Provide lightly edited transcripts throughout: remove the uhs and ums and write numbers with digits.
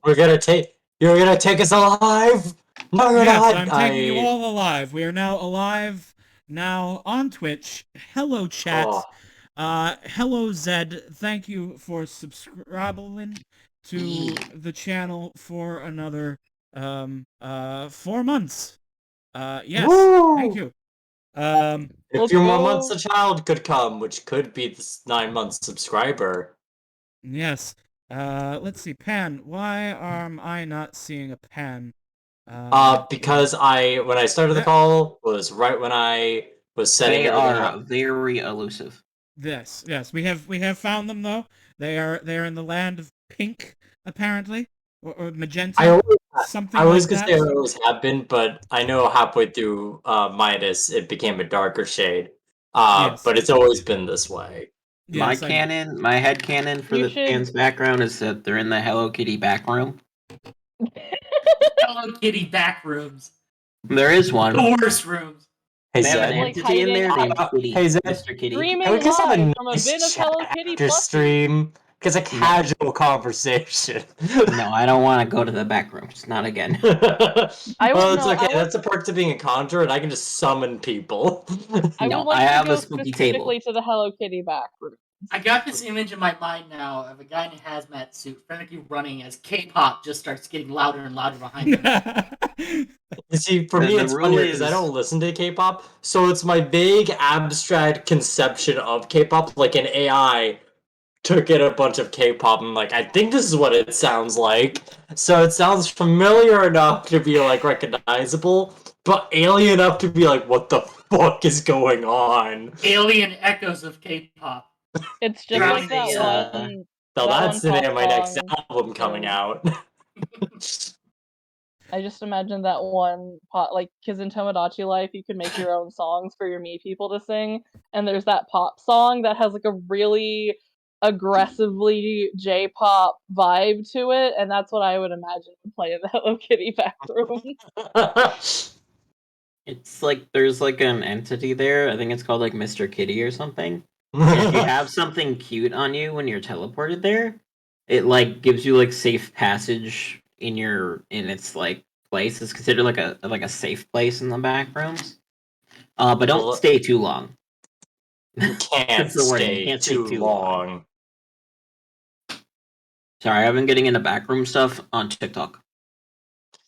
You're gonna take us alive? No, you're Yes, not. I'm taking you all alive. We are now alive now on Twitch. Hello, Oh, chat. Hello, Zed. Thank you for subscribing to the channel for another 4 months. Yes, thank woo! you. In a Let's few more months, go. a child could come, which could be this 9 month subscriber. Yes. Let's see, Pan. Why am I not seeing a Pan? Because when I started the That, call was right when I was setting They everything are up. very elusive. yes, we have found them though. They are in the land of pink, apparently, or magenta, I always, I something was like gonna that. say I always have been, but I know halfway through Midas it became a darker shade. Yes, But it's always been this way. My yes, I know. head canon for You the should. fans' background is that they're in the Hello Kitty back room. Hello Kitty back rooms. There is one. The worst rooms. Hey They have an Zed, Like entity in there hiding- named Kitty, hey Zed, Mr. Kitty. Streaming can we just have a live from a nice bin of chat Hello Kitty after plushies. stream? Because a casual conversation. No, I don't want to go to the back rooms. Not again. I Well, would it's no. okay. I would. That's a perk to being a conjurer, and I can just summon people. I No, would like I to have go a spooky specifically table. to the Hello Kitty back room. I got this image in my mind now of a guy in a hazmat suit frantically running as K-pop just starts getting louder and louder behind him. You see, for me, The it's rule funny because I is- don't listen to K-pop, so it's my vague, abstract conception of K-pop, like an AI took in a bunch of K-pop and like, I think this is what it sounds like. So it sounds familiar enough to be like recognizable, but alien enough to be like, what the fuck is going on? Alien echoes of K-pop. It's just Drowning like that the, one. So that that's one the pop name of my next song. album coming out. I just imagine that one pot, like, because in Tomodachi Life, you can make your own songs for your Mii people to sing, and there's that pop song that has like a really aggressively J-pop vibe to it, and that's what I would imagine would play in the Hello Kitty back room. It's like there's like an entity there. I think it's called like Mr. Kitty or something. And if you have something cute on you when you're teleported there, it like gives you like safe passage in its like place. It's considered like a safe place in the back rooms. But don't Well, stay too long. Can't That's the word, you stay can't stay too too long. Sorry, I've been getting into backroom stuff on TikTok.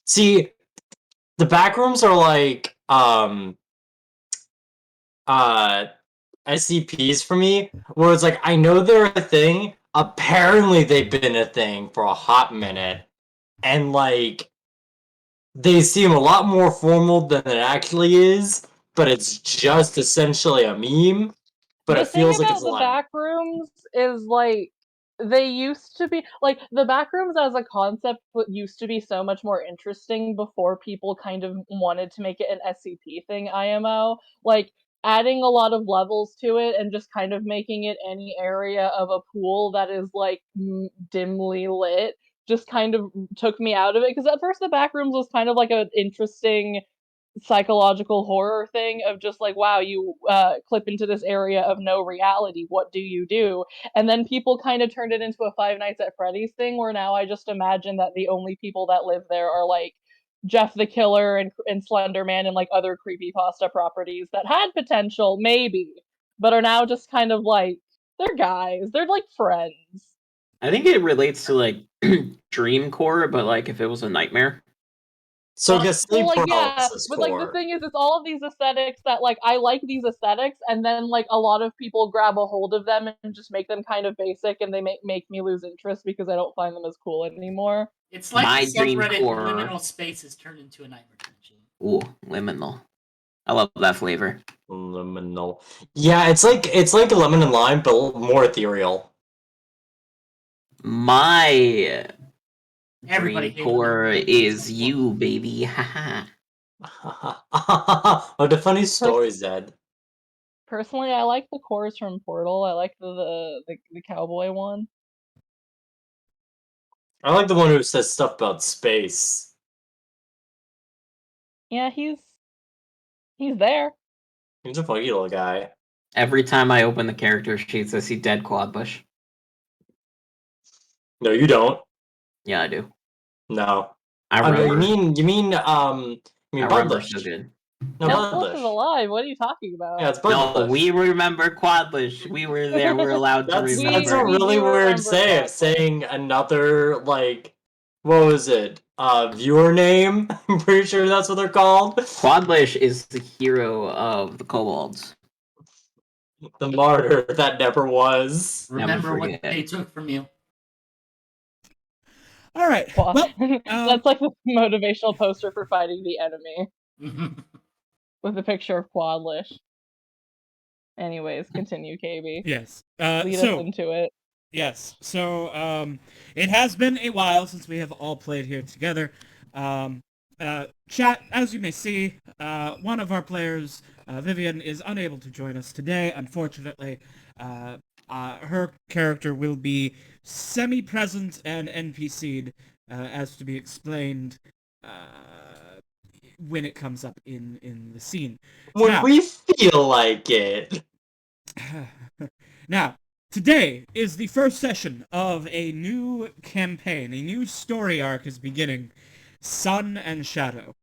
See, the backrooms are like SCPs for me, where it's like I know they're a thing. Apparently, they've been a thing for a hot minute, and like they seem a lot more formal than it actually is. But it's just essentially a meme. But The it thing feels like about it's the like back rooms is like they used to be like the back rooms as a concept used to be so much more interesting before people kind of wanted to make it an SCP thing, IMO. Like adding a lot of levels to it and just kind of making it any area of a pool that is like dimly lit just kind of took me out of it, because at first the back rooms was kind of like an interesting psychological horror thing of just like, wow, you clip into this area of no reality, what do you do? And then people kind of turned it into a Five Nights at Freddy's thing, where now I just imagine that the only people that live there are like Jeff the Killer and Slender Man and like other creepypasta properties that had potential maybe, but are now just kind of like, they're guys, they're like friends. I think it relates to like Dreamcore, but like if it was a nightmare. so. Well, Guess sleep Well, like, yeah, paralysis but like the core. thing is, it's all of these aesthetics that like I like these aesthetics, and then like a lot of people grab a hold of them and just make them kind of basic, and they make me lose interest because I don't find them as cool anymore. it's like My the subreddit Dreamcore. liminal space has turned into a nightmare dimension. Ooh, liminal. I love that flavor. Liminal. Yeah, it's like a lemon and lime, but more ethereal. My Everybody hates Dreamcore lemon. is you, baby. Haha. Oh, the funny story, Zed. Personally, I like the cores from Portal. I like the cowboy one. I like the one who says stuff about space. Yeah, he's there. He's a funky little guy. Every time I open the character sheets, I see dead Quadbush. No, you don't. Yeah, I do. No. I Oh, no, remember. you mean I remember so Bloodlish. good. No, Netflix is Bloodlish. alive. What are you talking about? Yeah, it's No, Bloodlish. we remember Quadlish. We were there. We're allowed to That's remember. a We really do weird remember save. Bloodlish. Saying another like, what was it? Viewer name. I'm pretty sure that's what they're called. Quadlish is the hero of the kobolds. The martyr that never was. Remember what forget. they took from you. All right. Well, Well, that's like the motivational poster for fighting the enemy with a picture of Quadlish. Anyways, continue, KB. yes. Lead us into it. Yes. So, it has been a while since we have all played here together. Chat, as you may see, one of our players, Vivian, is unable to join us today. Unfortunately, her character will be semi-present and NPC'd, as to be explained when it comes up in the scene. When Now- we feel like it. Now, today is the first session of a new campaign. A new story arc is beginning. Sun and Shadow.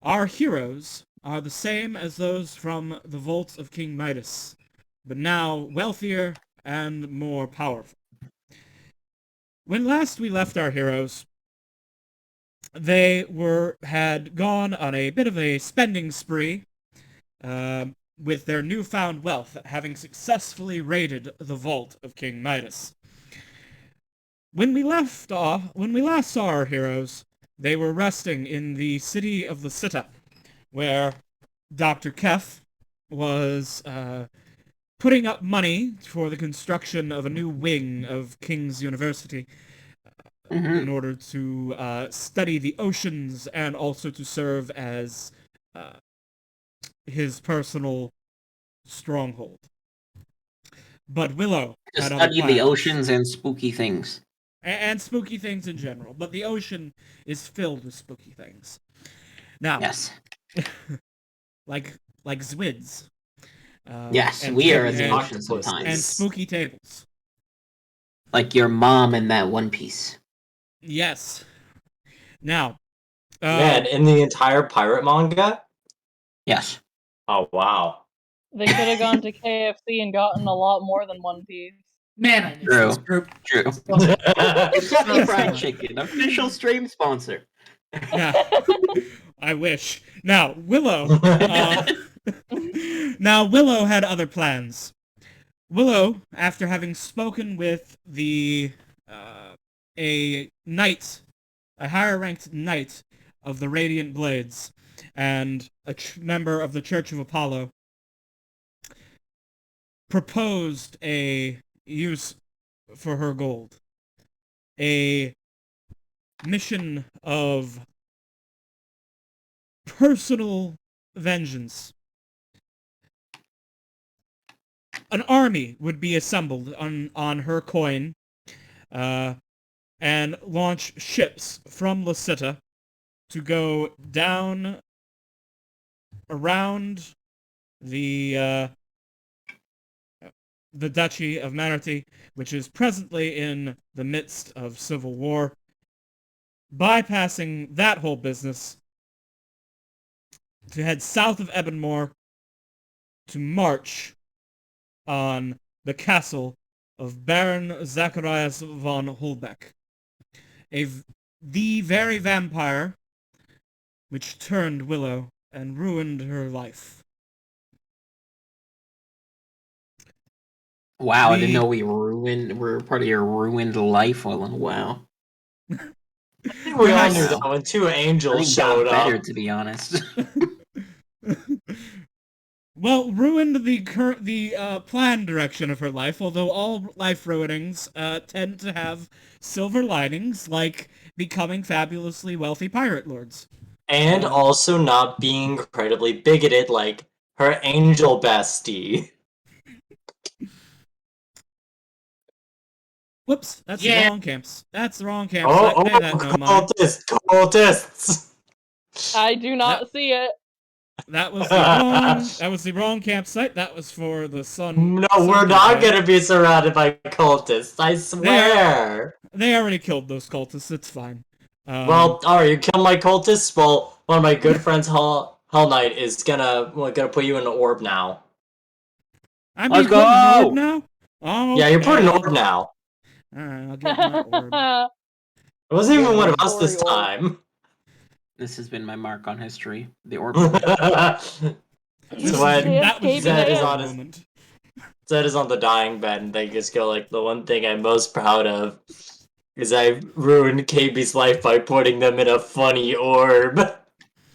Our heroes are the same as those from the Vault of King Midas, but now wealthier and more powerful. When last we left our heroes, they had gone on a bit of a spending spree, with their newfound wealth, having successfully raided the Vault of King Midas. When we last saw our heroes, they were resting in the city of Lysita, where Dr. Kef was putting up money for the construction of a new wing of King's University in order to study the oceans and also to serve as his personal stronghold. But Willow To had other study the plans. oceans and spooky things. And spooky things in general, but the ocean is filled with spooky things. Now, Yes. like Zwids. Yes, and- we are in the and- ocean octopus. sometimes. And spooky tables. Like your mom in that One Piece. Yes. Now, Man, in the entire pirate manga? Yes. Oh, wow. They could have gone to KFC and gotten a lot more than One Piece. Man, I miss True. this group. True. Kentucky Fried Chicken, official stream sponsor. yeah, I wish. Now, Willow. Now, Willow had other plans. Willow, after having spoken with a knight, a higher-ranked knight of the Radiant Blades, and a member of the Church of Apollo, proposed a use for her gold. A mission of personal vengeance. An army would be assembled on her coin, and launch ships from Lysita to go down around the Duchy of Manarty, which is presently in the midst of civil war, bypassing that whole business to head south of Ebonmore to march on the castle of Baron Zacharias von Holbeck, the very vampire which turned Willow and ruined her life. Wow, I didn't The- know we're part of your ruined life. Well, wow. We all Yes. knew that when two I angels think showed got better, up. to be honest. Well, ruined the planned direction of her life, although all life ruinings tend to have silver linings, like becoming fabulously wealthy pirate lords. And also not being incredibly bigoted like her angel bestie. Whoops, that's Yeah. the wrong camps. That's the wrong camp. Oh, Pay that no mind. cultists! I do not see it. That was the wrong campsite. That was for the sun. No, sun we're not campaign. gonna be surrounded by cultists, I swear! They already killed those cultists. It's fine. Well, alright, you kill my cultists. Well, one of my good friends, Hell Knight, is gonna put you in an orb now. I'm Let's being put in an orb go! now? Oh, Yeah, you're put in an okay, orb now. Alright, I'll get my orb. It wasn't even Yeah, one of us this story orb. time. This has been my mark on history. The orb. This So when that was Zed is the on his moment. Zed is on the dying bed, and they just go like, the one thing I'm most proud of is I ruined KB's life by putting them in a funny orb.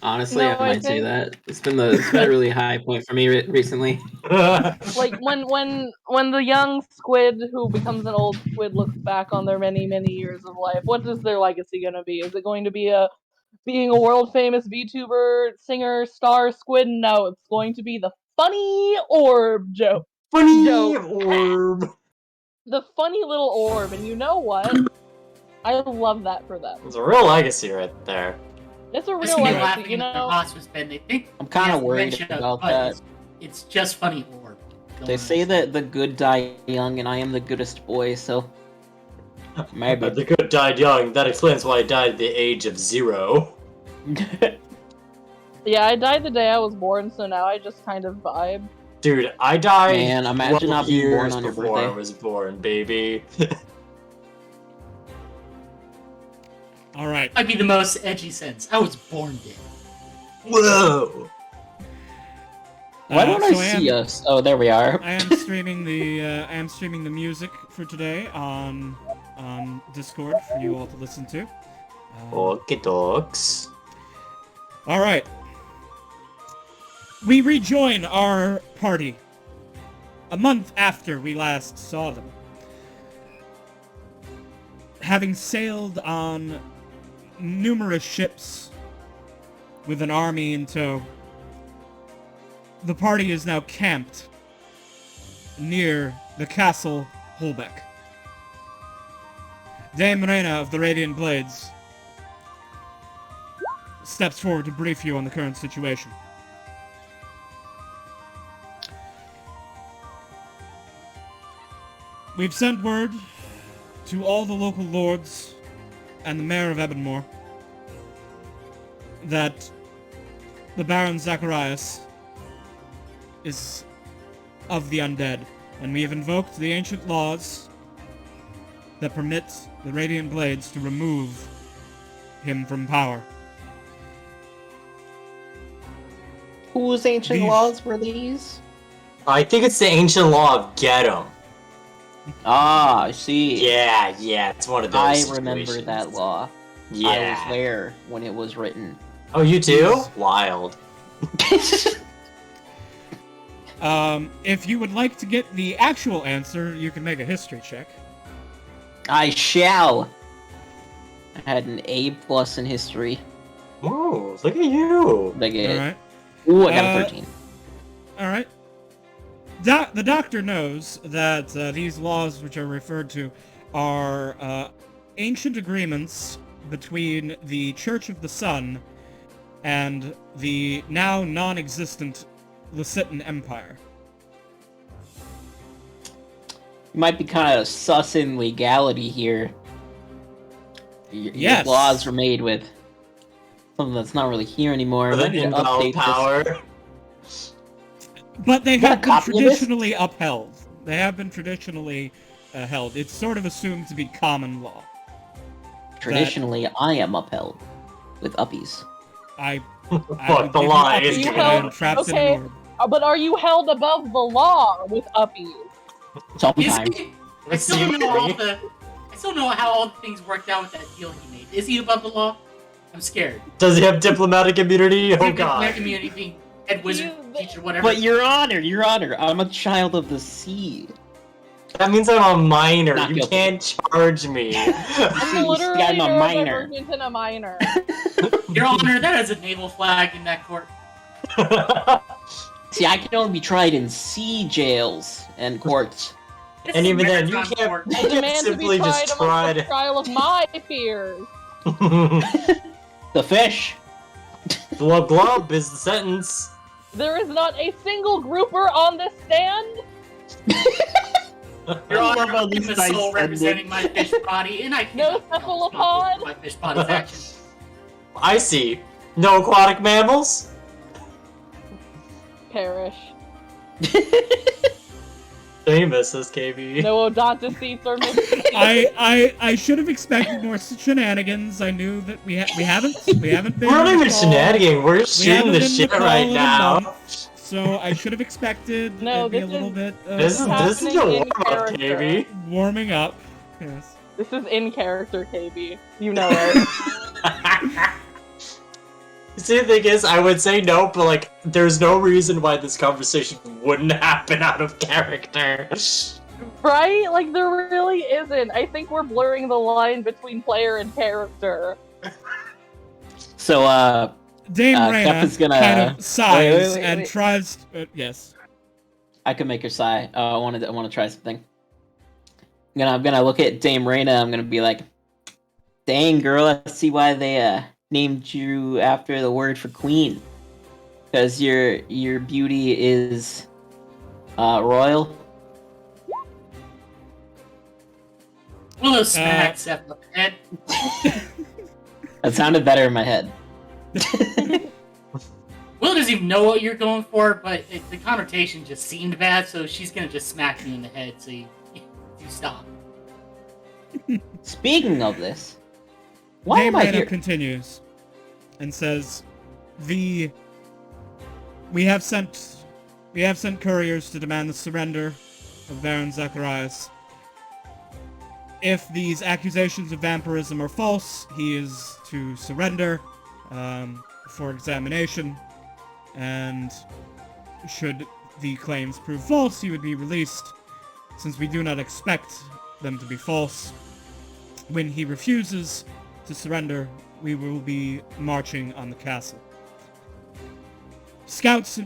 Honestly, No, I I might say think- that. It's been a really high point for me recently. Like when the young squid who becomes an old squid looks back on their many years of life, what is their legacy gonna be? Is it going to be being a world famous VTuber, singer, star squid? No, it's going to be the funny orb joke. Funny Joke. orb. The funny little orb, and you know what? I love that for them. It's a real legacy right there. It's a Just real me legacy, laughing you in their know. hospice bed. They think I'm kind he of has worried dementia, about but that. It's just funny orb. They say that the good die young, and I am the goodest boy, so maybe. The good died young. That explains why I died at the age of 0. Yeah, I died the day I was born, so now I just kind of vibe. Dude, I died Man, imagine 12 not being years born on your before I birthday. was born, baby. Alright. Might be the most edgy sense. I was born dead. Whoa! Why don't I so see us? Oh, there we are. I am streaming the music for today on Discord for you all to listen to. Okay, dogs. All right. We rejoin our party a month after we last saw them. Having sailed on numerous ships with an army in tow, the party is now camped near the castle Holbeck. Dame Reyna of the Radiant Blades steps forward to brief you on the current situation. We've sent word to all the local lords and the mayor of Ebonmore that the Baron Zacharias is of the undead, and we have invoked the ancient laws that permit the Radiant Blades to remove him from power. Whose ancient These- laws were these? I think it's the ancient law of get 'em. Ah, I see. Yeah, it's one of those I remember situations. that law. I Yeah. was there when it was written. Oh, you too? These- Wild. If you would like to get the actual answer, you can make a history check. I shall. I had an A+ in history. Ooh, look at you. Did I get it? Alright. Ooh, I got a Uh, 13. Alright. The doctor knows that these laws which are referred to are ancient agreements between the Church of the Sun and the now non-existent Lysitan Empire. You might be kind of sussing legality here. Your Yes. laws were made with something that's not really here anymore. For We the need to invalid update this. power. But they You got have a been copy of this? traditionally upheld. They have been traditionally held. It's sort of assumed to be common law. Traditionally, I am upheld with uppies. I Fuck, the would law give is you You uppies good. when I am held- trapped in okay. an orb. But are you held above the law with uppies? Is Sometimes. he, I still don't know I still know how all the things worked out with that deal he made. Is he above the law? I'm scared. Does he have diplomatic immunity? Oh Black god. community being head wizard, You- teacher, whatever. But Your Honor, I'm a child of the sea. That means I'm a minor. Not You guilty. can't charge me. I'm literally I'm a minor. neurodivergent and a minor. Your Honor, that is a naval flag in that court. See, I can only be tried in sea jails and courts. This And is even then, you Marathon can't, court. you I can't demand to simply be just tried try amongst the to... trial of my fears. The fish. Glub glub is the sentence. There is not a single grouper on this stand. Your I Honor, love how I'm this a dice soul ended. representing my fish body, and I No cannot cephalopod. my fish body's actions. I see. No aquatic mammals? Perish. Famous as KB. No odontocetes or missing. I should have expected more shenanigans. I knew that we haven't been. We're not on even the call. shenanigans, we're We shooting haven't the been shit on the right call in a now. month, so I should have expected No, maybe a this little is- bit of This is happening your in warm up, character. KB. warming up. Yes. This is in character, KB. You know it. See, the thing is, I would say no, but like, there's no reason why this conversation wouldn't happen out of character. Right? Like, there really isn't. I think we're blurring the line between player and character. So, Dame Kep Reyna is gonna- kind of sighs wait, and wait. tries. Yes. I can make her sigh. I want to try something. I'm gonna look at Dame Reyna. I'm gonna be like, "Dang girl, I see why they named you after the word for queen, because your beauty is royal." Willow smacks Seth on the head. That sounded better in my head. Will doesn't even know what you're going for, but the connotation just seemed bad, so she's gonna just smack you in the head so you stop. Speaking of this, why Dame am I Reyna here? continues and says, we have sent couriers to demand the surrender of Baron Zacharias. If these accusations of vampirism are false, he is to surrender for examination, and should the claims prove false, he would be released, since we do not expect them to be false. When he refuses to surrender, we will be marching on the castle. Scouts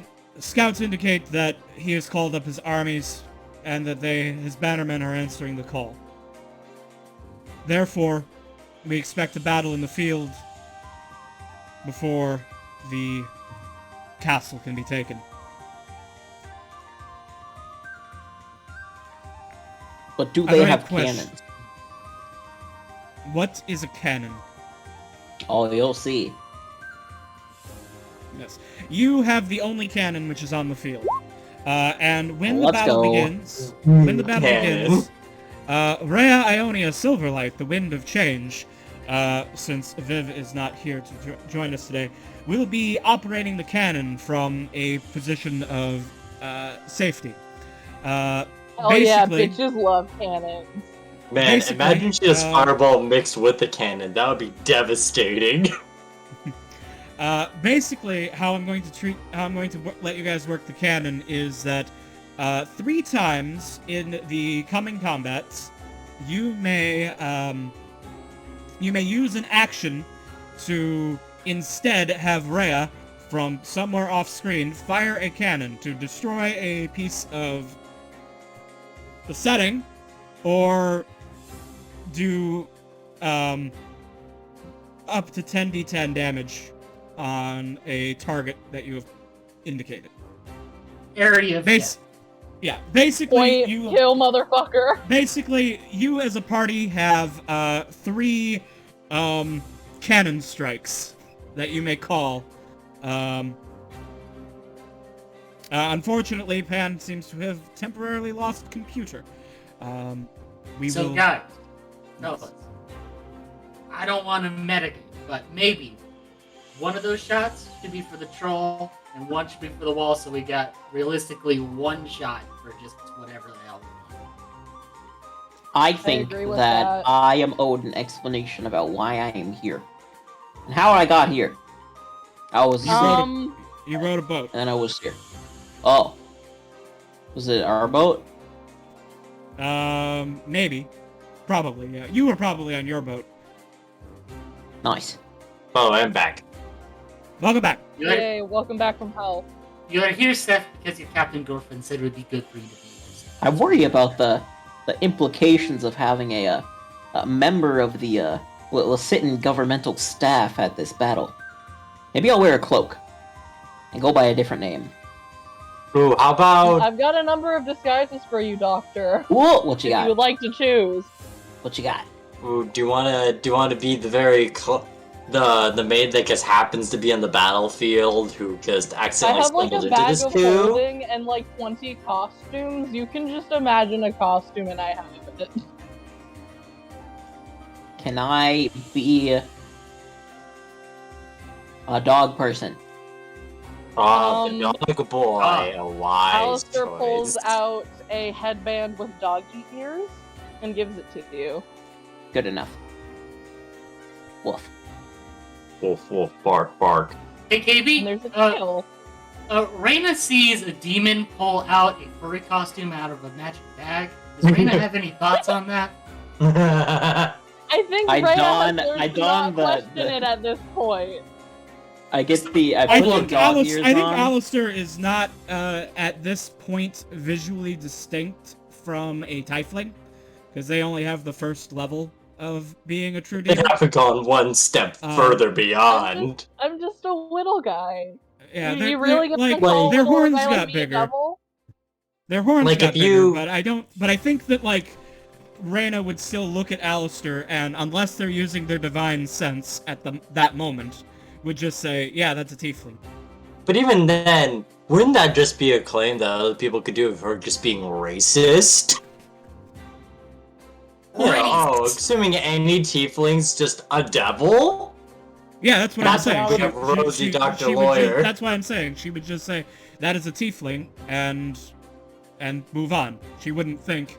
indicate that he has called up his armies, and that his bannermen are answering the call. Therefore, we expect a battle in the field before the castle can be taken. But do I they have a have question. cannons? What is a cannon? Oh, you'll see. Yes. You have the only cannon which is on the field. And when the Let's battle go. begins, Rhea Ionia Silverlight, the Wind of Change, since Viv is not here to join us today, will be operating the cannon from a position of safety. Oh yeah, Basically- bitches love cannons. Man, Basically, imagine she has Fireball mixed with the cannon. That would be devastating. Basically, how I'm going to let you guys work the cannon is that 3 times in the coming combats, you may use an action to instead have Rhea, from somewhere off screen, fire a cannon to destroy a piece of the setting, or do up to 10d10 damage on a target that you have indicated. Area of Yeah, basically Point, you kill, motherfucker. basically you as a party have 3 cannon strikes that you may call. Unfortunately, Pan seems to have temporarily lost computer. So guys, fellas, I don't want to medicate, but maybe one of those shots should be for the troll and one should be for the wall, so we got realistically 1 shot for just whatever the hell we want. I think agree with that that. I am owed an explanation about why I am here. And how I got here. I was sick, You rode a boat. and I was here. Oh. Was it our boat? Maybe. Probably, yeah. You were probably on your boat. Nice. Oh, I'm back. Welcome back. You gotta, Yay, welcome back from hell. you gotta hear Seth because your Captain Gorfin said it would be good for you to be here. I worry about the implications of having a member of the will sit in governmental staff at this battle. Maybe I'll wear a cloak and go by a different name. Ooh, how about I've got a number of disguises for you, Doctor. Ooh, what you If you would got? like to choose. What you got? ooh, do you wanna be the the maid that just happens to be on the battlefield who just I accidentally have like stumbled a into bag this of coup? holding and like 20 costumes. You can just imagine a costume and I have it. Can I be a dog person? Oh, the dog boy, Ah. a wise Alistair choice. pulls out a headband with doggy ears and gives it to you. Good enough. Wolf. Wolf, wolf, bark, bark. Hey, KB. And there's a tail. Raina sees a demon pull out a furry costume out of a magic bag. Does Raina have any thoughts on that? I think I Rhea don- has learned I to don not the- question it at this point. I get the. I I put the think, dog ears on. Alistair is not, at this point, visually distinct from a tiefling, because they only have the first level of being a true They demon. haven't gone one step further beyond. I'm just a little guy. Yeah, you really gonna like, call a their little horns guy like got me a bigger. devil? Their horns Like, got if bigger, you- but I think that, like, Reyna would still look at Alistair, and unless they're using their divine sense at that moment, would just say, yeah, that's a tiefling. But even then, wouldn't that just be a claim that other people could do of her just being racist? You know, oh, assuming any tiefling's just a devil? Yeah, that's what That's I'm why saying. we have Rosie Dr. would Lawyer. that's why I'm saying she would just say that is a tiefling and move on. She wouldn't think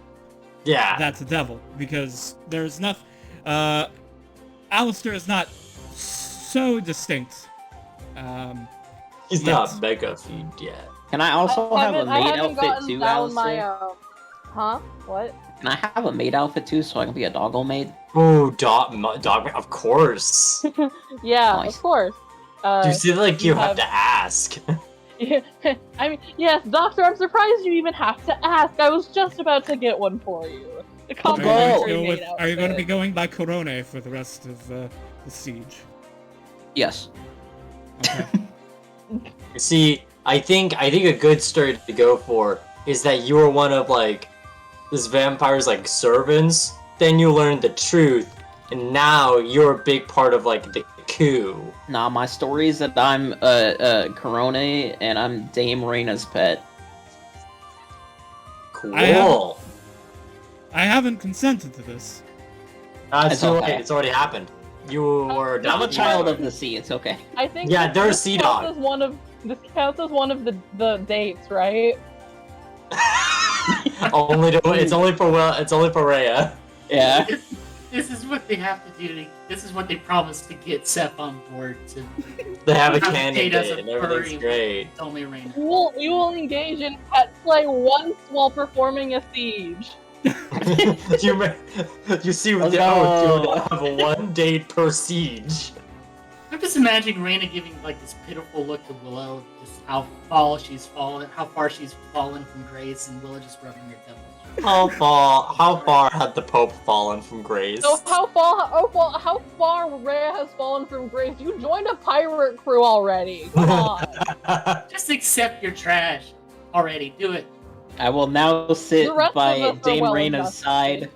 Yeah. that's a devil because there's nothing. Alistair is not so distinct. He's yes. not mega feed yet. Can I also have a I maid haven't outfit gotten too, down my, Alistair? Huh? What? Can I have a maid outfit too, so I can be a doggo maid? Ooh, dog, of course. Yeah, Nice. of course. You see, like, you you have have- to ask. I mean, yes, Doctor, I'm surprised you even have to ask. I was just about to get one for you. The Go. complimentary maid Are you going to be outfit. going by Corone for the rest of the siege? Yes. Okay. You see, I think a good story to go for is that you were one of, like, this vampire's, like, servants. Then you learned the truth, and now you're a big part of, like, the coup. Nah, my story is that I'm Corona and I'm Dame Reina's pet. Cool. I haven't consented to this. That's It's too okay. late. It's already happened. You were. I'm a child of the sea, it's okay. I think Yeah, this- they're a this sea counts dog. as one of this counts as one of the dates, right? It's only for Rhea. Yeah. This is what they have to do. This is what they promised to get Seth on board to. They have a Have candidate, Kate as a and everything's furry. great. It's only Raina. You will engage in pet play once while performing a siege. you see what Let's the go. you have a one date per siege. I'm just imagining Raina giving like this pitiful look to Willow, just how far she's fallen from grace, and Willow just rubbing her temples. How far had the Pope fallen from grace? So how far Rhea has fallen from grace? You joined a pirate crew already. Come on. Just accept your trash already. Do it. I will now sit The rest of by us are Dame well Reina's invested. side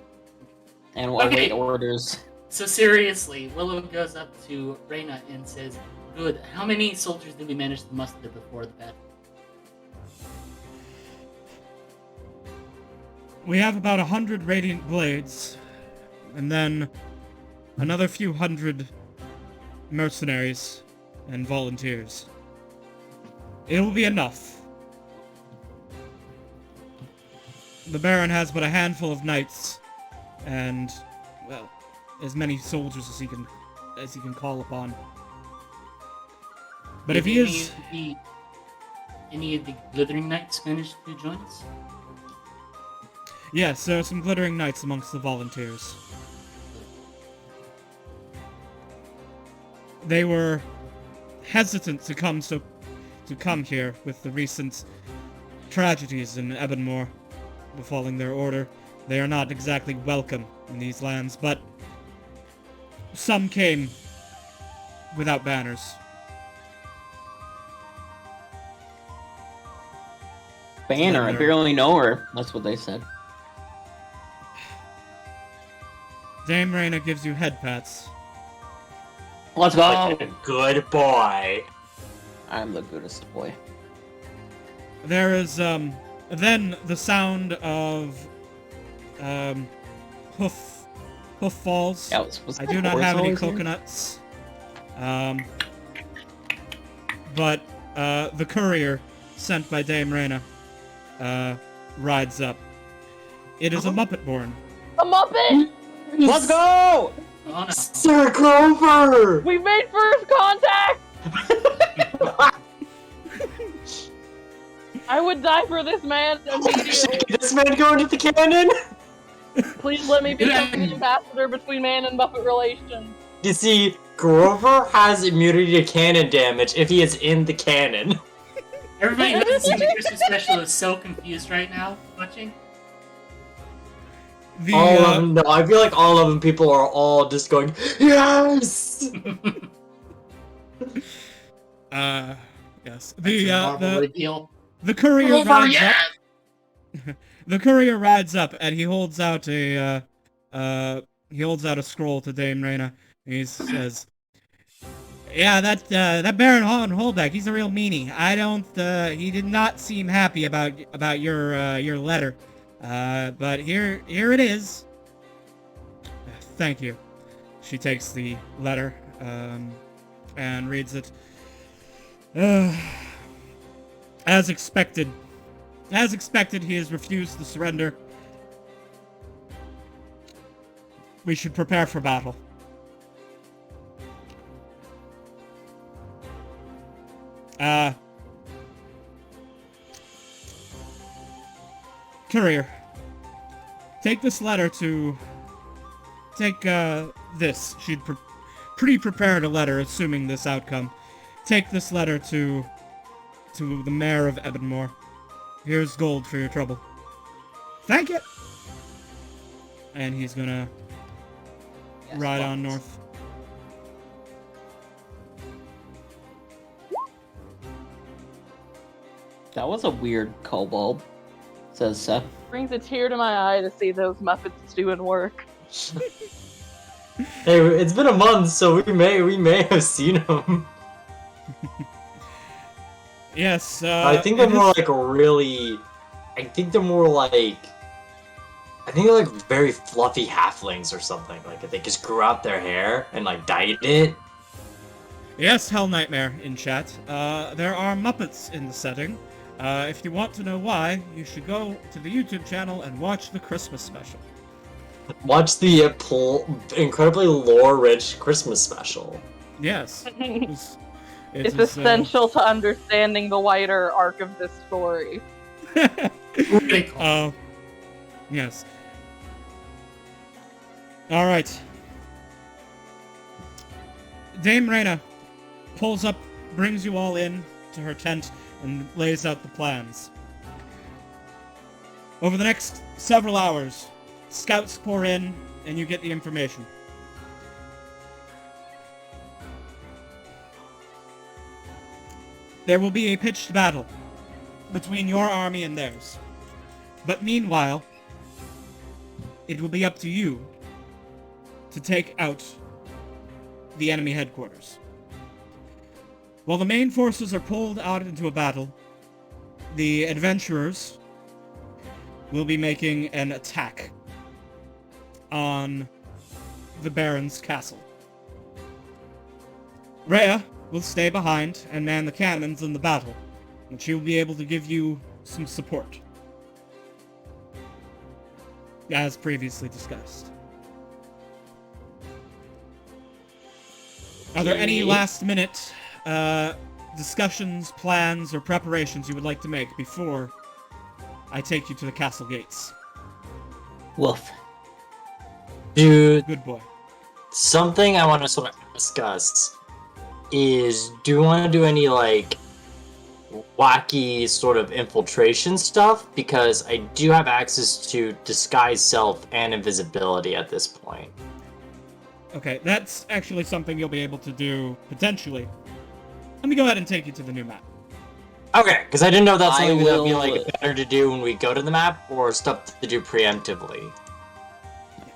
and will Okay. await orders. So seriously, Willow goes up to Raina and says, "Good. How many soldiers did we manage to muster before the battle?" We have about 100 radiant blades, and then another few hundred mercenaries and volunteers. It'll be enough. The Baron has but a handful of knights, and, well, as many soldiers as he can call upon. But if he Did is... any of the Glittering Knights manage to join us? Yes, there are some glittering knights amongst the volunteers. They were hesitant to come here with the recent tragedies in Ebonmore befalling their order. They are not exactly welcome in these lands, but some came without banners. Banner, I barely know her. That's what they said. Dame Reyna gives you head pats. Let's go! Like a good boy. I'm the goodest boy. There is, then the sound of, hoof falls. Yeah, was I the do not horse have any always here? coconuts. But, the courier sent by Dame Reyna, rides up. It is a Muppet born. A Muppet! Let's go! Oh no. Sir Grover! We made first contact! I would die for this man immediately. This man go into the cannon? Please let me become the ambassador between man and Muppet relations. You see, Grover has immunity to cannon damage if he is in the cannon. Everybody who hasn't seen the Christmas special is so confused right now watching. The, All of them, no, I feel like all of them people are all just going, yes! Yes. Reveal. The courier rides up. The courier rides up and he holds out a scroll to Dame Reyna. He says, "Yeah, that Baron von Holbeck, he's a real meanie. He did not seem happy about your letter. But here it is. Thank you." She takes the letter, and reads it. As expected, he has refused to surrender. We should prepare for battle. Courier, take this letter to... Take, this. She'd pre-prepared a letter assuming this outcome. Take this letter to the mayor of Ebonmore. Here's gold for your trouble. Thank you! And he's gonna ride on north. That was a weird kobold, says Seth. Brings a tear to my eye to see those Muppets doing work. Hey, it's been a month, so we may have seen him. Yes, I think they're more like really... I think they're like very fluffy halflings or something. Like, they just grew out their hair and, like, dyed it. Yes, Hell Nightmare in chat. There are Muppets in the setting. If you want to know why, you should go to the YouTube channel and watch the Christmas special. Watch the incredibly lore-rich Christmas special. Yes. It's essential to understanding the wider arc of this story. Yes. Alright. Dame Reyna pulls up, brings you all in to her tent, and lays out the plans. Over the next several hours, scouts pour in, and you get the information. There will be a pitched battle between your army and theirs. But meanwhile, it will be up to you to take out the enemy headquarters. While the main forces are pulled out into a battle, the adventurers will be making an attack on the Baron's castle. Rhea will stay behind and man the cannons in the battle, and she will be able to give you some support, as previously discussed. Are there any last-minute discussions, plans, or preparations you would like to make before I take you to the castle gates? Woof. Dude, Good boy. something I want to sort of discuss is, do you want to do any, like, wacky sort of infiltration stuff? Because I do have access to disguise self and invisibility at this point. Okay, that's actually something you'll be able to do, potentially. Let me go ahead and take you to the new map. Okay, because I didn't know if that's I something that would be will- like better to do when we go to the map, or stuff to do preemptively.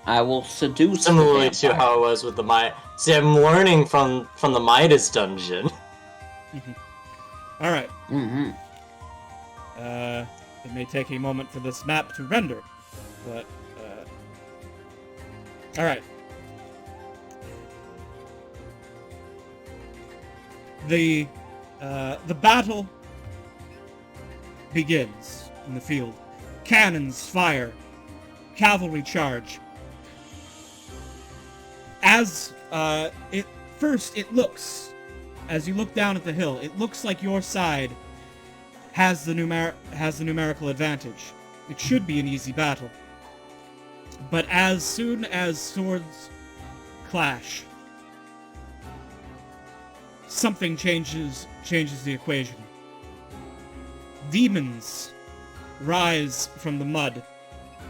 I will seduce the Similarly to vampire. how it was with the Midas. See, I'm learning from the Midas dungeon. All right. Mm-hmm. It may take a moment for this map to render, but all right. The battle begins in the field. Cannons fire. Cavalry charge. As it looks, as you look down at the hill, it looks like your side has the numerical advantage. It should be an easy battle. But as soon as swords clash, something changes the equation. Demons rise from the mud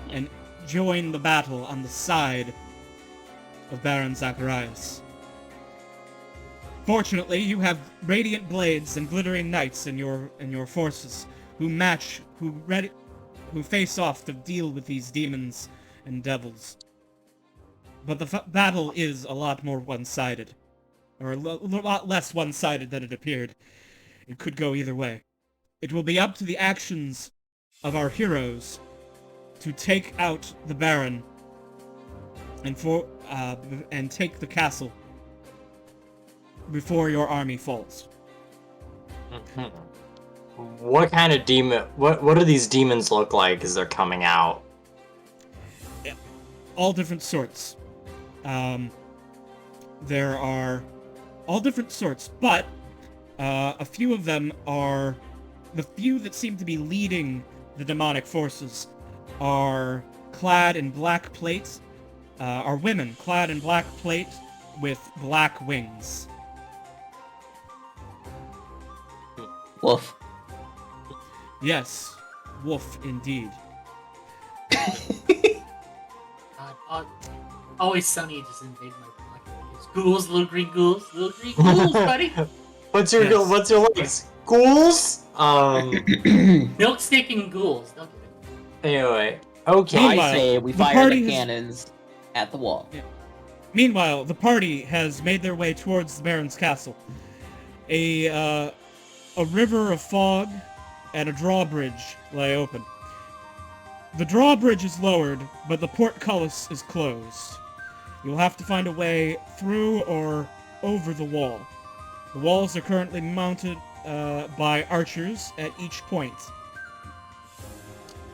and join the battle on the side of Baron Zacharias. Fortunately, you have radiant blades and glittering knights in your forces who face off to deal with these demons and devils. But the battle is a lot more one-sided, or a lot less one-sided than it appeared. It could go either way. It will be up to the actions of our heroes to take out the Baron and take the castle before your army falls. What kind of demon? What do these demons look like as they're coming out? All different sorts. There are all different sorts, but a few of them are the few that seem to be leading the demonic forces are clad in black plate. Are women clad in black plate with black wings. Woof. Yes, wolf indeed. God, always Sunny just invaded my block. Ghouls, little green ghouls, buddy. What's your Yes. what's your legs? Ghouls? Milk sticking ghouls. Don't get it. Anyway, okay. I Meanwhile, say we the fire party the has- cannons at the wall. Meanwhile, the party has made their way towards the Baron's castle. A river of fog and a drawbridge lay open. The drawbridge is lowered, but the portcullis is closed. You'll have to find a way through or over the wall. The walls are currently mounted by archers at each point.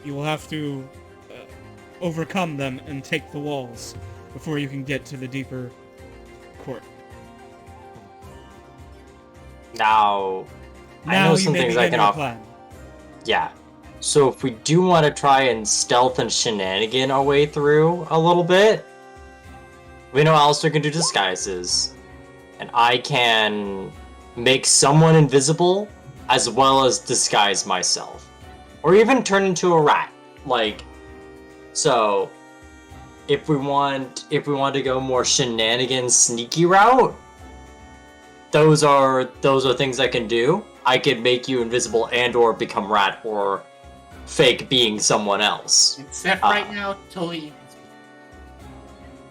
You will have to overcome them and take the walls before you can get to the deeper court. Now, I know Now some you may things I begin can your offer. plan. Yeah. So if we do want to try and stealth and shenanigan our way through a little bit, we know Alistair can do disguises, and I can make someone invisible as well as disguise myself, or even turn into a rat. Like, so if we want to go more shenanigan sneaky route, those are things I can do. I could make you invisible and or become rat or fake being someone else. And Seth right now, totally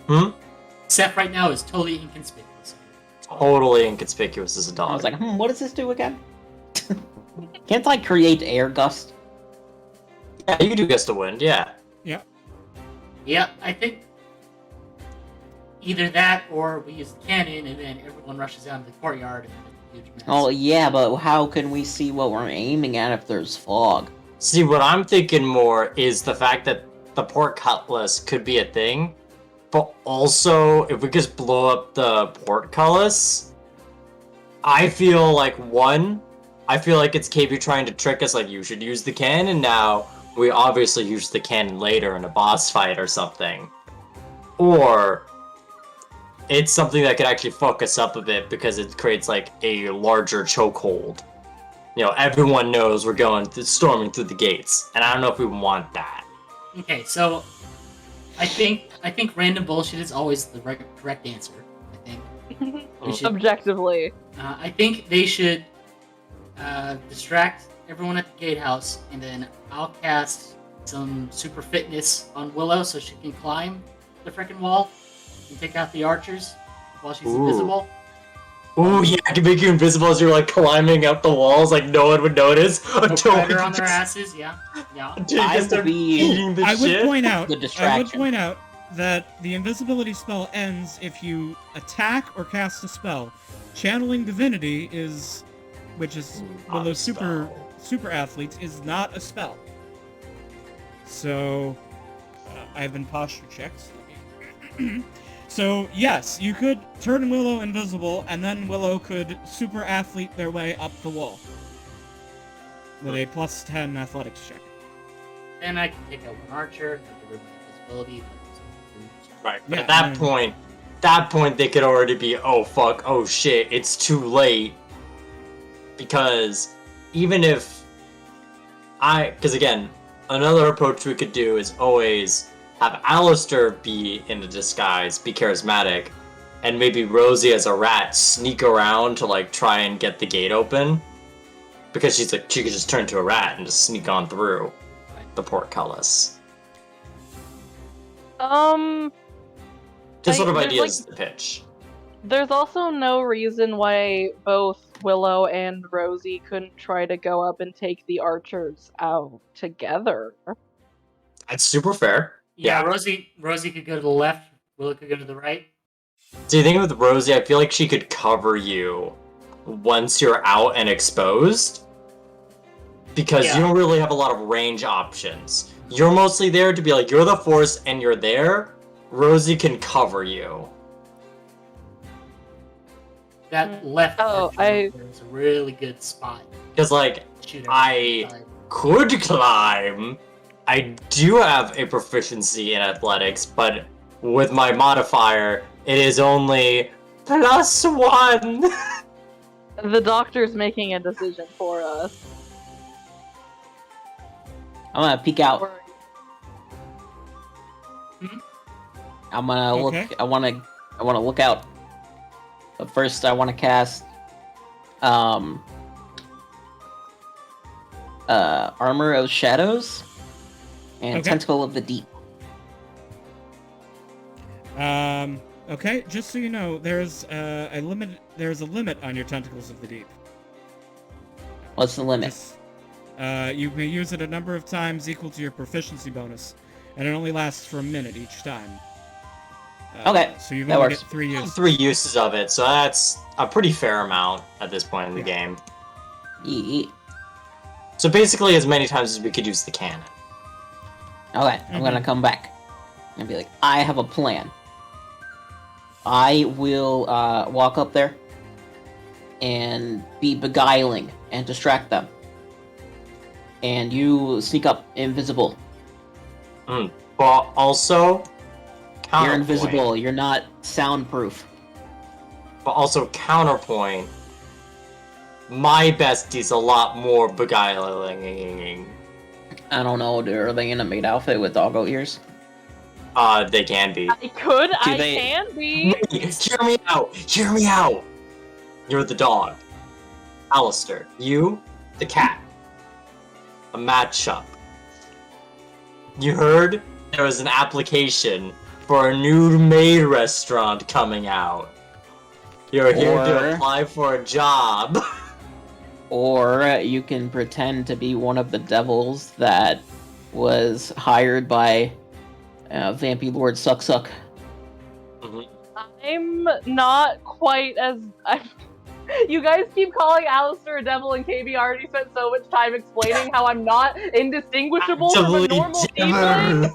Hmm? inconspicuous. Seth right now is totally inconspicuous. Totally inconspicuous as a I dog. was like, what does this do again? Can't I create air gust? Yeah, you do gust of wind, yeah. Yeah, I think either that or we use the cannon and then everyone rushes out into the courtyard and then it's a huge mess. Oh yeah, but how can we see what we're aiming at if there's fog? See, what I'm thinking more is the fact that the portcullis could be a thing, but also if we just blow up the portcullis, I feel like it's KB trying to trick us, like you should use the cannon now. We obviously use the cannon later in a boss fight or something. Or it's something that could actually fuck us up a bit because it creates like a larger chokehold. You know, everyone knows we're storming through the gates, and I don't know if we want that. Okay, so I think random bullshit is always the correct answer. I think we should. Objectively. I think they should distract everyone at the gatehouse, and then I'll cast some super fitness on Willow so she can climb the freaking wall and take out the archers while she's Ooh. invisible. Ooh, yeah, I can make you invisible as you're like climbing up the walls, like no one would notice. Go Until predator on their asses, yeah. Until you I just will start be- eating the I would shit. point out. The I would distraction. point out that the invisibility spell ends if you attack or cast a spell. Channeling divinity is, which is one Not of a those super athletes, is not a spell. So, I've been posture checked. So yes, you could turn Willow invisible, and then Willow could super athlete their way up the wall with a plus 10 athletics check. Then I can take out one archer, not give her my invisibility. Right, but Yeah, at that I mean- point, they could already be, oh fuck, oh shit, it's too late. Because even if because again, another approach we could do is always have Alistair be in a disguise, be charismatic, and maybe Rosie as a rat sneak around to like try and get the gate open. Because she could just turn to a rat and just sneak on through the portcullis. Just sort of there's, ideas to pitch. There's also no reason why both Willow and Rosie couldn't try to go up and take the archers out together. That's super fair. Yeah, Yeah. Rosie could go to the left, Willow could go to the right. Do you think with Rosie, I feel like she could cover you once you're out and exposed? Because Yeah. you don't really have a lot of range options. You're mostly there to be like, you're the force and you're there. Rosie can cover you. That left Oh, archer is a really good spot. Because, like, to shoot I- everyone. could climb. I do have a proficiency in athletics, but with my modifier, it is only +1. The doctor's making a decision for us. I'm gonna peek out. Or- I'm gonna Okay. look. I wanna look out. But first, I want to cast Armor of Shadows and Okay. Tentacle of the Deep. Okay, just so you know, there's a limit. There's a limit on your Tentacles of the Deep. What's the limit? Just, you may use it a number of times equal to your proficiency bonus, and it only lasts for a minute each time. Okay, So you've that only works. get 3 I have uses. 3 uses of it, so that's a pretty fair amount at this point in the game. Yeet. So basically as many times as we could use the cannon. Okay, I'm gonna come back and be like, I have a plan. I will walk up there and be beguiling and distract them. And you sneak up invisible. But also, You're counterpoint. invisible, you're not soundproof. But also counterpoint. My bestie's a lot more beguiling. I don't know, are they in a maid outfit with doggo ears? They can be. I could, I they- can be. Hear me out! Hear me out! You're the dog. Alistair, you, the cat. A matchup. You heard there was an application for a new maid restaurant coming out. You're here to Or- apply for a job. Or you can pretend to be one of the devils that was hired by Vampy Lord Suck. I'm not quite as. You guys keep calling Alistair a devil, and KB already spent so much time explaining how I'm not indistinguishable from a Absolutely normal never. human.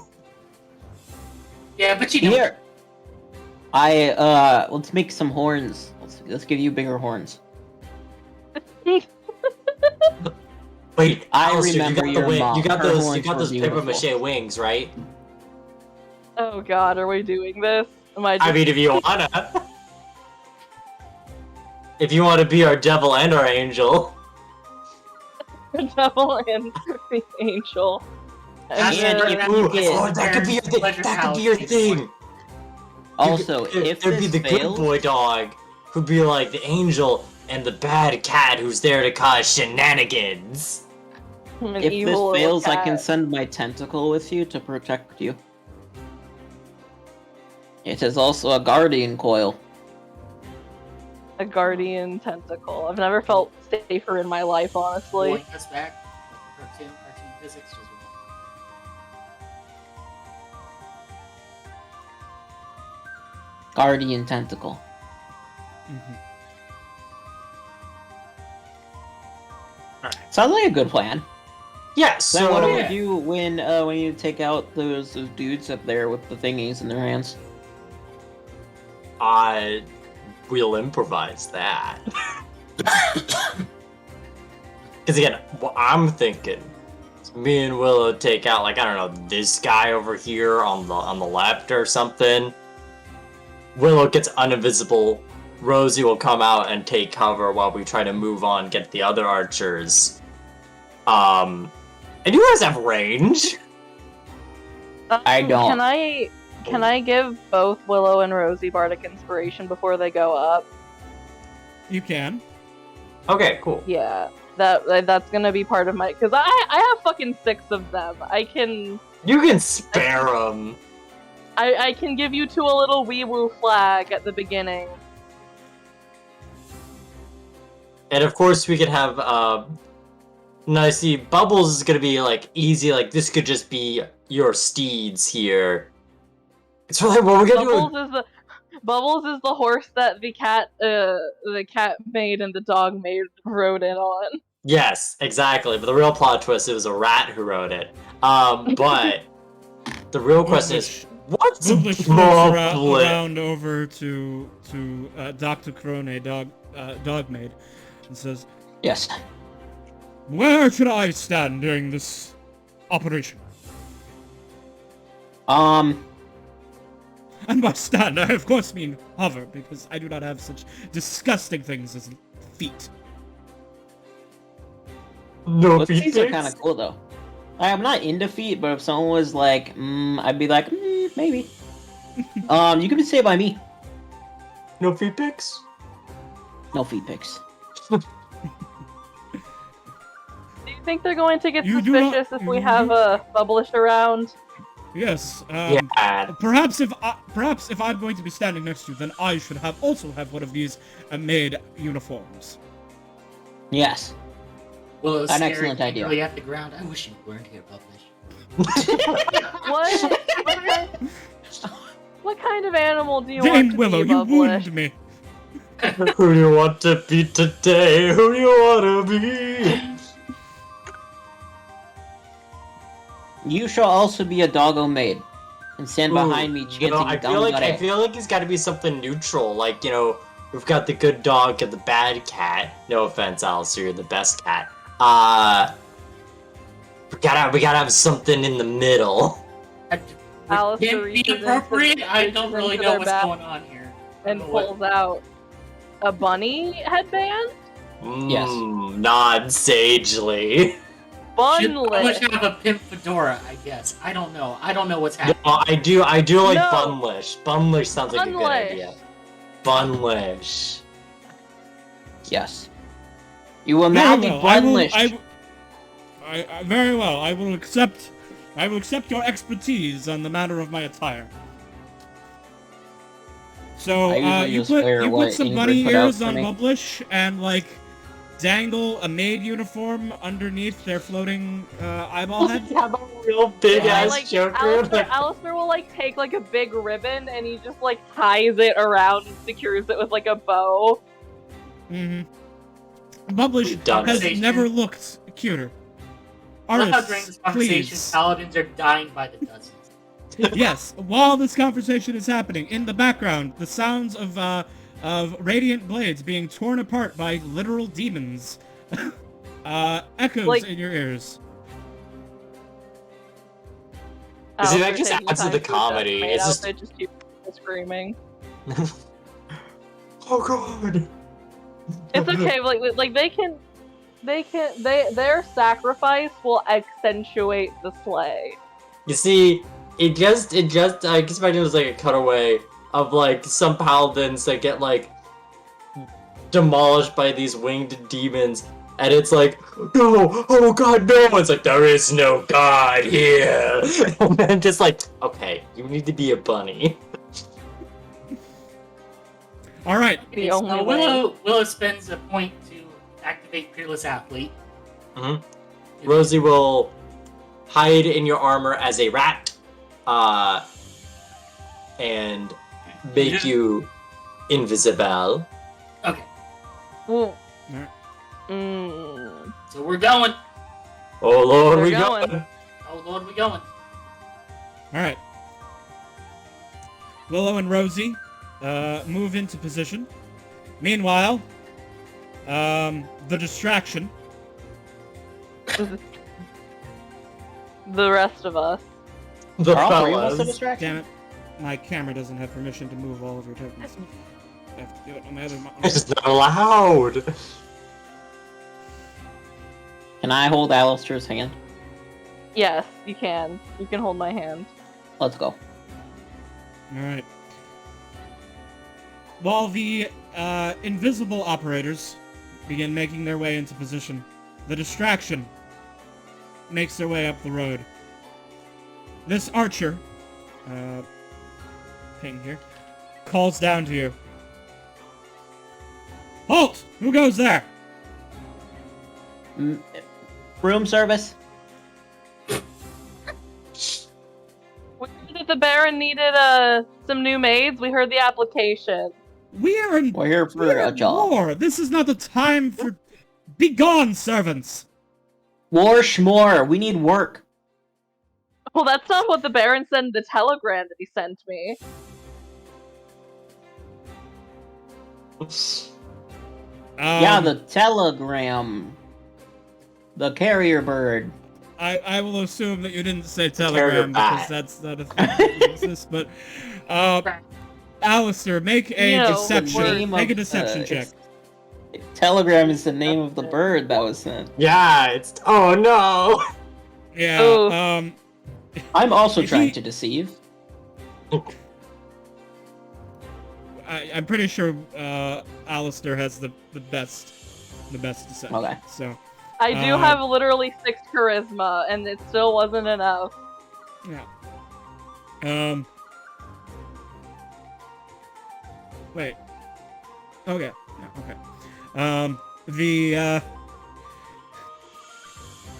Yeah, but you know, Here! Let's make some horns. Let's give you bigger horns. Wait, I Alistair, remember you your got the wing. mom. You got Her those. You horns got were those paper beautiful. mache wings, right? Oh god, are we doing this? Am I I just mean, if you wanna. If you want to be our devil and our angel. the devil and the angel? That's And it, if that's you it. get- Oh, that could be your thing. Pleasure That could Palace be your is thing. Also, You could- if there'd be this the fails, good boy dog who'd be like the angel, and the bad cat who's there to cause shenanigans. An If this evil little fails, I can cat. send my tentacle with you to protect you. It is also a guardian coil. A guardian tentacle. I've never felt safer in my life, honestly. Blowing us back. Cartoon physics. Just Guardian tentacle. Mhm. Sounds like a good plan. Yeah, So what do we Yeah. do when you take out those dudes up there with the thingies in their hands? We'll improvise that. Because again, what I'm thinking is me and Willow take out, like, I don't know, this guy over here on the left or something. Willow gets uninvisible. Rosie will come out and take cover while we try to move on, get the other archers. And you guys have range. I don't. Can I give both Willow and Rosie Bardic Inspiration before they go up? You can. Okay, cool. Yeah. That's gonna be part of my, because I have fucking 6 of them. You can spare them. I can give you 2 a little wee woo flag at the beginning. And of course, we could have. Now, see, Bubbles is gonna be like easy. Like this could just be your steeds here. It's really what we're gonna do. Bubbles is the horse that the cat maid and the dog maid rode in on. Yes, exactly. But the real plot twist, it was a rat who wrote it. But the real question is, what's Bubblish Bubblish? around over to Dr. Crone, dog maid, and says, Yes. "Where should I stand during this operation?" And by stand, I of course mean hover, because I do not have such disgusting things as feet. No Those feet are feet kind of cool though. I'm not into feet, but if someone was like, I'd be like, maybe. You can say by me. No feet pics. No feet pics. Do you think they're going to get You do not- suspicious if we have a Bubblish around? Yes. Yeah. Perhaps if I'm going to be standing next to you, then I should also have one of these maid uniforms. Yes. Willow's An staring excellent idea. angrily at the ground. I wish you weren't here, Bubblish. What kind of animal do you Dame want to Willow, be, you Bubblish? wounded me. Who do you want to be today? Who do you want to be? You shall also be a doggo maid, and stand behind me Ooh, chanting I feel like it's got to be something neutral. Like, we've got the good dog and the bad cat. No offense, Alistair, you're the best cat. We gotta have something in the middle. Alistair Can be reaches appropriate. I don't into really their know what's back going on here. and pulls out a bunny headband. Yes. Nod sagely. Should Bunless. Bubblish have a pimp fedora? I guess. I don't know. I don't know what's happening. No, I do like No. Bunlish. Bunlish sounds like a good Bunlish. idea. Bunlish. Yes. You will now be bunlished. Very well. I will accept your expertise on the matter of my attire. So, I usually you just wear put what some Ingrid bunny put out ears for on me. Bubblish and dangle a maid uniform underneath their floating eyeball head. Have a real big Yeah, ass Joker. Alistair will take a big ribbon and he just ties it around and secures it with a bow. Mm-hmm. Bubblish Done. has never looked cuter. I love how Artists, during this conversation, please. paladins are dying by the dozens. Yes, while this conversation is happening, in the background, the sounds of radiant blades being torn apart by literal demons echoes in your ears. See, that Alistair just taking adds to time the adjust comedy. my It's just- outfit, just keep screaming. Oh god. It's okay. Their sacrifice will accentuate the slay. You see, I guess imagine it was like a cutaway of some paladins that get demolished by these winged demons. And it's like, no, oh god, no! It's like, there is no god here! And then just like, okay, you need to be a bunny. Alright. The only so way. Willow spends a point to activate Peerless Athlete. Rosie will hide in your armor as a rat, and make you invisible. Okay, Well, Alright. so we're going. Oh lord, We're we going. going! Oh Lord, we going. Alright. Willow and Rosie move into position. Meanwhile, the distraction. the rest of us. The Are all three of us a fellas. distraction? Damn it. My camera doesn't have permission to move all of your tokens. I have to do it on my other It's not allowed! Can I hold Alistair's hand? Yes, you can. You can hold my hand. Let's go. Alright. While the invisible operators begin making their way into position, the distraction makes their way up the road. This archer, ping here, calls down to you. Halt! Who goes there? Room service? We heard that the Baron needed some new maids. We heard the application. We are in We're here for a job. war. This is not the time for... Begone, servants! War schmore. We need work. Well, that's not what the Baron said in the telegram that he sent me. Yeah, the telegram. The carrier bird. I will assume that you didn't say Carrier telegram because bat. that's not a thing that exists, but Alistair, make a You know, deception. name Make a of, deception check. Telegram is the name of the bird that was sent. Yeah, it's. Oh no! Yeah, Ooh. I'm also He- trying to deceive. I'm pretty sure Alistair has the best deception. Okay. So I do Uh, have literally 6 charisma, and it still wasn't enough. yeah. Wait. Okay. Yeah, okay.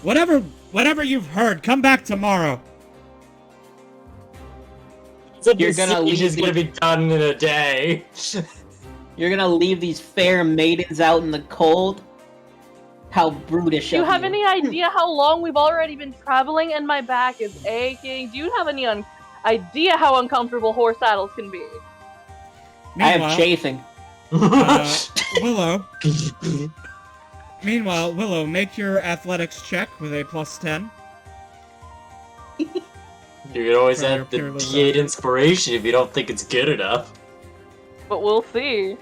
Whatever you've heard, come back tomorrow. You're gonna It's just leave gonna be done in a day. You're gonna leave these fair maidens out in the cold? How brutish Do you of have you. any idea how long we've already been traveling and my back is aching? Do you have any idea how uncomfortable horse saddles can be? I have Meanwhile, chafing. Willow. Meanwhile, Willow, make your athletics check with a +10. You can always From your have the peerless D8 eye. inspiration if you don't think it's good enough. But we'll see.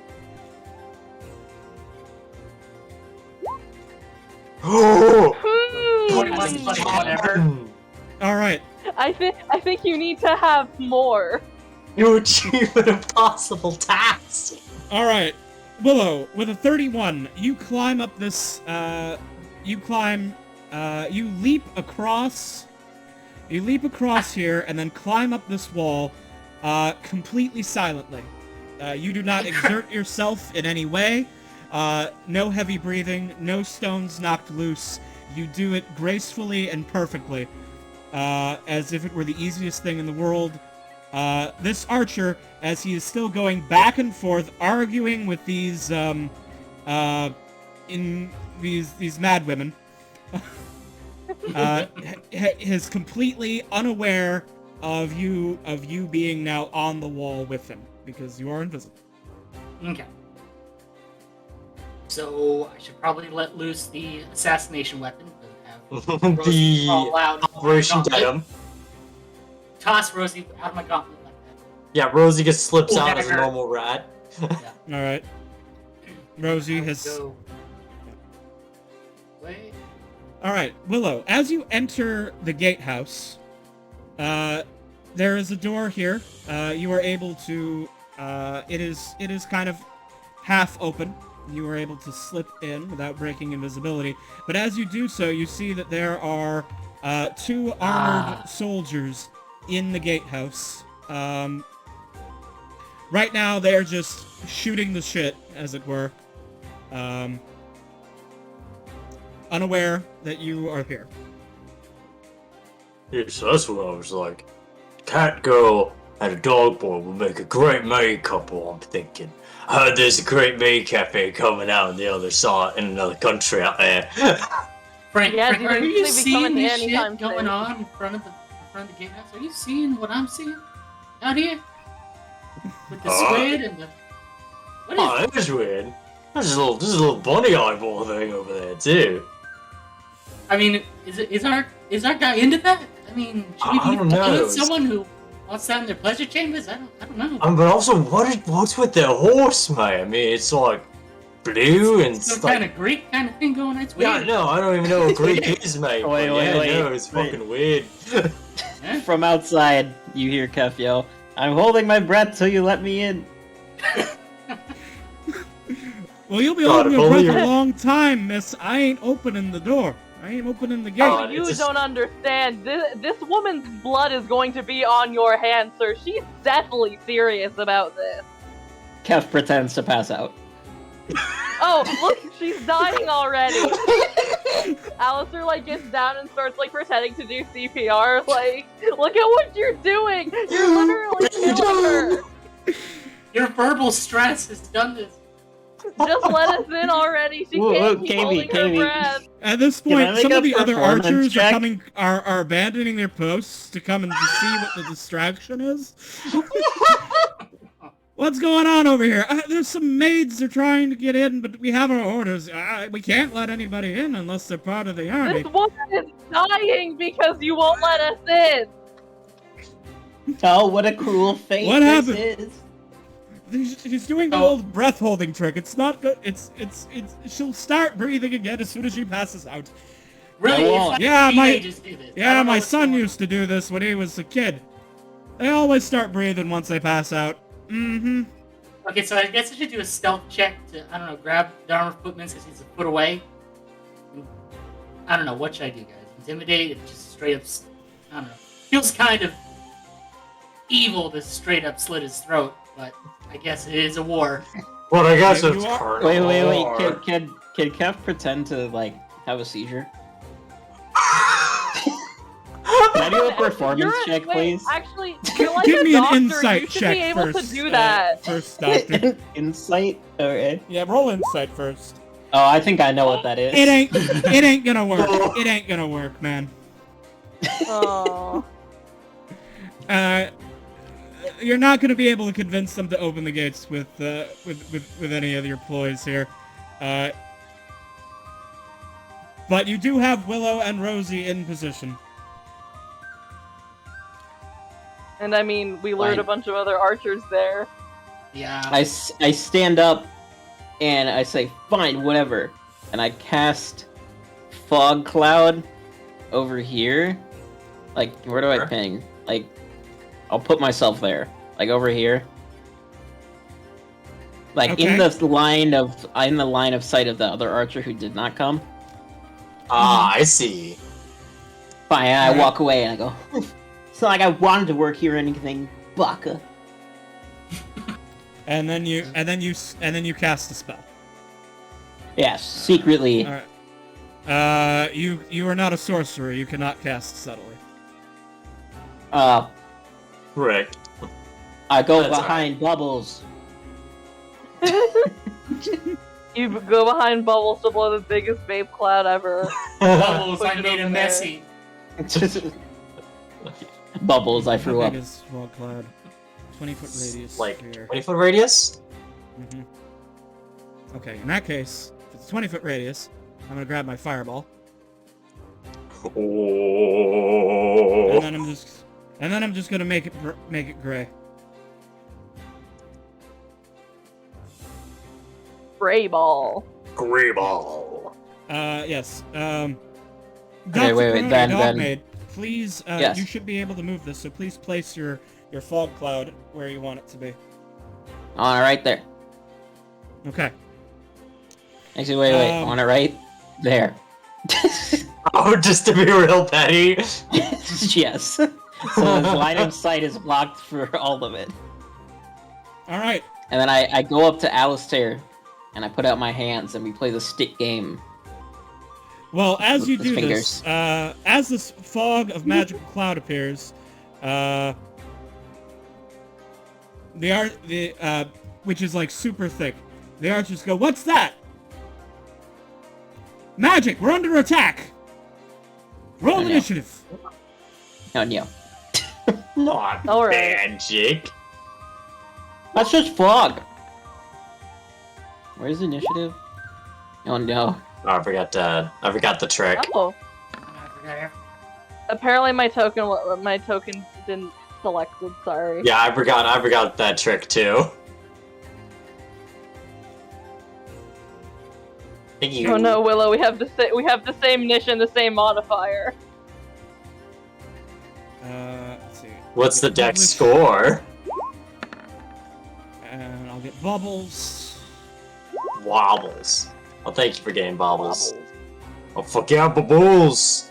Oh! Hmm. 21 plus whatever. All right. I think you need to have more. You achieve an impossible task! All right. Willow, with a 31, you climb up this. You leap across. You leap across here and then climb up this wall, completely silently. You do not exert yourself in any way. No heavy breathing. No stones knocked loose. You do it gracefully and perfectly, as if it were the easiest thing in the world. This archer, as he is still going back and forth, arguing with these mad women, is completely unaware of you being now on the wall with him because you are invisible. Okay. So I should probably let loose the assassination weapon. But have Rosie crawl out of my Operation gauntlet. Denim. Toss Rosie out of my gauntlet like Yeah, Rosie just slips Ooh, out as a dagger. normal rat. that. All right. Rosie I has. would go- Wait. All right, Willow. As you enter the gatehouse, there is a door here. You are able to. It is kind of half open. you were able to slip in without breaking invisibility. But as you do so, you see that there are 2 armored soldiers in the gatehouse. Right now, they're just shooting the shit, as it were. Unaware that you are here. Yes, that's what I was like. Cat girl and a dog boy would make a great maid couple, I'm thinking. I heard there's a great maid cafe coming out on the other side, in another country out there. Frank, Yeah, Frank, dude, are they're you usually seeing coming this anytime shit going soon. on in front of the gatehouse? Are you seeing what I'm seeing out here with the squid and the? What is? Oh, that was weird. There's a little bunny eyeball thing over there, too. I mean, is our guy into that? I mean, should we I be don't know. following someone who wants that in their pleasure chambers? I don't know. But also, what's with their horse, mate? I mean, it's like blue and Some like... kind of Greek kind of thing going on. It's Yeah, weird. no, I don't even know what Greek is, mate. Wait, but wait, yeah, wait, no, it's wait. fucking weird. Eh? From outside, you hear Kef yell, "I'm holding my breath till you let me in." Well, you'll be God, holding if your only breath a you- long time, miss. I ain't opening the door. I ain't opening the gate. Oh, You it's don't understand. This woman's blood is going to be on your hands, sir. She's definitely serious about this. Kef pretends to pass out. Oh, look, she's dying already. Alistair, like, gets down and starts, like, pretending to do CPR. Like, look at what you're doing. You're literally killing her. Your verbal stress has done this. Just let us in already. She Whoa, can't whoa, keep Kami, holding her Kami. breath. At this Can I point, make some a of the other performance archers check? are abandoning their posts to come and to see what the distraction is. What's going on over here? There's some maids that are trying to get in, but we have our orders. We can't let anybody in unless they're part of the army. This woman is dying because you won't let us in. Oh, what a cruel fate What this happened? is. She's doing the Oh. old breath holding trick. It's not good. It's she'll start breathing again as soon as she passes out. Really? Go It's on. like Yeah, my- teenagers do this. I Yeah, don't know my what's son going on. used to do this when he was a kid. They always start breathing once they pass out. Mm-hmm. Okay, so I guess I should do a stealth check to, I don't know, grab Dharma Footman since he's a foot away. I don't know, what should I do, guys? Intimidate? Or just straight up, I don't know. Feels kind of evil to straight up slit his throat, but I guess it is a war. Well, I guess Maybe it's you are- part Wait, of wait, wait. war. Can Kef pretend to like have a seizure? Can I do a performance You're- check, wait, please? Actually, you're like Give a me an doctor. insight You should check be able first. to do that. First, doctor. Insight. Okay. Yeah, roll insight first. Oh, I think I know what that is. It ain't gonna work. It ain't gonna work, man. Oh. You're not gonna be able to convince them to open the gates with any of your ploys here. But you do have Willow and Rosie in position. And I mean, we lured Fine. a bunch of other archers there. Yeah. I stand up and I say, fine, whatever. And I cast Fog Cloud over here. Like, where do I Sure. ping? Like, I'll put myself there. Like, over here. Like, in Okay. the line of sight of the other archer who did not come. Ah, I see. Fine, and I Alright. walk away and I go, it's not like I wanted to work here or anything, baka. And then you cast a spell. Yes, secretly. All right. You are not a sorcerer. You cannot cast subtly. Correct. I go That's behind bubbles. You go behind Bubbles to blow the biggest vape cloud ever. Bubbles, Push I it made over a there. messy. Bubbles, I threw How up. big is fog cloud? 20-foot radius. Like sphere. 20-foot radius? Mhm. Okay, in that case, if it's 20-foot radius, I'm gonna grab my fireball, Oh. and then I'm just gonna make it gray. Spray ball. Greyball. Yes. Okay, Dr. wait, Corona, then- Dogmaid, please, Yes. you should be able to move this, so please place your fog cloud where you want it to be. Alright, right there. Okay. Actually, wait. I want to write there. Oh, just to be real petty. Yes. So the line of sight is blocked for all of it. All right. And then I go up to Alistair, and I put out my hands, and we play the stick game. Well, as With you his do fingers. this, as this fog of magical cloud appears, which is like super thick, the archers go, "What's that? Magic! We're under attack! Roll Oh, no. initiative!" Oh no. Not All right. magic. That's just fog. Where's the initiative? Oh no. Oh, I forgot the trick. Oh, I forgot everything. apparently my token didn't selected. Sorry. Yeah, I forgot that trick too. Thank you. Oh no, Willow, we have the same niche and the same modifier. Let's see. What's the deck Bubbles, score? And I'll get bubbles. Wobbles. Well, thank you for getting bobbles. Oh, fuck yeah, bubbles!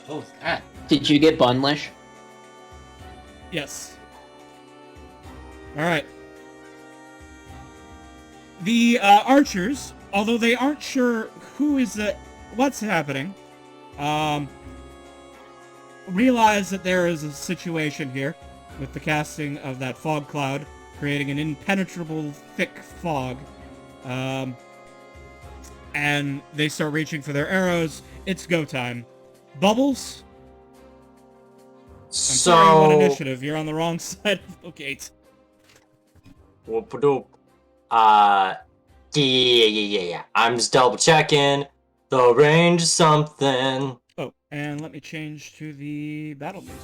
What was that? Did you get Bunlish? Yes. All right. The archers, although they aren't sure what's happening, realize that there is a situation here with the casting of that fog cloud, creating an impenetrable, thick fog. And they start reaching for their arrows. It's go time. Bubbles, I'm sorry you won initiative. You're on the wrong side of the gate. Whoop-a-doop. Yeah. I'm just double checking. The range is something. Oh, and let me change to the battle music.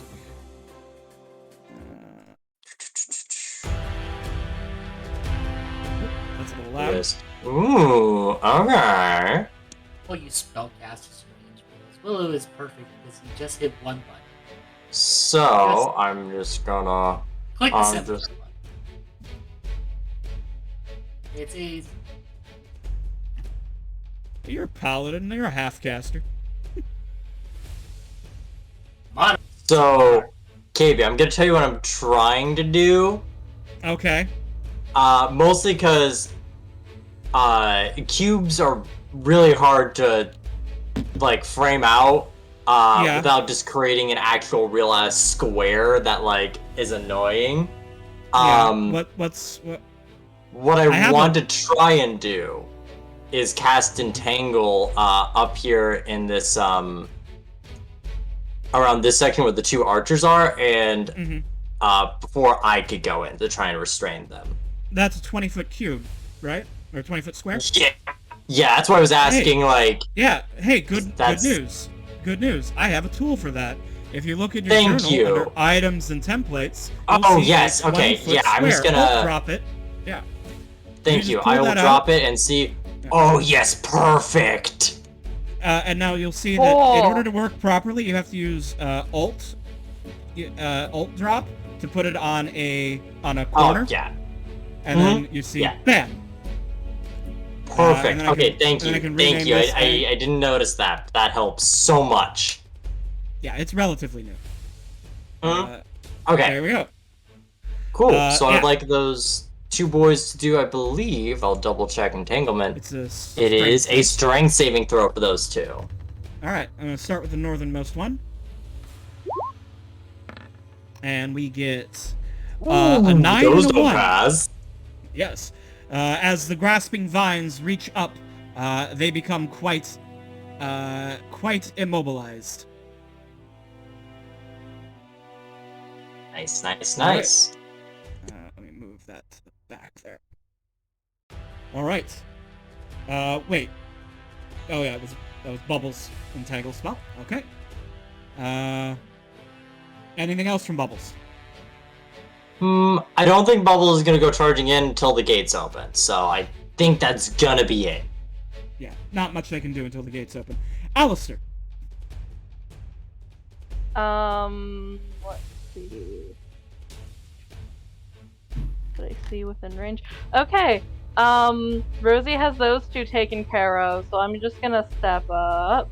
That's a little loud. Yes. Ooh, okay. Well, you spellcasters range. Willow is perfect because he just hit one button. So, I'm just gonna... Click the I'm center just- button. It's easy. You're a paladin, you're a half-caster. Mod- So, KB, I'm gonna tell you what I'm trying to do. Okay. Mostly because cubes are really hard to like frame out Yeah. without just creating an actual real ass square that like is annoying. Yeah. What I I have want to try and do is cast Entangle up here in this around this section where the two archers are, and Mhm. before I could go in to try and restrain them. That's a 20-foot cube, right? Or a 20-foot square? Yeah, that's why I was asking. Like, Yeah. Hey, good That's- news. Good news. I have a tool for that. If you look in your Thank journal you. under items and templates, Oh, you'll see yes, a okay, 20-foot yeah, I'm just square. gonna- Alt drop it. Yeah. thank just you. pull I will that drop out. it and see. Yeah. Oh yes, perfect. And now you'll see that in Oh. order to work properly, you have to use Alt drop to put it on a corner, Oh yeah, and then you see Yeah. bam. perfect. and then I Okay, can- thank then I you, can thank rename you. this I thing. I didn't notice that. That helps so much. Yeah, it's relatively new. Mhm. Uh, Okay, There we go. cool. So yeah. I'd like those two boys to do. I believe I'll double check entanglement. It's a. It is strength a strength saving throw for those two. All right, I'm gonna start with the northernmost one, and we get a 9 Those and a don't 1. pass. Yes. As the grasping vines reach up, they become quite immobilized. Nice. Alright. Let me move that to the back there. All right. Wait. Oh yeah, that was Bubbles' entangle spell. Okay. Anything else from Bubbles? I don't think Bubble is gonna go charging in until the gates open. So I think that's gonna be it. Yeah, not much they can do until the gates open. Alistair. Let's see. Did I see within range? Okay. Rosie has those two taken care of, so I'm just gonna step up,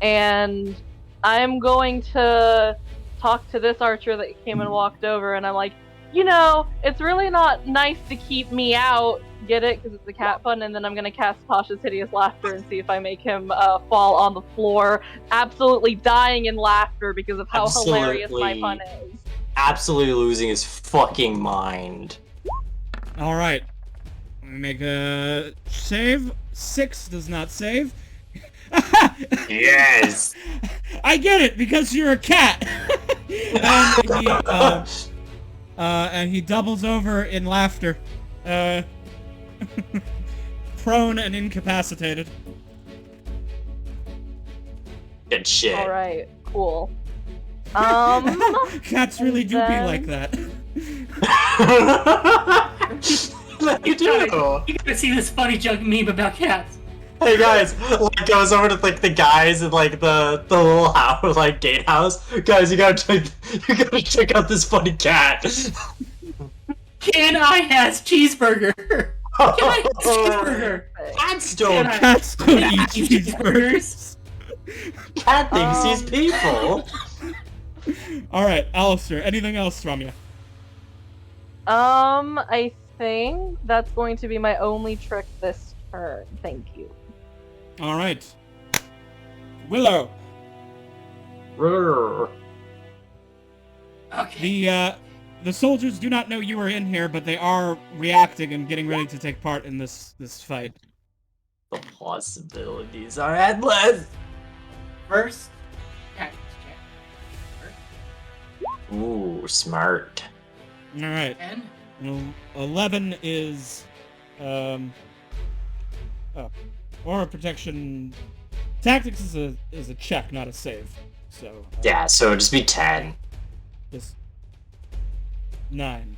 and I'm going to talk to this archer that came and walked over, and I'm like, it's really not nice to keep me out. Get it? Because it's a cat pun, and then I'm gonna cast Tasha's Hideous Laughter and see if I make him fall on the floor, absolutely dying in laughter because of how hilarious my pun is. Absolutely losing his fucking mind. Alright. Make a save. 6 does not save. Yes! I get it, because you're a cat! And he doubles over in laughter. Prone and incapacitated. Good shit. Alright, cool. Cats really do be like that. You do. You gotta see this funny joke meme about cats. Hey guys, like goes over to like the guys in like the little house, like gatehouse. Guys, you gotta check out this funny cat. Can I has cheeseburger? Can I has cheeseburger? Cats don't. Cats don't eat cheeseburgers. Cat thinks he's people. Alright, Alistair, anything else from you? I think that's going to be my only trick this turn. Thank you. Alright. Willow. Okay. The soldiers do not know you are in here, but they are reacting and getting ready to take part in this fight. The possibilities are endless. First, tactics check. Ooh, smart. Alright. 10. 11 is aura protection. Tactics is a check, not a save. So Yeah, so it'd just be 10. just 9.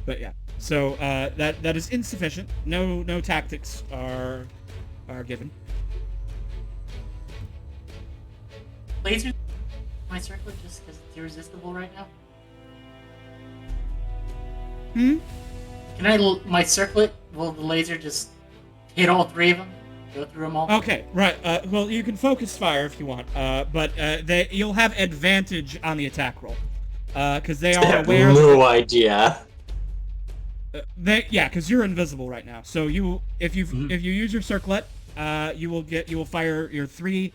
But yeah. So that is insufficient. No tactics are given. Laser my circlet just because it's irresistible right now. Hmm? Can my circlet, will the laser just hit all 3 of them? Go through them all? Okay, right. Well, you can focus fire if you want, but you'll have advantage on the attack roll, because they I are have aware. no idea. Because you're invisible right now. So if you use your circlet, you will fire your 3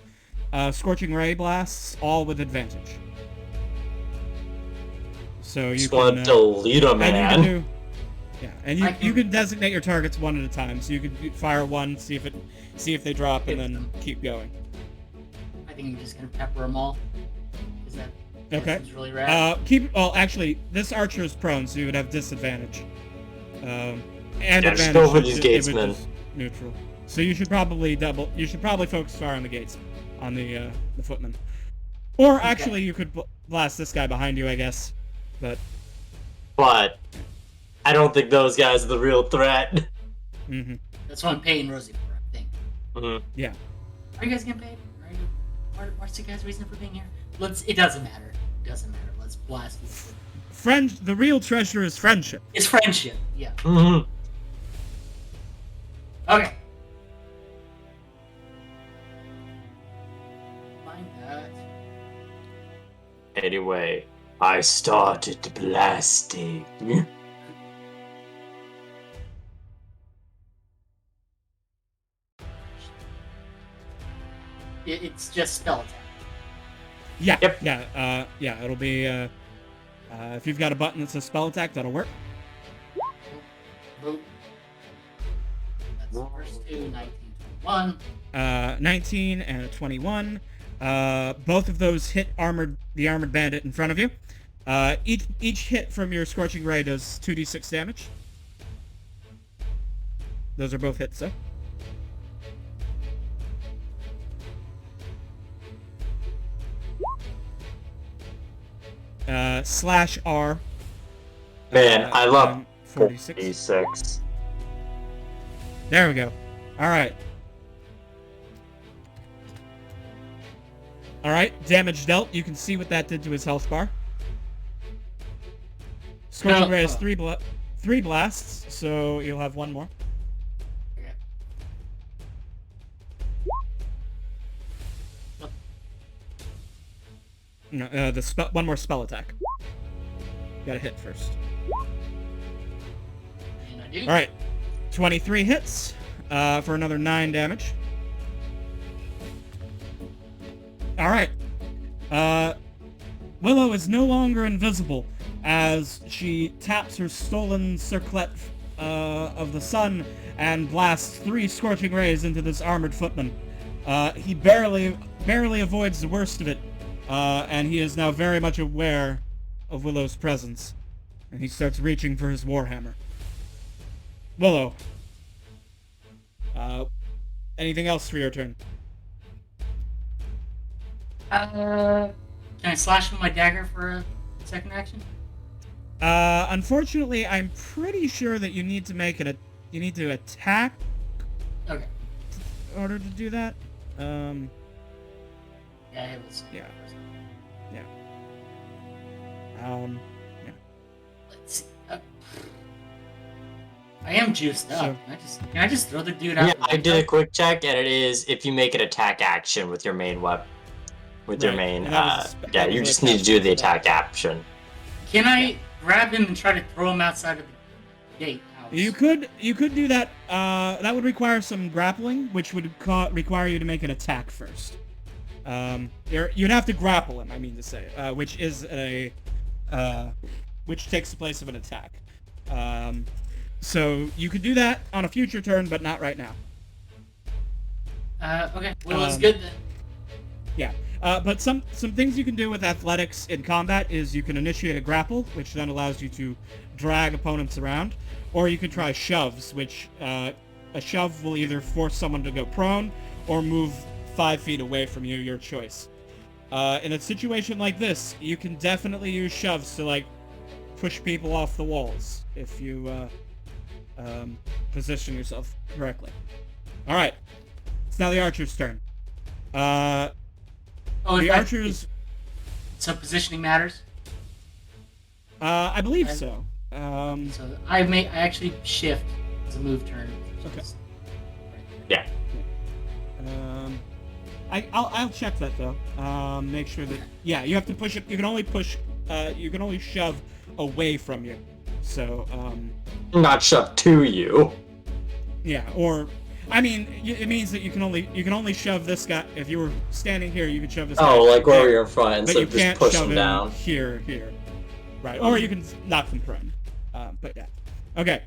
scorching ray blasts all with advantage. So you Just can want to delete a and you man. can do, yeah, and you can designate your targets one at a time. So you can fire one, see if they drop, and then keep going. I think I'm just gonna pepper them all. Is that Okay. seems really rad? Actually, this archer is prone, so you would have disadvantage. And Yeah, just advantage go for if these it- if gatesmen. it's neutral. So you should probably focus fire on the gates, on the footmen. Or actually, you could blast this guy behind you, I guess. But But I don't think those guys are the real threat. That's what I'm paying Rosie for, I think. Yeah. Are you guys getting paid? What's your guys' reason for being here? It doesn't matter. It doesn't matter. Let's blast these. The real treasure is friendship. It's friendship, yeah. Mm-hmm. Okay. Find that. Anyway, I started blasting. It's just spell attack. Yeah. Yep. Yeah. It'll be if you've got a button that says spell attack, that'll work. Boop. That's the first 2, 19, 21. 19 and a 21. Both of those hit the armored bandit in front of you. Each hit from your scorching ray does 2d6 damage. Those are both hits, though. Slash R. Man, I love 46. 46. There we go. Alright. Alright, damage dealt. You can see what that did to his health bar. Scorching No, Ray has oh. three blasts, so you'll have one more. Okay. No, one more spell attack. You gotta hit first. And I do. Alright. 23 hits for another 9 damage. Alright. Willow is no longer invisible as she taps her stolen circlet of the sun and blasts 3 scorching rays into this armored footman. He barely avoids the worst of it, and he is now very much aware of Willow's presence. And he starts reaching for his warhammer. Willow. Anything else for your turn? Can I slash with my dagger for a second action? Unfortunately, I'm pretty sure that you need to make it you need to attack Okay. in order to do that. Yeah, it was. Yeah. Yeah. Let's see. I am juiced up. So- Can I just throw the dude out? Yeah, I did a quick check, and it is if you make an attack action with your main weapon. With your Right, main, and that was a yeah, that you was a just need to do the attack action. Can I grab him and try to throw him outside of the gate? House? You could do that. That would require some grappling, which would require you to make an attack first. You'd have to grapple him. I mean to say, which is which takes the place of an attack. So you could do that on a future turn, but not right now. Okay. Well, it's good then. Yeah. But some things you can do with athletics in combat is you can initiate a grapple, which then allows you to drag opponents around, or you can try shoves, which a shove will either force someone to go prone or move 5 feet away from you, your choice. In a situation like this, you can definitely use shoves to like push people off the walls if you position yourself correctly. All right, it's now the archer's turn. The archers. So positioning matters. I believe so. So I actually shift as a move turn. Okay. Yeah. I'll check that though. Make sure that you have to push it. You can only push. You can only shove away from you. So Not shove to you. yeah, or I mean, it means that you can only shove this guy. If you were standing here, you could shove this guy. Oh, like where there, you're in front, but so you just can't push shove them him down. here. Right, or you can knock them prone. But yeah. Okay.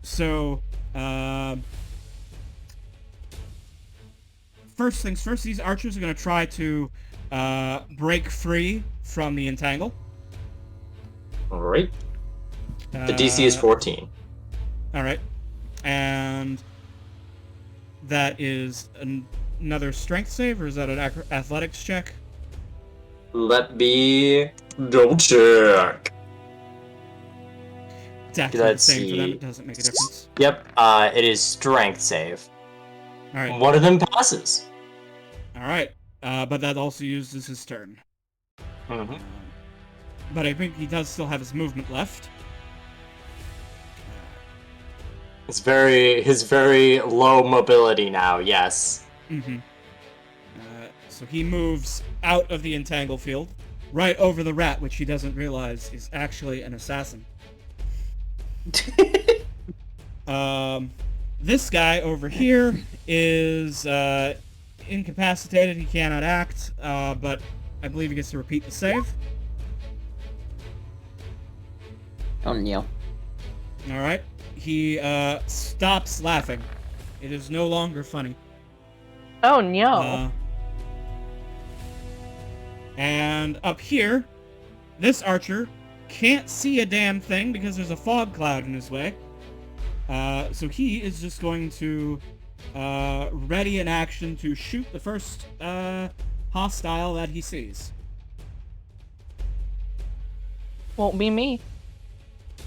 So, first things first, these archers are going to try to break free from the entangle. Alright. The DC is 14. Alright. And that is another strength save, or is that an athletics check? Let me double check. It's actually the Let's same for them, see. it doesn't make a difference. Yep, it is strength save. Alright. One of them passes. Alright. But that also uses his turn. Mm-hmm. But I think he does still have his movement left. His very low mobility now, yes. Mm-hmm. So he moves out of the entangle field, right over the rat, which he doesn't realize is actually an assassin. This guy over here is incapacitated. He cannot act, but I believe he gets to repeat the save. Oh no. All right. He stops laughing. It is no longer funny. Oh no. And up here, this archer can't see a damn thing because there's a fog cloud in his way. So he is just going to ready an action to shoot the first hostile that he sees. Won't be me.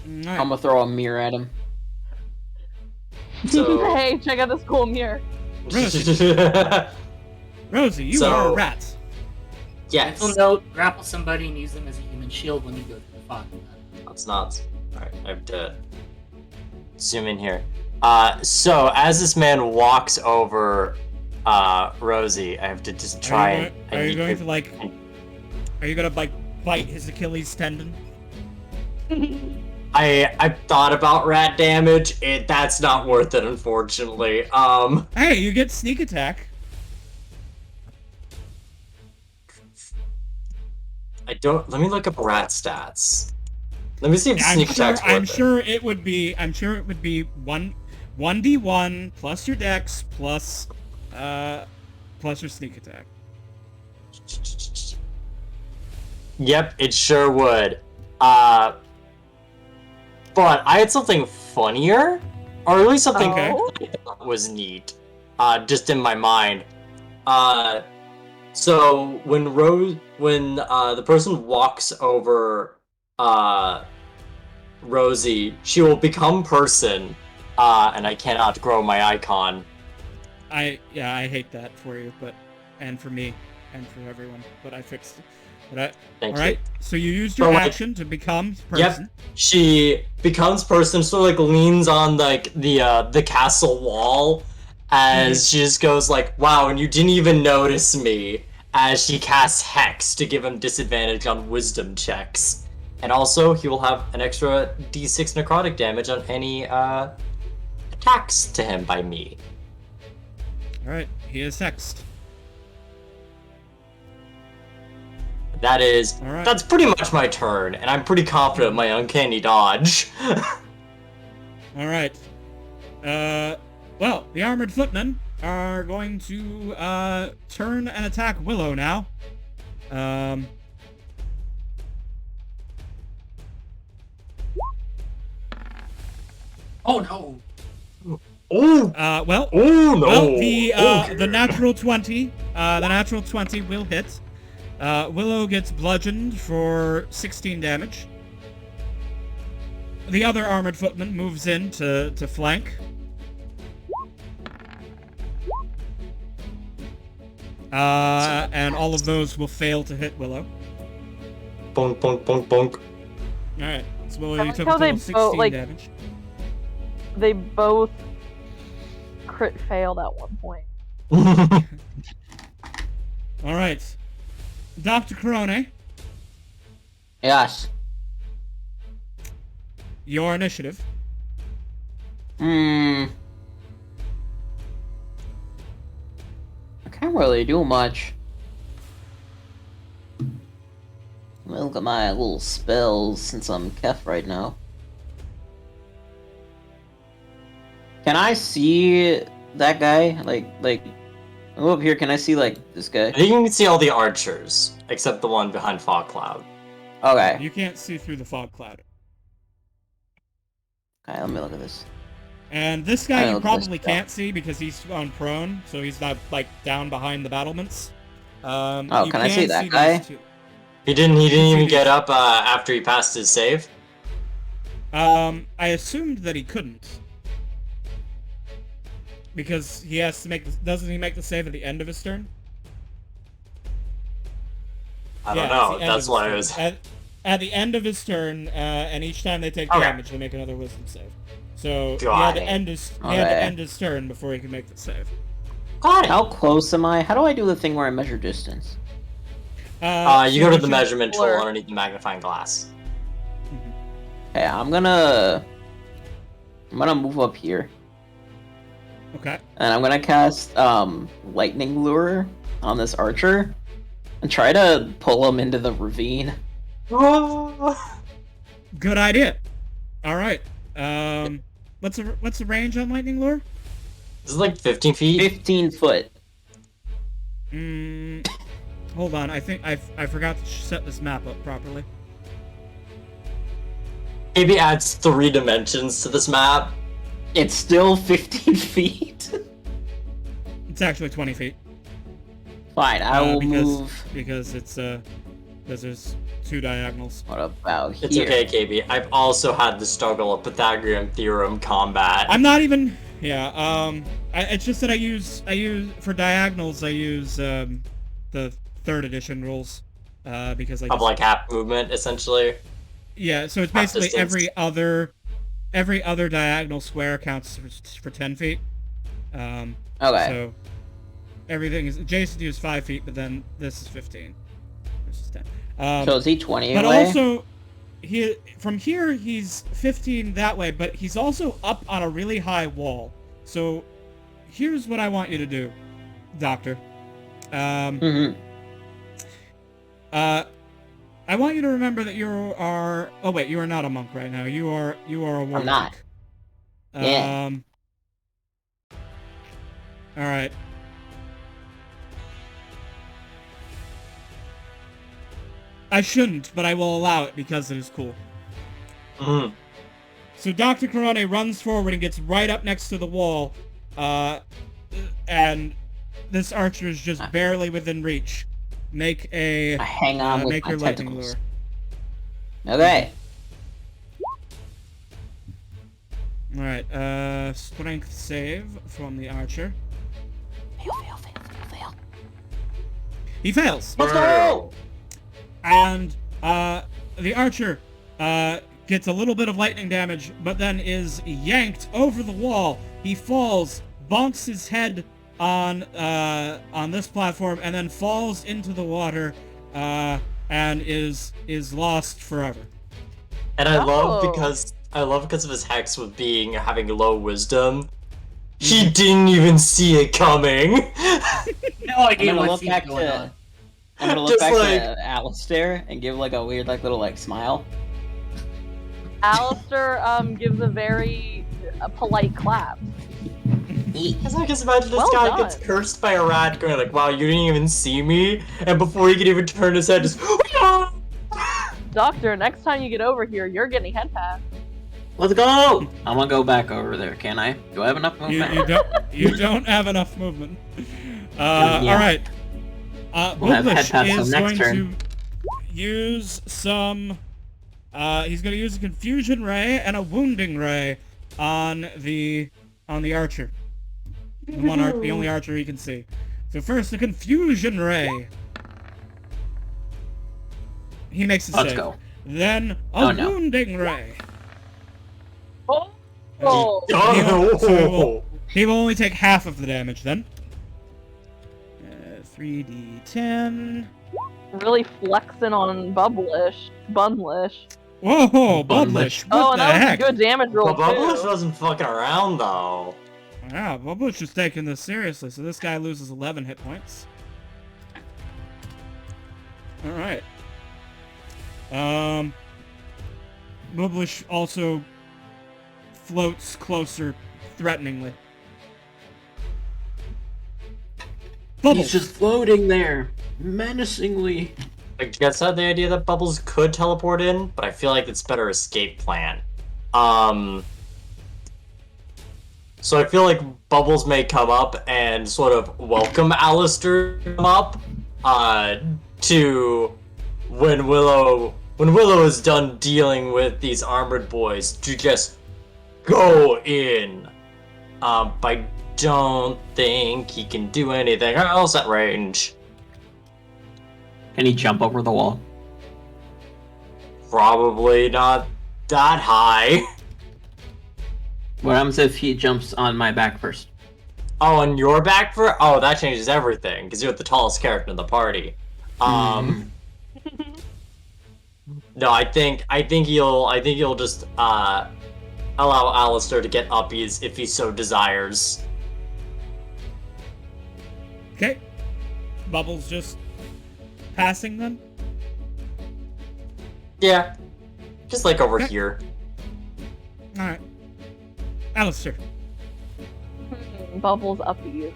Alright. I'm gonna throw a mirror at him. So Hey, check out this cool mirror. Rosie, you So- are a rat. yes. Mental note: grapple somebody and use them as a human shield when you go through the fog. That's not. Alright, I have to zoom in here. So as this man walks over Rosie, I have to just try and... Are you going to bite his Achilles tendon? I thought about rat damage. That's not worth it, unfortunately. Hey, you get sneak attack. Let me look up rat stats. Let me see if sneak attack's worth I'm sure it would be 1d1 plus your dex plus your sneak attack. Yep, it sure would. But I had something funnier, or at least something Okay. I thought was neat, just in my mind. So when the person walks over Rosie, she will become person, and I cannot grow my icon. I hate that for you, and for me, and for everyone, but I fixed it. Thank you. Alright, so you used your So, like- action to become person. Yep, she becomes person, so like leans on like the castle wall, as she just goes like, "Wow," and you didn't even notice me. As she casts Hex to give him disadvantage on Wisdom checks, and also he will have an extra D6 necrotic damage on any attacks to him by me. Alright, he is hexed. Alright. That's pretty much my turn, and I'm pretty confident in my uncanny dodge. Alright. Well, the armored footmen are going to, turn and attack Willow now. Oh no! Oh, Well, oh no! Well, the Okay. natural 20, will hit. Willow gets bludgeoned for 16 damage. The other armored footman moves in to flank. And all of those will fail to hit Willow. Bonk, bonk, bonk, bonk. Alright, so Willow, I you like took a how they total of 16 both, like- damage. They both crit failed at one point. Alright. Dr. Corone, Yes. your initiative. I can't really do much. Let me look at my little spells since I'm Kef right now. Can I see that guy? Like, go up here. Can I see this guy? I think you can see all the archers, except the one behind Fog Cloud. Okay. You can't see through the fog cloud. Okay, let me look at this. And this I guy know you this probably guy. can't see because he's on prone, so he's not down behind the battlements. You can I see that these guy? two. He didn't even these- get up after he passed his save. I assumed that he couldn't. Because he has to doesn't he make the save at the end of his turn? I don't Yeah, know. it's the end That's of why I his was. turn. At the end of his turn, and each time they take Okay. damage, they make another wisdom save. So he Got had to it. end his turn before he could make the save. Got it. How close am I? How do I do the thing where I measure distance? You So go to the should- measurement tool Blur. underneath the magnifying glass. Okay, I'm gonna move up here. Okay. And I'm gonna cast lightning lure on this archer and try to pull him into the ravine. Good idea. All right. What's the range on lightning lure? This is like 15 feet. 15 foot. Hold on. I think I forgot to set this map up properly. Maybe adds 3 dimensions to this map. It's still 15 feet. It's actually 20 feet. Fine, I will move. Because it's because there's 2 diagonals. What about here? It's okay, KB. I've also had the struggle of Pythagorean theorem combat. I'm not even. Yeah. It's just that I use for diagonals. I use the 3rd edition rules. Because Of like half movement, essentially. Yeah, so it's Half basically distance. every other diagonal square counts for 10 feet. Okay. So everything is Jason used 5 feet, but then this is 15. This is 10. So is he 20 But away? also, from here he's 15 that way, but he's also up on a really high wall. So here's what I want you to do, Doctor. Mm-hmm. I want you to remember that you are. Oh wait, you are not a monk right now. You are a warlock. I'm not. Yeah. All right. I shouldn't, but I will allow it because it is cool. Mhm. So Dr. Corone runs forward and gets right up next to the wall, and this archer is just barely within reach. Make I hang on with make my your lightning tentacles. lure. Okay. All right. Strength save from the archer. Fail. He fails. Let's go! And the archer gets a little bit of lightning damage, but then is yanked over the wall. He falls, bonks his head on this platform, and then falls into the water, and is lost forever. And I love Oh. because of his hex with having low wisdom. He didn't even see it coming. No I'm idea gonna what's look back going to. on. I'm gonna look Just back like- to Alistair and give like a weird little smile. Alistair gives a very polite clap. Because I just imagine this Well guy done. gets cursed by a rat going like, wow, you didn't even see me? And before he could even turn his head, just Doctor, next time you get over here, you're getting head pass. Let's go! I'm gonna go back over there, can I? Do I have enough movement? You don't have enough movement. Yeah. All right. We'll have head Bublish pass is till going next to use some. He's going to use a confusion ray and a wounding ray on the archer. The only archer he can see. So first, the confusion ray. He makes a Let's save. go. Then a Oh, no. wounding ray. Oh! oh. He will only take half of the damage then. 3d10. Really flexing on Bunlish. Whoa, Bunlish. Bublish! What Oh, the and that heck? was a good damage roll, But Bubblish too. wasn't fucking around though. Yeah, Bublish is taking this seriously, so this guy loses 11 hit points. Alright. Bublish also floats closer threateningly. Bubbles! He's just floating there, menacingly. I guess I had the idea that Bubbles could teleport in, but I feel like it's better escape plan. So I feel like Bubbles may come up and sort of welcome Alistair to come up, to when Willow is done dealing with these armored boys to just go in. But I don't think he can do anything else at range. Can he jump over the wall? Probably not that high. What happens if he jumps on my back first? Oh, on your back for? Oh, that changes everything because you're the tallest character in the party. No, I think he'll just allow Alistair to get uppies if he so desires. Okay. Bubbles just passing them? Yeah, just like over Okay. here. Alright. Alistair. Bubbles uppies.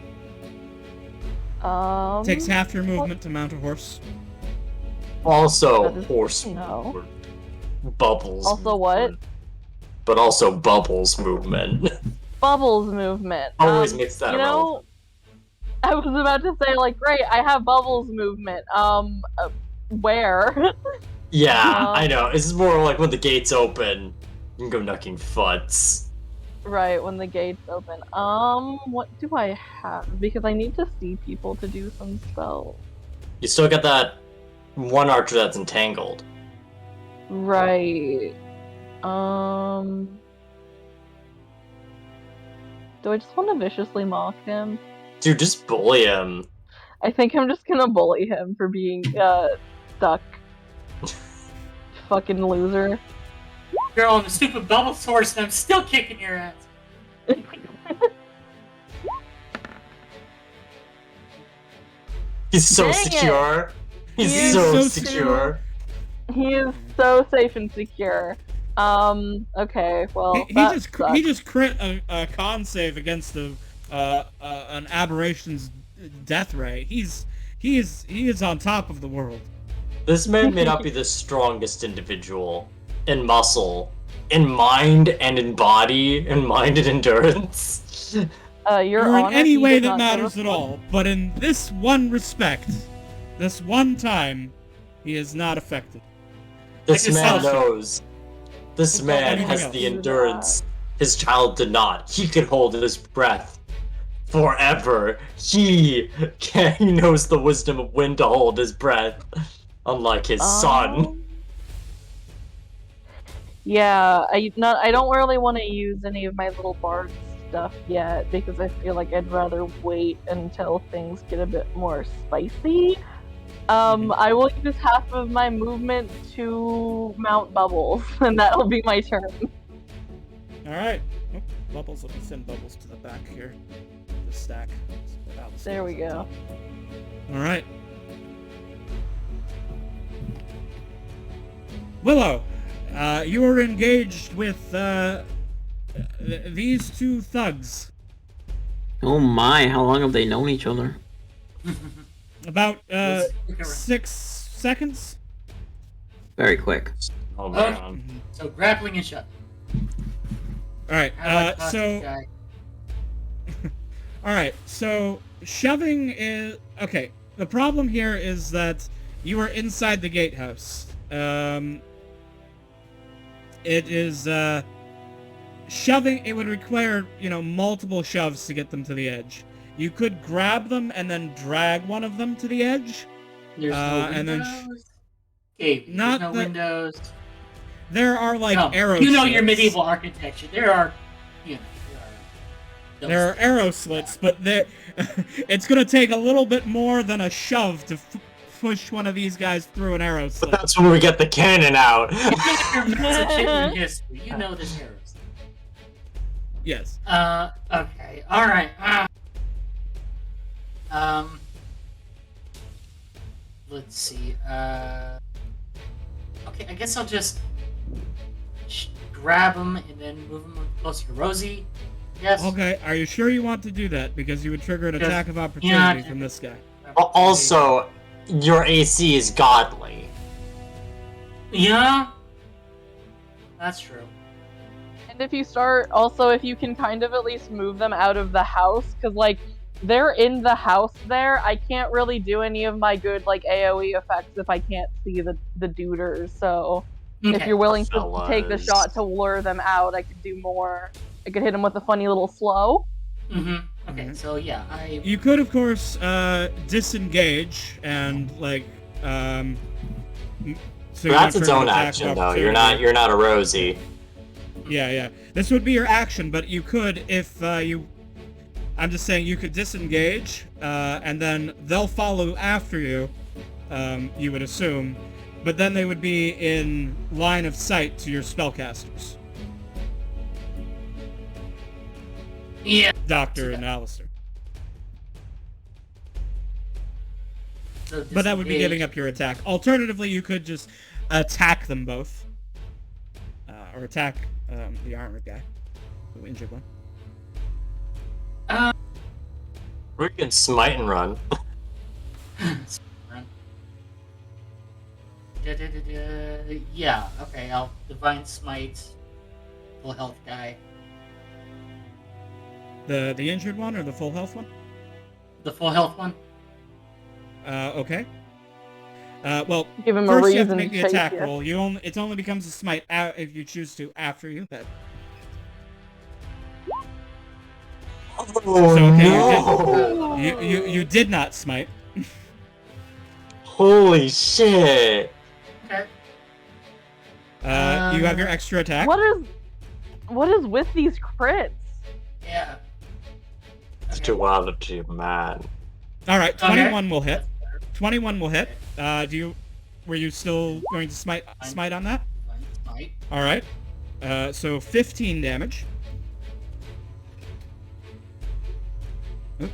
Takes half your movement to mount a horse. Also, That is- horse no. Bubbles. Also what? But also Bubbles movement. Bubbles movement. Always makes that You know, I was about to say, like, great, I have Bubbles movement. Where? Yeah, I know. This is more like when the gates open, you can go knucking futs. Right, when the gates open. What do I have? Because I need to see people to do some spells. You still got that one archer that's entangled. Right. Do I just want to viciously mock him? Dude, just bully him. I think I'm just gonna bully him for being stuck. Fucking loser. Girl, I'm a stupid bubble source and I'm still kicking your ass. He's so Dang it. secure. He He's is so so secure. He is so safe and secure. Okay, well, He that just sucks. he just crit a con save against an aberration's death ray. He is on top of the world. This man may not be the strongest individual in muscle, in mind and in body, in mind and endurance. You're or in honest, any he way did that not give matters a at fuck. all. But in this one respect, this one time, he is not affected. This Like man yourself. knows. This What's man anything has else? the endurance. His child did not. He can hold his breath forever. He knows the wisdom of when to hold his breath, unlike his son. Yeah, I don't really want to use any of my little bard stuff yet because I feel like I'd rather wait until things get a bit more spicy. I will use half of my movement to mount bubbles, and that'll be my turn. All right. Oh, bubbles. Let me send bubbles to the back here. The stack. There we go. All right. Willow, you are engaged with these two thugs. Oh my, how long have they known each other? About Let's look around. 6 seconds. Very quick. Oh man. So grappling and shut. All right. How do I toss this So guy? all right. So shoving is okay. The problem here is that you are inside the gatehouse. It is shoving. It would require multiple shoves to get them to the edge. You could grab them and then drag one of them to the edge. There's no and then windows. Okay, not there's no the- windows. There are like No, arrow. you know your slits. medieval architecture. There are. There are arrow slits, but it's gonna take a little bit more than a shove to push one of these guys through an arrow But slit. that's when we get the cannon out. You're Massachusetts history. You know this arrows. Yes. Okay. All right. Let's see. Okay, I guess I'll just grab him and then move him closer to Rosie. Yes. Okay. Are you sure you want to do that? Because you would trigger an Because- attack of opportunity yeah, from this guy. Also, your AC is godly. Yeah. That's true. And if you can kind of at least move them out of the house, because like they're in the house there. I can't really do any of my good like AoE effects if I can't see the duders. So if Okay. you're willing to take the fellas. shot to lure them out, I could do more. I could hit them with a funny little slow. Mm-hmm. Okay. Mhm. So yeah, You could, of course, disengage and like so you That's don't its trigger own an attack of action, though. opportunity. You're not a Rosie. Yeah. This would be your action, but you could if you. I'm just saying you could disengage, and then they'll follow after you. You would assume, but then they would be in line of sight to your spellcasters, yeah. Doctor and Alistair. So But that would be disengage. giving up your attack. Alternatively, you could just attack them both, or attack the armored guy, the injured one. We can smite and run. Run. Yeah. Okay. I'll divine smite. Full health guy. The injured one or the full health one? The full health one. Okay. Well, Give him a first you have to reason make the chase attack you. roll. It only becomes a smite if you choose to after you. Oh, So, okay, no! You did not smite. Holy shit! Okay. You have your extra attack. What is with these crits? Yeah. It's Okay. duality, man. All right, Okay. 21 will hit. 21 will hit. Were you still going to smite on that? Right. All right. So 15 damage. Oop.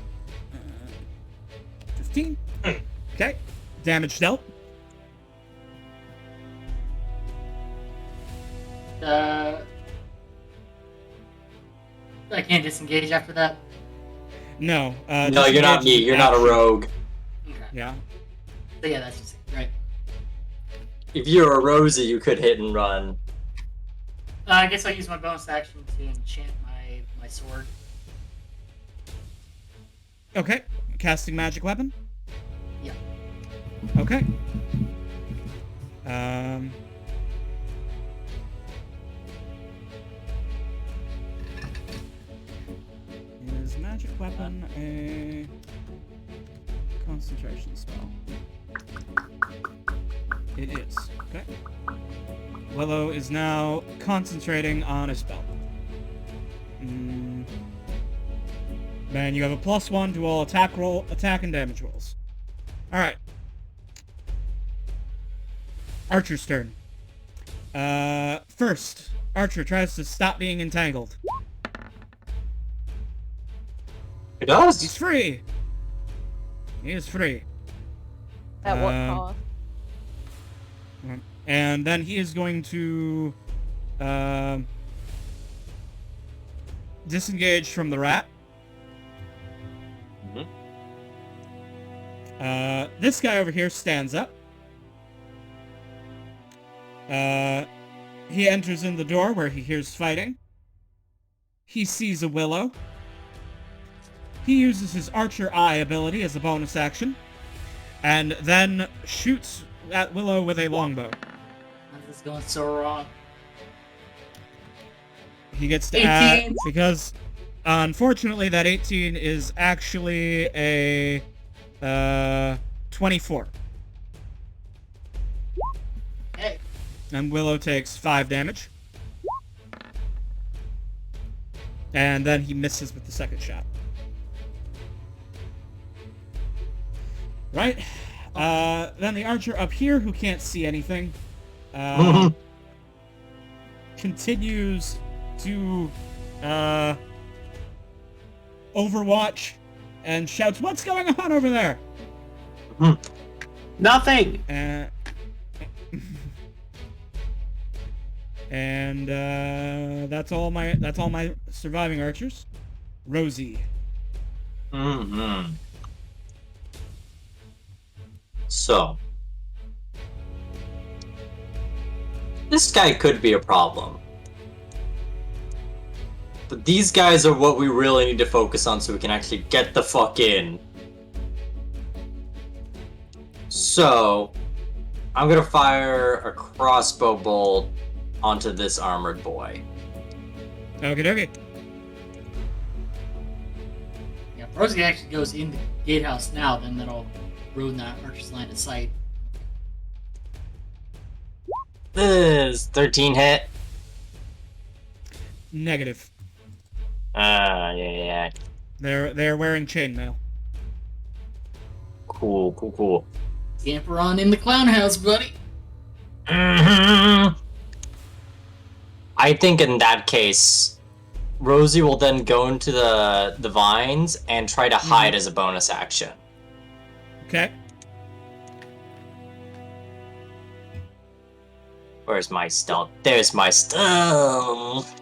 15. Okay. Damage dealt. I can't disengage after that. No. No, you're not disengage me. is an You're not a action. rogue. Okay. Yeah. So yeah, that's just it, right. If you're a Rosie, you could hit and run. I guess I'll use my bonus action to enchant my sword. Okay. Casting magic weapon. Yeah. Okay. Is magic weapon a concentration spell? It is. Okay. Willow is now concentrating on a spell. Man, you have a +1 to all attack and damage rolls. Alright. Archer's turn. First, Archer tries to stop being entangled. It does. He's free! He is free. At what Um, cost? And then he is going to disengage from the rat. This guy over here stands up. He enters in the door where he hears fighting. He sees a Willow. He uses his Archer Eye ability as a bonus action, and then shoots at Willow with a longbow. This is going so wrong. He gets to 18. add, because unfortunately that 18 is actually a 24. Hey, And Willow takes 5 damage. And then he misses with the second shot. Right. Then the archer up here, who can't see anything, continues to overwatch and shouts, "What's going on over there?" Nothing. And that's all my surviving archers. Rosie. So, this guy could be a problem. But these guys are what we really need to focus on so we can actually get the fuck in. So, I'm gonna fire a crossbow bolt onto this armored boy. Okay, dokie. yeah, if Rosie actually goes in the gatehouse now, then that'll ruin that archer's line of sight. This is 13 hit. Negative. Yeah. They're wearing chainmail. Cool. Scamper on in the clown house, buddy. I think in that case, Rosie will then go into the vines and try to hide as a bonus action. Okay. Where's my stealth? There's my stealth.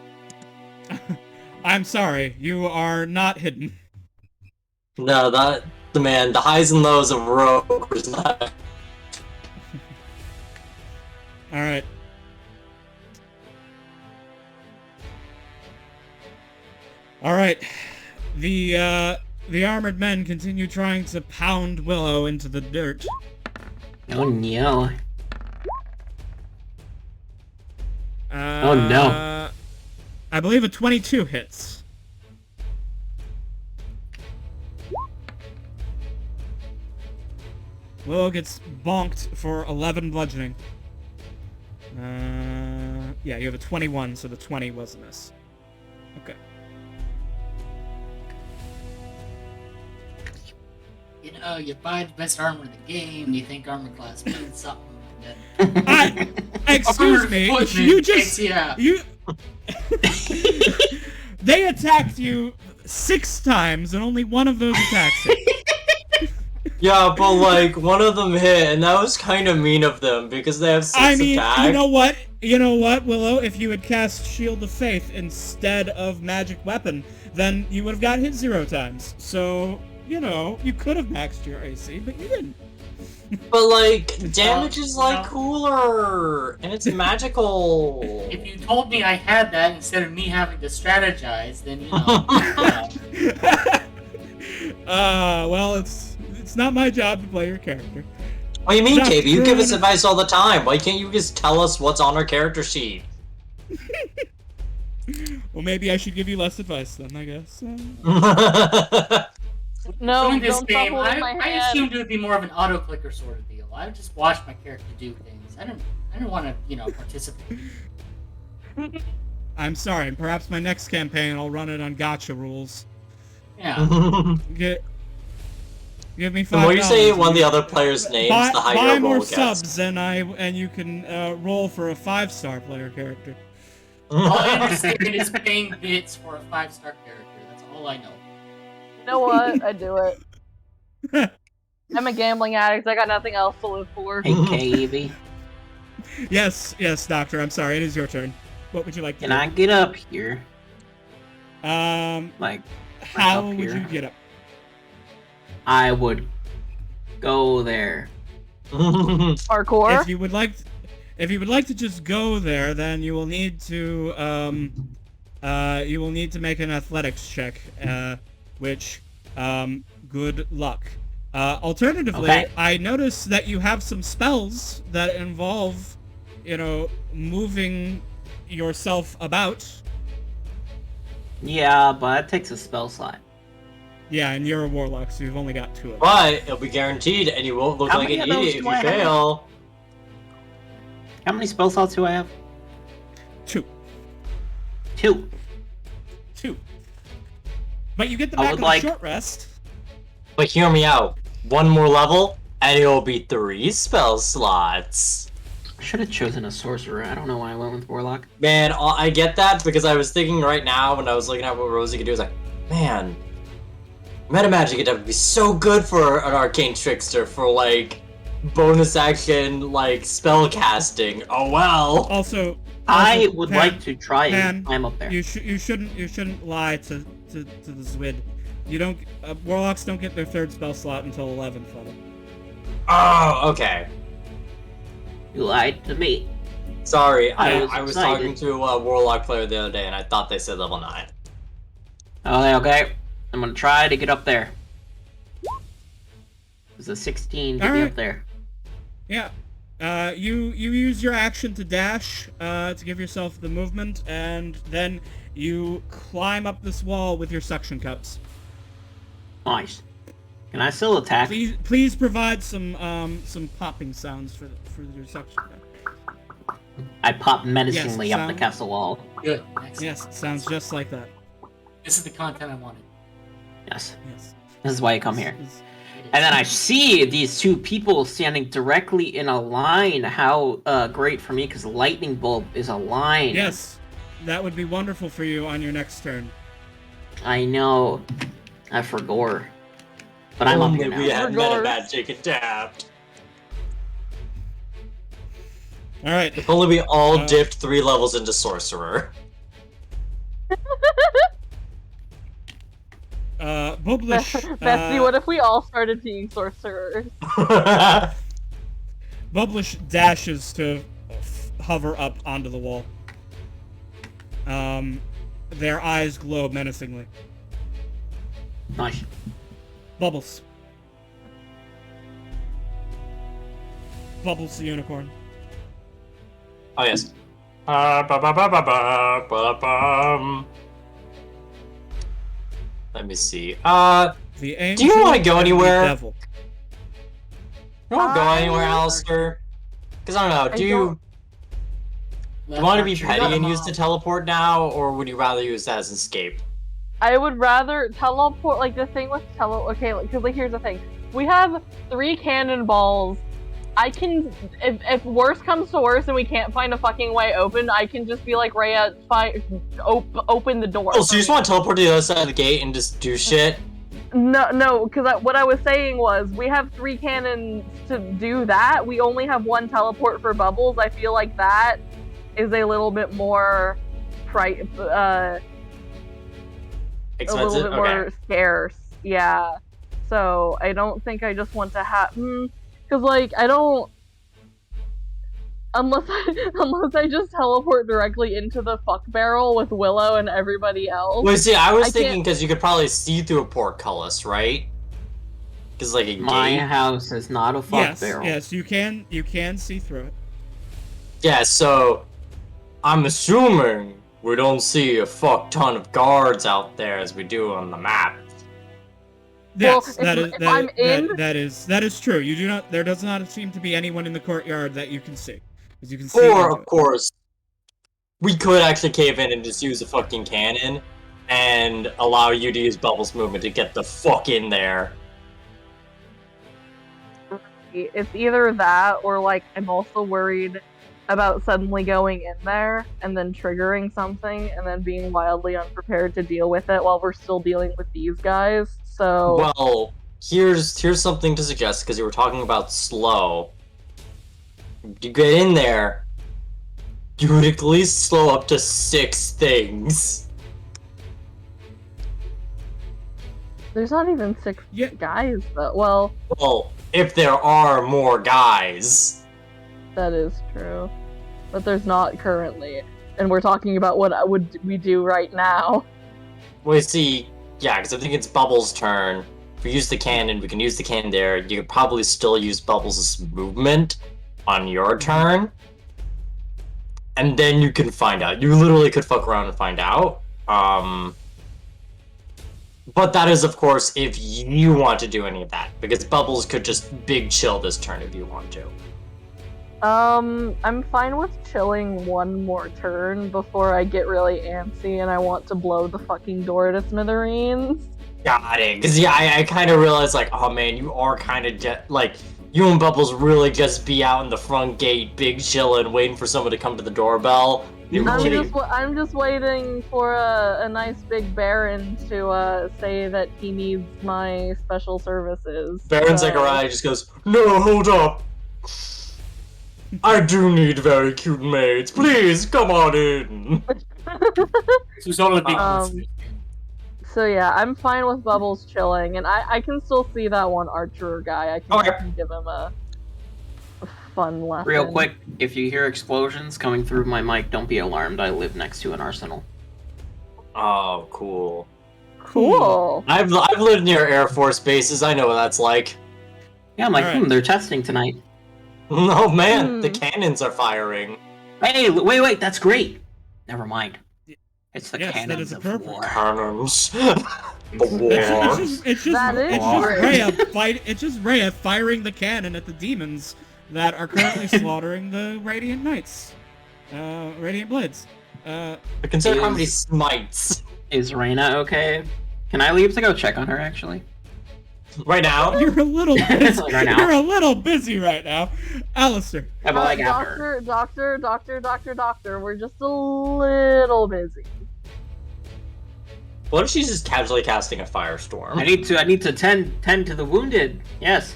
I'm sorry, you are not hidden. No, the highs and lows of Rogue was not. Alright. Alright. The armored men continue trying to pound Willow into the dirt. Oh no. Oh no. I believe a 22 hits. Willow gets bonked for 11 bludgeoning. Yeah, you have a 21, so the 20 was a miss. Okay. You know, you buy the best armor in the game, you think armor class means something, and then Excuse me, you just yeah. you. They attacked you 6 times, and only one of those attacks hit. Yeah, but like one of them hit, and that was kind of mean of them because they have 6 I mean, attack. you know what, Willow? If you had cast Shield of Faith instead of Magic Weapon, then you would have got hit 0 times. So, you know, you could have maxed your AC, but you didn't. But like, damage is like no. cooler, and it's magical. If you told me I had that instead of me having to strategize, then you know. Well, it's not my job to play your character. What do you mean, Just KB? You give us ruin- advice all the time. Why can't you just tell us what's on our character sheet? Well, maybe I should give you less advice then, I guess. No, So in this don't stop game, holding my I hand. assumed it would be more of an auto clicker sort of deal. I would just watch my character do things. I didn't want to, you know, participate. I'm sorry. Perhaps my next campaign I'll run it on gacha rules. Yeah. Give me $5. The more you say one of the other players' names, buy, the higher buy your more roll gets. subs, and you can roll for a 5-star player character. All I understand is paying bits for a 5-star character. That's all I know. You know what? I do it. I'm a gambling addict. I got nothing else to live for. Hey, KB, Yes, Doctor. I'm sorry. It is your turn. What would you like to can do? I get up here? How up would here? you get up? I would go there. Parkour. If you would like to just go there, then you will need to make an athletics check, which good luck. Alternatively, Okay. I notice that you have some spells that involve, you know, moving yourself about. Yeah, but that takes a spell slot. Yeah, and you're a warlock, so you've only got 2 of them. But it'll be guaranteed, and you won't look How like many an of those idiot if do you I have? fail. How many spell slots do I have? 2. 2. 2. But you get them I back would on like- a short rest. But hear me out. One more level, and it'll be 3 spell slots. I should have chosen a sorcerer. I don't know why I went with warlock. Man, I get that because I was thinking right now when I was looking at what Rosie could do, I was like, man, Metamagic would be so good for an arcane trickster for like bonus action like spell casting. Oh well. Also, I would Pan, like to try Pan, and climb up there. You shouldn't lie to the Zwid. You don't. Warlocks don't get their 3rd spell slot until 11th level. Oh, okay. You lied to me. Sorry, I was I was excited. talking to a warlock player the other day, and I thought they said level 9. Okay. I'm gonna try to get up there. It's a 16 to get Alright. up there. Yeah. You use your action to dash to give yourself the movement, and then you climb up this wall with your suction cups. Nice. Can I still attack? Please provide some popping sounds for your suction cup. I pop menacingly Yes, up the sound. castle wall. Good. Excellent. Yes, sounds just like that. This is the content I wanted. Yes. Yes. This is why you come here. It's- And then I see these 2 people standing directly in a line. How great for me, because lightning bolt is a line. Yes, that would be wonderful for you on your next turn. I know. I forgot. But I'm up Only here now. we had Regardless. Metamagic adapt. All right. If only we all Uh, dipped 3 levels into sorcerer. Bublish. Bestie, what if we all started being sorcerers? Bublish dashes to hover up onto the wall. Their eyes glow menacingly. Nice. Bubbles. Bubbles the unicorn. Oh yes. Ba-ba-ba-ba-ba-ba-ba-bum. Let me see. The angel you wanna go and the anywhere? Devil. You don't go I- anywhere, Alistair. Because I don't know. I Do you? Do you want to be Left petty archer. and use the teleport now, or would you rather use that as escape? I would rather teleport. Like the thing with okay, because like here's the thing: we have 3 cannonballs. I can, if worse comes to worse and we can't find a fucking way open, I can just be like, Rhea, open the door. Oh, so you just want to teleport to the other side of the gate and just do shit? No, because what I was saying was, we have 3 cannons to do that. We only have 1 teleport for Bubbles. I feel like that is a little bit more a Expensive? little bit more scarce. Yeah. So I don't think I just want to have, because like I don't, unless I just teleport directly into the fuck barrel with Willow and everybody else. Wait, see, I was I thinking can't- because you could probably see through a portcullis, right? Because like a My gate. house is not a fuck barrel. Yes, you can see through it. Yeah, so I'm assuming we don't see a fuck ton of guards out there as we do on the map. Well, Yes, that is true. You do not. There does not seem to be anyone in the courtyard that you can see, as you can see. Or, into of it. course, we could actually cave in and just use a fucking cannon and allow you to use Bubbles' movement to get the fuck in there. It's either that or like I'm also worried about suddenly going in there and then triggering something and then being wildly unprepared to deal with it while we're still dealing with these guys. So Well, here's something to suggest, because you were talking about slow. You get in there, you would at least slow up to 6 things. there's not even 6 Yeah. guys though. Well, Well, if there are more guys. that is true. But there's not currently. And we're talking about what would we do right now. Well, see, yeah, because I think it's Bubbles' turn. If we use the cannon, we can use the cannon there. You could probably still use Bubbles' movement on your turn. And then you can find out. You literally could fuck around and find out. But that is, of course, if you want to do any of that. Because Bubbles could just big chill this turn if you want to. I'm fine with chilling one more turn before I get really antsy and I want to blow the fucking door to smithereens. Got it. Because, yeah, I kind of realized, like, oh, man, you are kind of, like, you and Bubbles really just be out in the front gate, big chillin', waiting for someone to come to the doorbell. I'm just waiting for a nice big Baron to say that he needs my special services. Baron Zechariah just goes, no, hold up. I do need very cute maids. Please, come on in. Who's only big So yeah, I'm fine with Bubbles chilling, and I can still see that one archer guy. I can give him a fun lesson. Real quick, if you hear explosions coming through my mic, don't be alarmed. I live next to an arsenal. Oh, cool. Cool. I've lived near Air Force bases. I know what that's like. Yeah, I'm like, Alright. they're testing tonight. Oh man, the cannons are firing. Hey, wait, that's great. Never mind. It's the Yes, that cannons is of perfect. war. Cannons. The war. It's just That is great. It's just Rhea firing the cannon at the demons that are currently slaughtering the Radiant Knights, Radiant Blades. Consider how many smites. Is Reyna okay? Can I leave to go check on her, actually? Right now? You're a little busy. Like right now. You're a little busy right now, Alistair. How about like after? Doctor, we're just a little busy. What if she's just casually casting a firestorm? I need to tend to the wounded. Yes.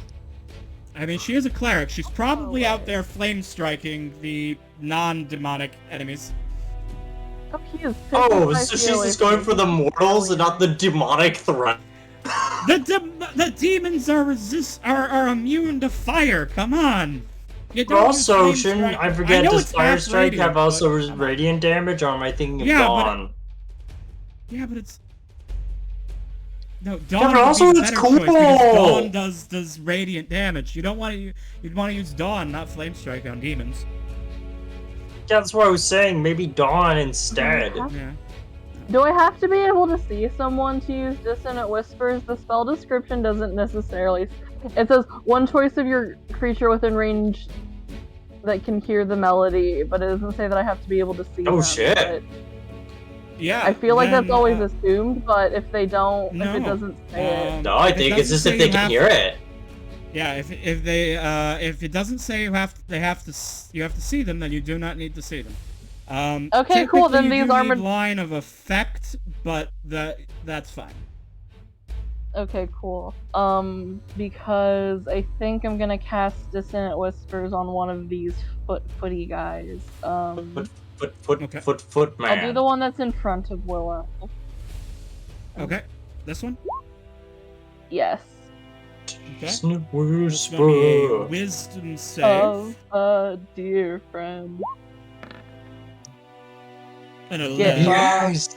I mean, she is a cleric. She's probably out there flame striking the non-demonic enemies. Oh, he is Oh, so she's just going for the mortals and not the demonic threat. The demons are immune to fire. Come on. You don't use Also, flame shouldn't strike. I forget, know does it's Fire half Strike radiant, have also but- radiant damage, or am I thinking of Yeah, but Dawn? Yeah, but it's no but Dawn. also would be the it's better choice because cool. Dawn does radiant damage. You don't want to. You'd want to use Dawn, not Flame Strike on demons. That's what I was saying, maybe Dawn instead. Yeah. Do I have to be able to see someone to use Dissonant Whispers? The spell description doesn't necessarily. It says one choice of your creature within range that can hear the melody, but it doesn't say that I have to be able to see Oh, them. shit. But Yeah. I feel like that's then, always assumed, but if they don't, no, if it doesn't say it. No, I if it think it's doesn't just if say they you can have- hear it. Yeah, if it doesn't say you have to see them, then you do not need to see them. Okay, cool, then typically you these do armored- need line of effect, but that's fine. Okay, cool. Because I think I'm gonna cast Dissonant Whispers on one of these footy guys. Okay. Foot, man. I'll do the one that's in front of Willow. Okay, this one. Yes. Okay. It's no It's gonna be a whisper. wisdom save. Of a dear friend. An 11. Get Yes.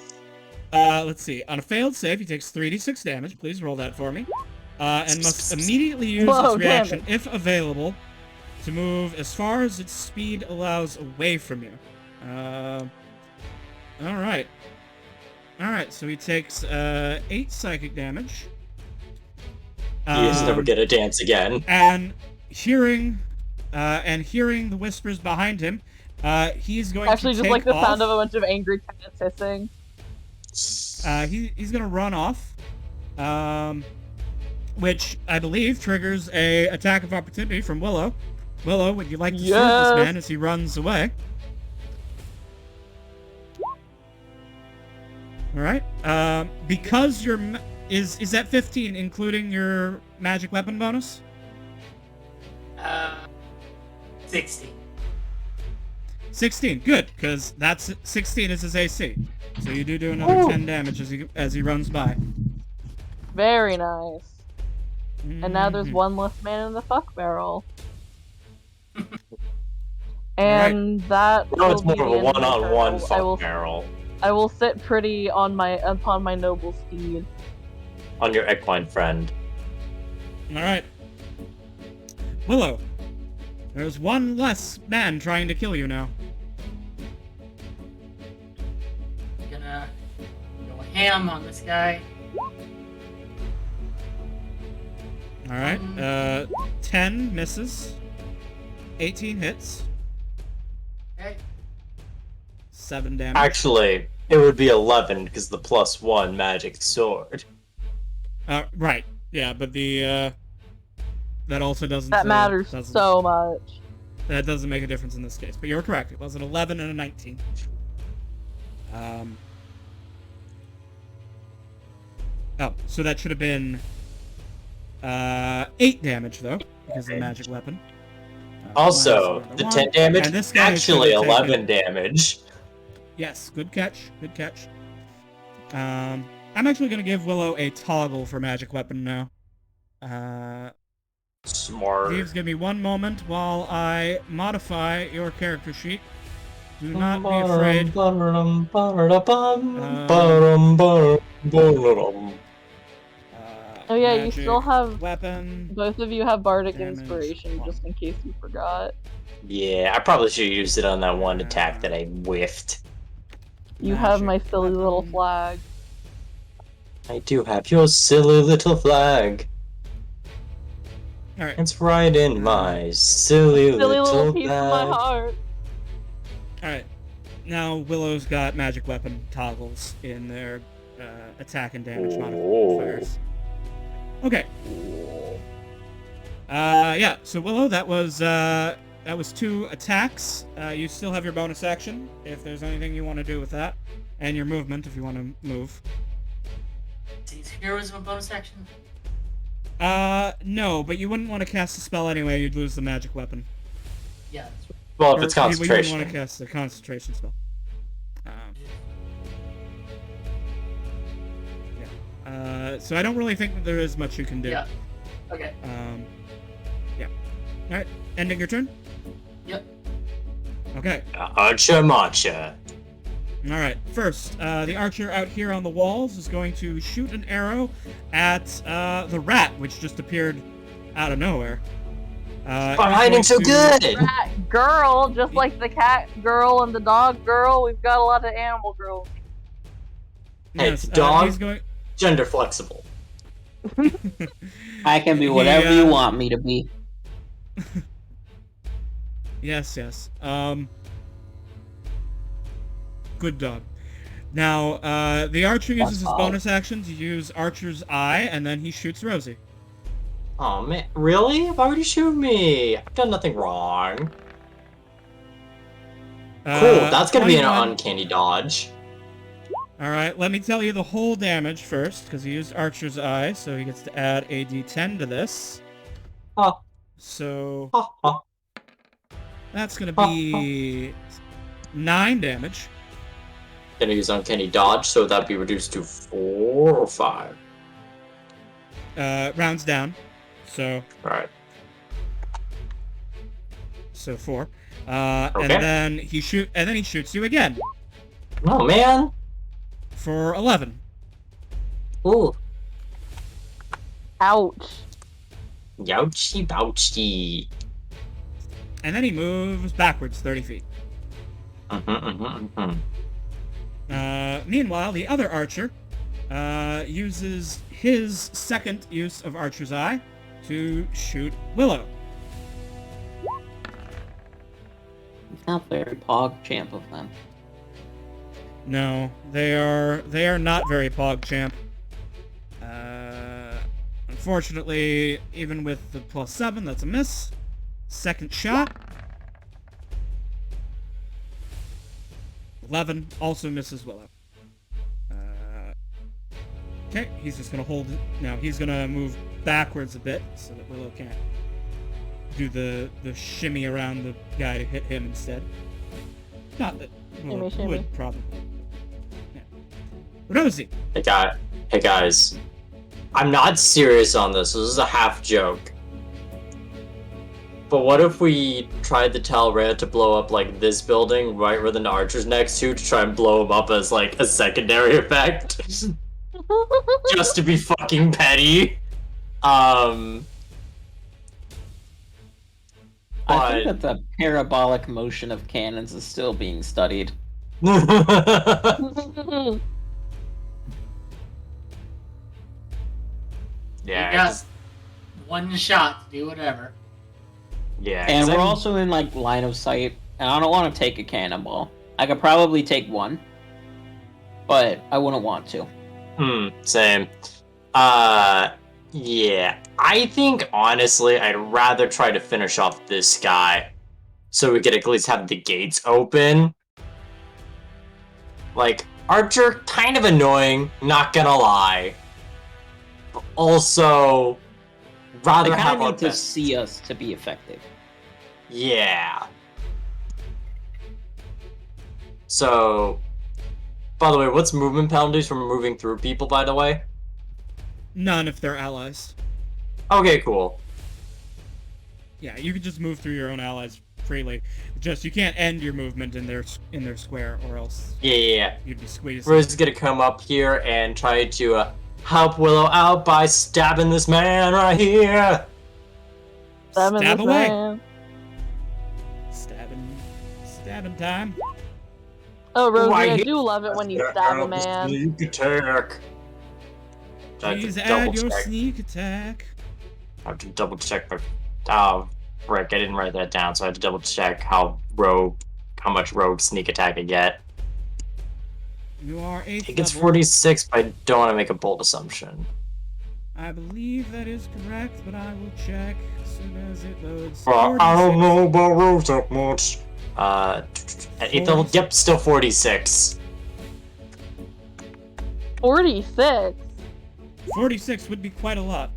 Let's see. On a failed save, he takes 3d6 damage. Please roll that for me. And must immediately use Whoa, its damn reaction, it. if available, to move as far as its speed allows away from you. Alright. Alright, so he takes 8 psychic damage. He is never gonna dance again. And hearing the whispers behind him, he's going Actually, to just take like the off. sound of a bunch of angry cats hissing. He's gonna run off, which I believe triggers a attack of opportunity from Willow. Willow, would you like to serve Yes. this man as he runs away? All right. Because your is that 15, including your magic weapon bonus? 60. 16. Good, because that's 16 is his AC. So you do another Ooh. 10 damage as he runs by. Very nice. And now there's Mhm. one less man in the fuck barrel. And that No, will it's more be of the a end of my one-on-one turn. fuck barrel I will sit pretty on upon my noble steed. on your equine friend. All right. Willow, there's one less man trying to kill you now. Gonna go ham on this guy. All right. 10 misses. 18 hits. Okay. 7 damage. Actually, it would be 11 because the +1 magic sword. Right. Yeah, but the that also doesn't. That matters doesn't- so much. That doesn't make a difference in this case. But you're correct. It was an 11 and a 19. Oh, so that should have been 8 damage though, because of the magic weapon. Also, minus the one. 10 damage, And this guy is actually gonna take 11 damage. Yes, good catch. Good catch. I'm actually gonna give Willow a toggle for magic weapon now. Smart. Please give me one moment while I modify your character sheet. Do not be afraid. Oh yeah, you magic still have. weapon. Both of you have bardic Damage inspiration, one. just in case you forgot. Yeah, I probably should have used it on that one attack that I whiffed. You have my Magic silly little weapon. flag. I do have your silly little flag. All right. It's right in my silly, Silly little little piece of my bag. heart. All right. Now Willow's got magic weapon toggles in their attack and damage modifiers. Okay. Yeah. So Willow, that was 2 attacks. You still have your bonus action if there's anything you want to do with that, and your movement if you want to move. These heroes of a bonus action. No, but you wouldn't want to cast a spell anyway. You'd lose the magic weapon. Yeah. That's right. Well, if it's You wouldn't concentration. want to cast a concentration spell. So I don't really think that there is much you can do. Yeah. Okay. Yeah. All right. Ending your turn. Yep. Okay. Archer Marcher. All right. First, the archer out here on the walls is going to shoot an arrow at the rat, which just appeared out of nowhere. Hiding so good! Rat girl, just like the cat girl and the dog girl. We've got a lot of animal girls. Hey, Yes, dog. he's going. Gender flexible. I can be whatever He, you want me to be. Yes. Good dog. Now, the archer uses his bonus action to use Archer's Eye, and then he shoots Rosie. Oh man, really? Why would you shoot me? I've done nothing wrong. Cool, that's gonna be an 21. uncanny dodge. Alright, let me tell you the whole damage first, because he used Archer's Eye, so he gets to add a d10 to this. Ha, So, ha, ha. that's gonna be 9 damage. Gonna use uncanny dodge, so that'd be reduced to 4 or 5. Rounds down. So, Alright. 4. Okay. And then he shoots you again Oh man. for 11. Ooh. Ouch. Youchy bouchy. And then he moves backwards 30 feet. Meanwhile, the other archer uses his second use of Archer's Eye to shoot Willow. Not very pog champ of them. No, they are not very PogChamp. Unfortunately, even with the +7, that's a miss. Second shot. 11 also misses Willow. Okay, he's just gonna hold it. Now he's gonna move backwards a bit so that Willow can't do the shimmy around the guy to hit him instead. Not that Willow Shimmy, shimmy. would probably. Yeah. Rosie. Hey guys. I'm not serious on this. This is a half joke. But what if we tried to tell Rhea to blow up like this building right where the archer's next to try and blow him up as like a secondary effect? Just to be fucking petty. I think But that the parabolic motion of cannons is still being studied. yeah, You got one shot to do whatever. yeah. And 'cause we're I'm- also in like line of sight, and I don't want to take a cannonball. I could probably take one, but I wouldn't want to. Same. Yeah. I think honestly, I'd rather try to finish off this guy, so we could at least have the gates open. Like Archer, kind of annoying, not gonna lie. But also, rather They have kind our of need to best. see us to be effective. Yeah. So, by the way, what's movement penalties from moving through people, by the way? None if they're allies. Okay, cool. Yeah, you can just move through your own allies freely. Just you can't end your movement in their square, or else Yeah. you'd be squeezed. Rose is gonna come up here and try to help Willow out by stabbing this man right here. Seven Stab this away. man. Stabbing time. Oh, Rosie, Why I he- do love it when you stab a man. Sneak attack. I have to Please double add your check. sneak attack. I have to double check my. Oh, frick! I didn't write that down, so I have to double check how much rogue sneak attack I get. You are I 8th think it's level. 46, but I don't want to make a bold assumption. I believe that is correct, but I will check as soon as it loads. Well, I don't 46. know about rogues that much. At 8th level, yep, still 46. 46. 46 would be quite a lot.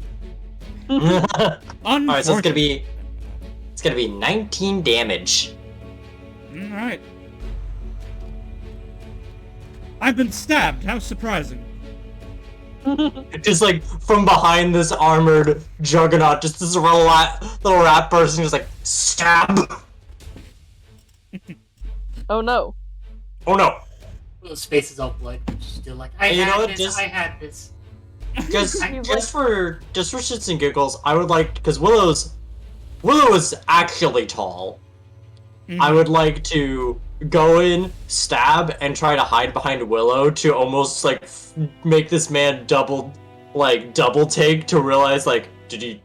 Alright, so Unfortunately. it's gonna be 19 damage. Alright. I've been stabbed. How surprising. Just like from behind this armored juggernaut, just this little rat person just like stab. Oh no. Oh no! Those faces all blood. Still like, I You know had what, this, just- I had this. Just He's for shits and giggles, I would like, because Willow is actually tall. I would like to go in, stab, and try to hide behind Willow to almost like make this man double take to realize like, did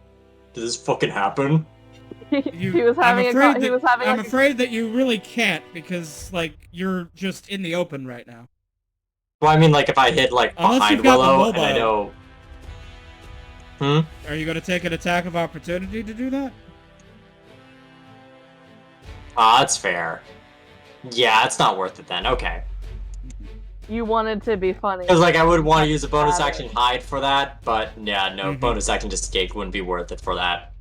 this fucking happen? You, he was having I'm he was having I'm like, afraid that you really can't because like you're just in the open right now. Well, I mean, like, if I hid, like, Unless behind you've got the Willow, and I mobile. know... Are you gonna take an attack of opportunity to do that? Ah, that's fair. Yeah, it's not worth it then. Okay. you wanted to be funny. Because, like, I would want to use a bonus Got it. action hide for that, but, yeah, no, Mhm. bonus action just escape wouldn't be worth it for that.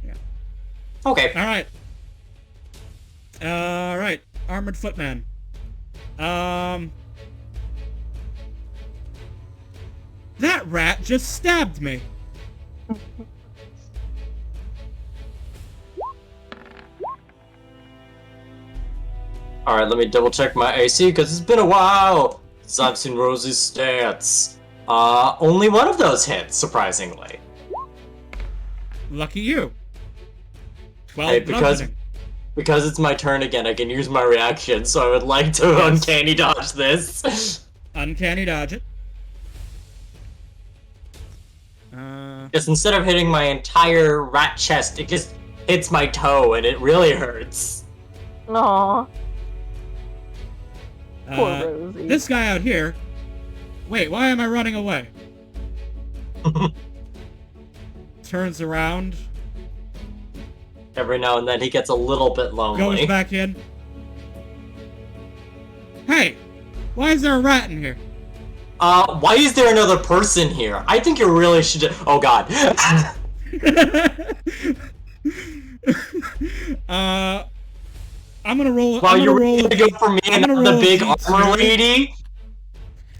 Yeah. Okay. Alright. Alright. Armored Footman. That rat just stabbed me. Alright, let me double check my AC, because it's been a while since I've seen Rosie's stats. Only one of those hits, surprisingly. Lucky you. 12 Hey, because- bludgeoning. Because it's my turn again, I can use my reaction, so I would like to Yes. uncanny dodge this. Uncanny dodge it. Just instead of hitting my entire rat chest, it just hits my toe, and it really hurts. Aw, poor uh, Rosie. this guy out here. Wait, why am I running away? Turns around, Every now and then he gets a little bit goes lonely. back in. Hey, why is there a rat in here? Why is there another person here? I think you really should. Oh god. I'm gonna roll. Wow, I'm you're gonna roll. really gonna go for me I'm and gonna not the roll a big D2. armor lady?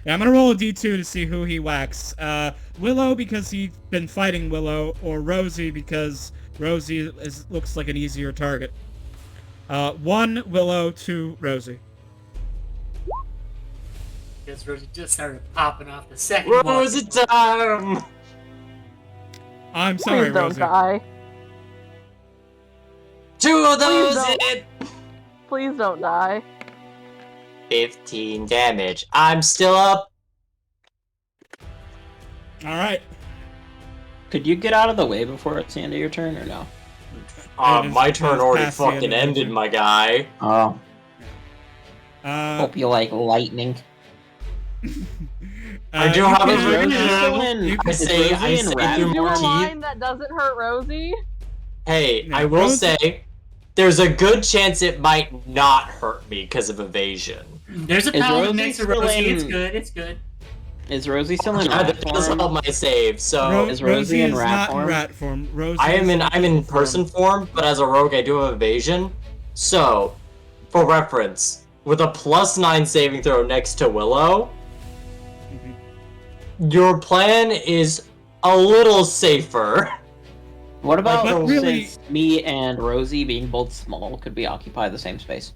Yeah, I'm gonna roll a D2 to see who he whacks. Willow because he's been fighting Willow, or Rosie because Rosie looks like an easier target. 1 Willow, 2 Rosie. Because Rosie just started popping off the second one. Rose time! I'm sorry, Please don't Rosie. die. 2 of those don't. hit! Please don't die. 15 damage. I'm still up. All right. Could you get out of the way before it's the end of your turn, or no? It is- My it turn is already past the end fucking of your ended, turn. my guy. Oh, Uh, hope you like lightning. I do you have can- a Is Rosie vision. still in? You can- I is say- Rosie I in say rat through Do more a teeth. line that doesn't hurt Rosie. Hey, No, I will Rose- say, there's a good chance it might not hurt me because of evasion. There's a Is paladin Rosie next to still Rosie. in- It's good. It's good. Is Rosie still in Yeah, rat that does form? help my save, so... Ro- Is Rosie in is rat not form? in rat form. Rosie I'm is in person form, but as a rogue I do have evasion. So, for reference, with a +9 saving throw next to Willow, Mhm. your plan is a little safer. What about But really- since me and Rosie being both small, could we occupy the same space?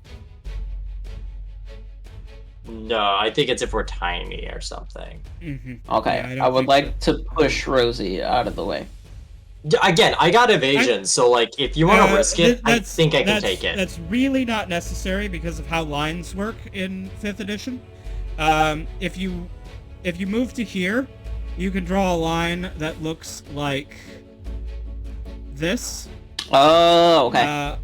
No, I think it's if we're tiny or something. Mhm. Okay, Yeah, I don't I would think like to push Rosie out of the way. Again, I got evasion, so like, if you want to risk it, I that's- think I can that's- take it. That's really not necessary because of how lines work in 5th edition. If you move to here, you can draw a line that looks like this. Oh, okay.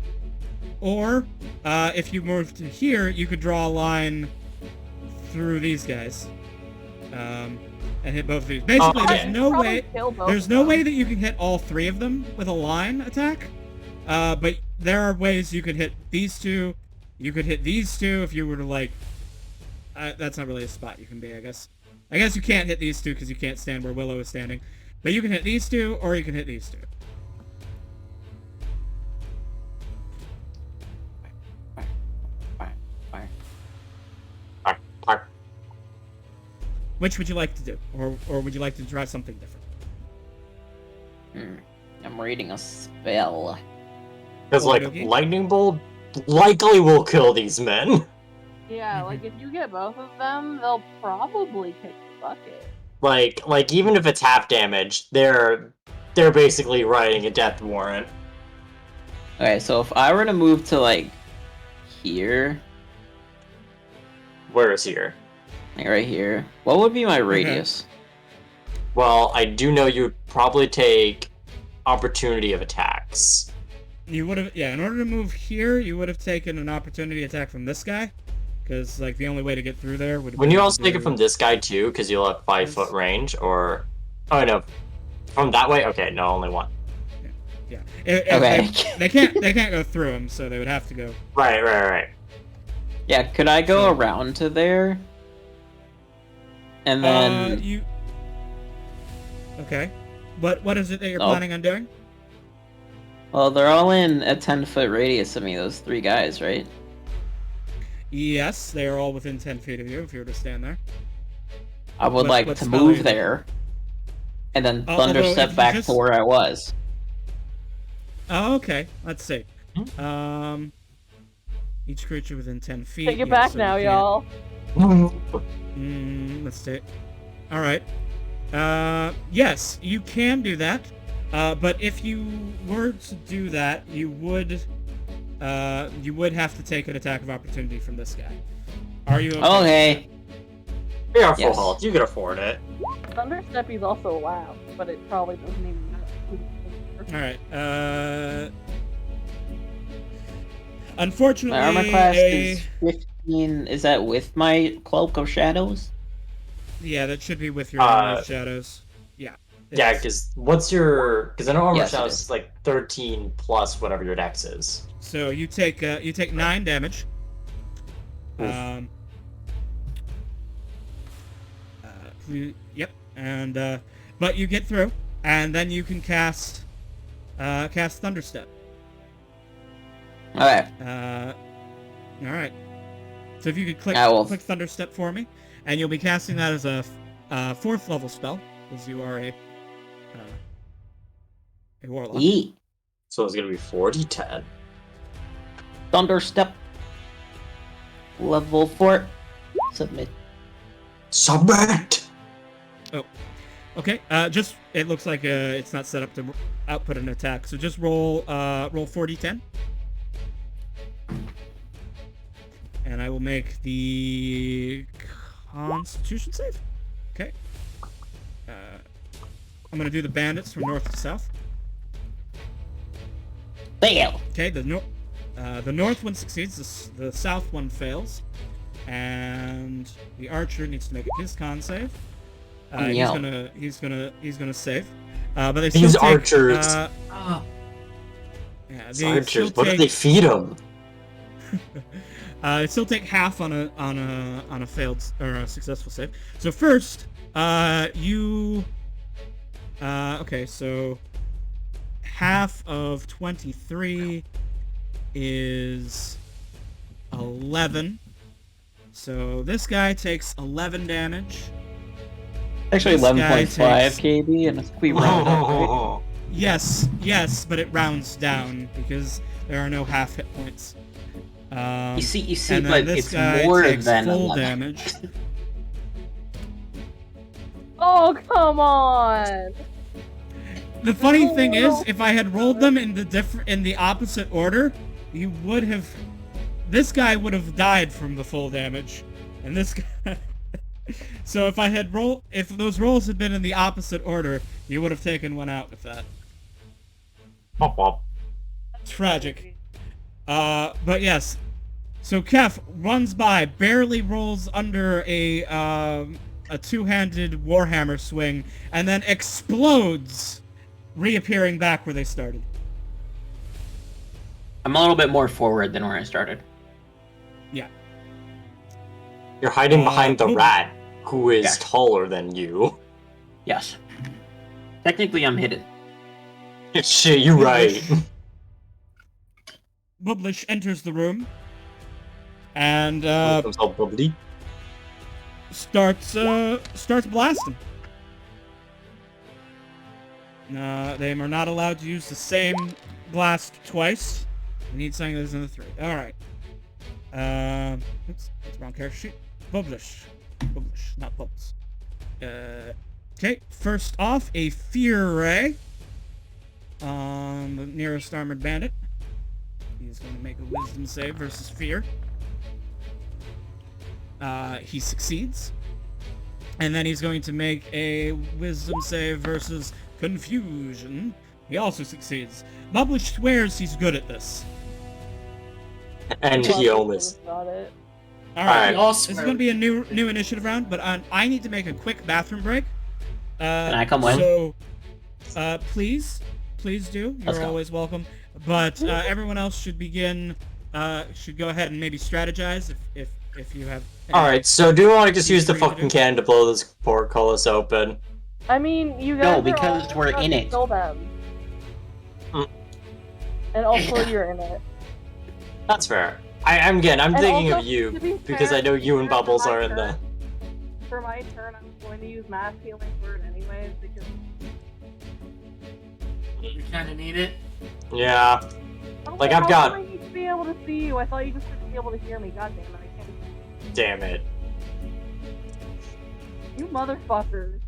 Or if you move to here, you could draw a line through these guys. And hit both of these. Basically, Okay. there's no Probably way. kill both There's of no them. way that you can hit all 3 of them with a line attack. But there are ways you could hit these 2. You could hit these 2 if you were to like. That's not really a spot you can be, I guess. I guess you can't hit these 2 because you can't stand where Willow is standing. But you can hit these 2, or you can hit these 2. Which would you like to do, or would you like to try something different? I'm reading a spell. Because, like, Okay. Lightning Bolt likely will kill these men. Yeah, Mhm. like if you get both of them, they'll probably kick the bucket. Like even if it's half damage, they're basically writing a death warrant. Okay, so if I were to move to like here, Where is here? like right here, what would be my radius? Well, I do know you'd probably take opportunity of attack. attacks. You would have, yeah. In order to move here, you would have taken an opportunity attack from this guy, because like the only way to get through there would. When you also take it from this guy too, because you'll have 5-foot range, or oh no, from that way. Okay, no, only one. Yeah. Okay. They can't go through him, so they would have to go. Right. Yeah, could I go around to there? And then You. Okay. What is it that you're Oh. planning on doing? well, they're all in a 10-foot radius of me, those 3 guys, right? Yes, they are all within 10 feet of you if you were to stand there. I would What- like what to spell are move you- there and then Although thunder if step you back just- to where I was. Oh, okay. Let's see. Each creature within 10 feet. Take it yeah, back so now, you can't- y'all. Let's see. All right. Yes, you can do that. But if you were to do that, you would have to take an attack of opportunity from this guy. Are you okay? Okay. We are full Yes. health. You can afford it. Thunderstep is also loud, but it probably doesn't even matter. All right. Unfortunately, My armor class is 15. Is that with my Cloak of Shadows? yeah, that should be with your Armor Uh, of Shadows. Yeah. Yeah, It's- because what's your? Because I know Armor Yes, it Shadows is. is like 13 plus whatever your dex is. So you take 9 damage. Oof. Yep, and but you get through, and then you can cast Thunderstep. Okay. All right. So if you could click I will- click Thunderstep for me, and you'll be casting that as a 4th level spell, because you are a warlock. Yeet. So it's gonna be 40-10. Thunder step. Level 4. Submit. Submit. Okay. Just it looks like it's not set up to output an attack, so just roll 4d10. And I will make the Constitution save. Okay. I'm gonna do the bandits from north to south. Fail. Okay, the north one succeeds, the south one fails, and the archer needs to make his con save. He's Yeah. gonna save. But they still These take, archers. Oh, yeah, These they archers. still What do take, they feed them? They still take half on a failed or a successful save. So first, you. Okay, so half of 23 is 11. So this guy takes 11 damage. Actually, This guy 11.5 takes- KB, and we round up, right? Yes, but it rounds down because there are no half hit points. You see, and then but this it's guy more takes than full 11. damage. Oh, come on! The funny thing is, if I had rolled them in the opposite order, you would have. This guy would have died from the full damage, and this guy. So if those rolls had been in the opposite order, you would have taken one out with that. Womp womp. Tragic. But yes. So Kef runs by, barely rolls under a two-handed warhammer swing, and then explodes, reappearing back where they started. I'm a little bit more forward than where I started. Yeah. You're hiding behind the Bubblish. rat, who is Yeah. taller than you. Yes. Technically, I'm hidden. Shit, you right. Bubblish enters the room, and Himself bubbly. starts blasting. They are not allowed to use the same blast twice. We need something that's in the 3. All right. Oops, that's the wrong character sheet. Bubblish, not Bubbles. Okay. First off, a Fear Ray on the nearest armored bandit. He's going to make a Wisdom save versus Fear. He succeeds. And then he's going to make a Wisdom save versus Confusion He also succeeds. Bubble swears he's good at this. And he almost. Got it. All right. We all This is swear. going to be a new initiative round, but I need to make a quick bathroom break. Can I come with? So, please do. Let's You're go. always welcome. But everyone else should begin. Should go ahead and maybe strategize if you have. any- Alright, so do you want to just use the Free to fucking do. cannon to blow this portcullis open? I mean, you No, guys are because all we're about in to it. Kill them. Mm. And also, you're in it. That's fair. I'm And thinking also, of you, to be because fair, I know you and for Bubbles my are in the... turn- For my turn, I'm going to use Mass Healing Word anyways, because... You kind of need it. Yeah. Oh, Like, how I've got- do I need to be able to see you? I thought you just had to be able to hear me. God damn it, I can't... Damn it. You motherfucker.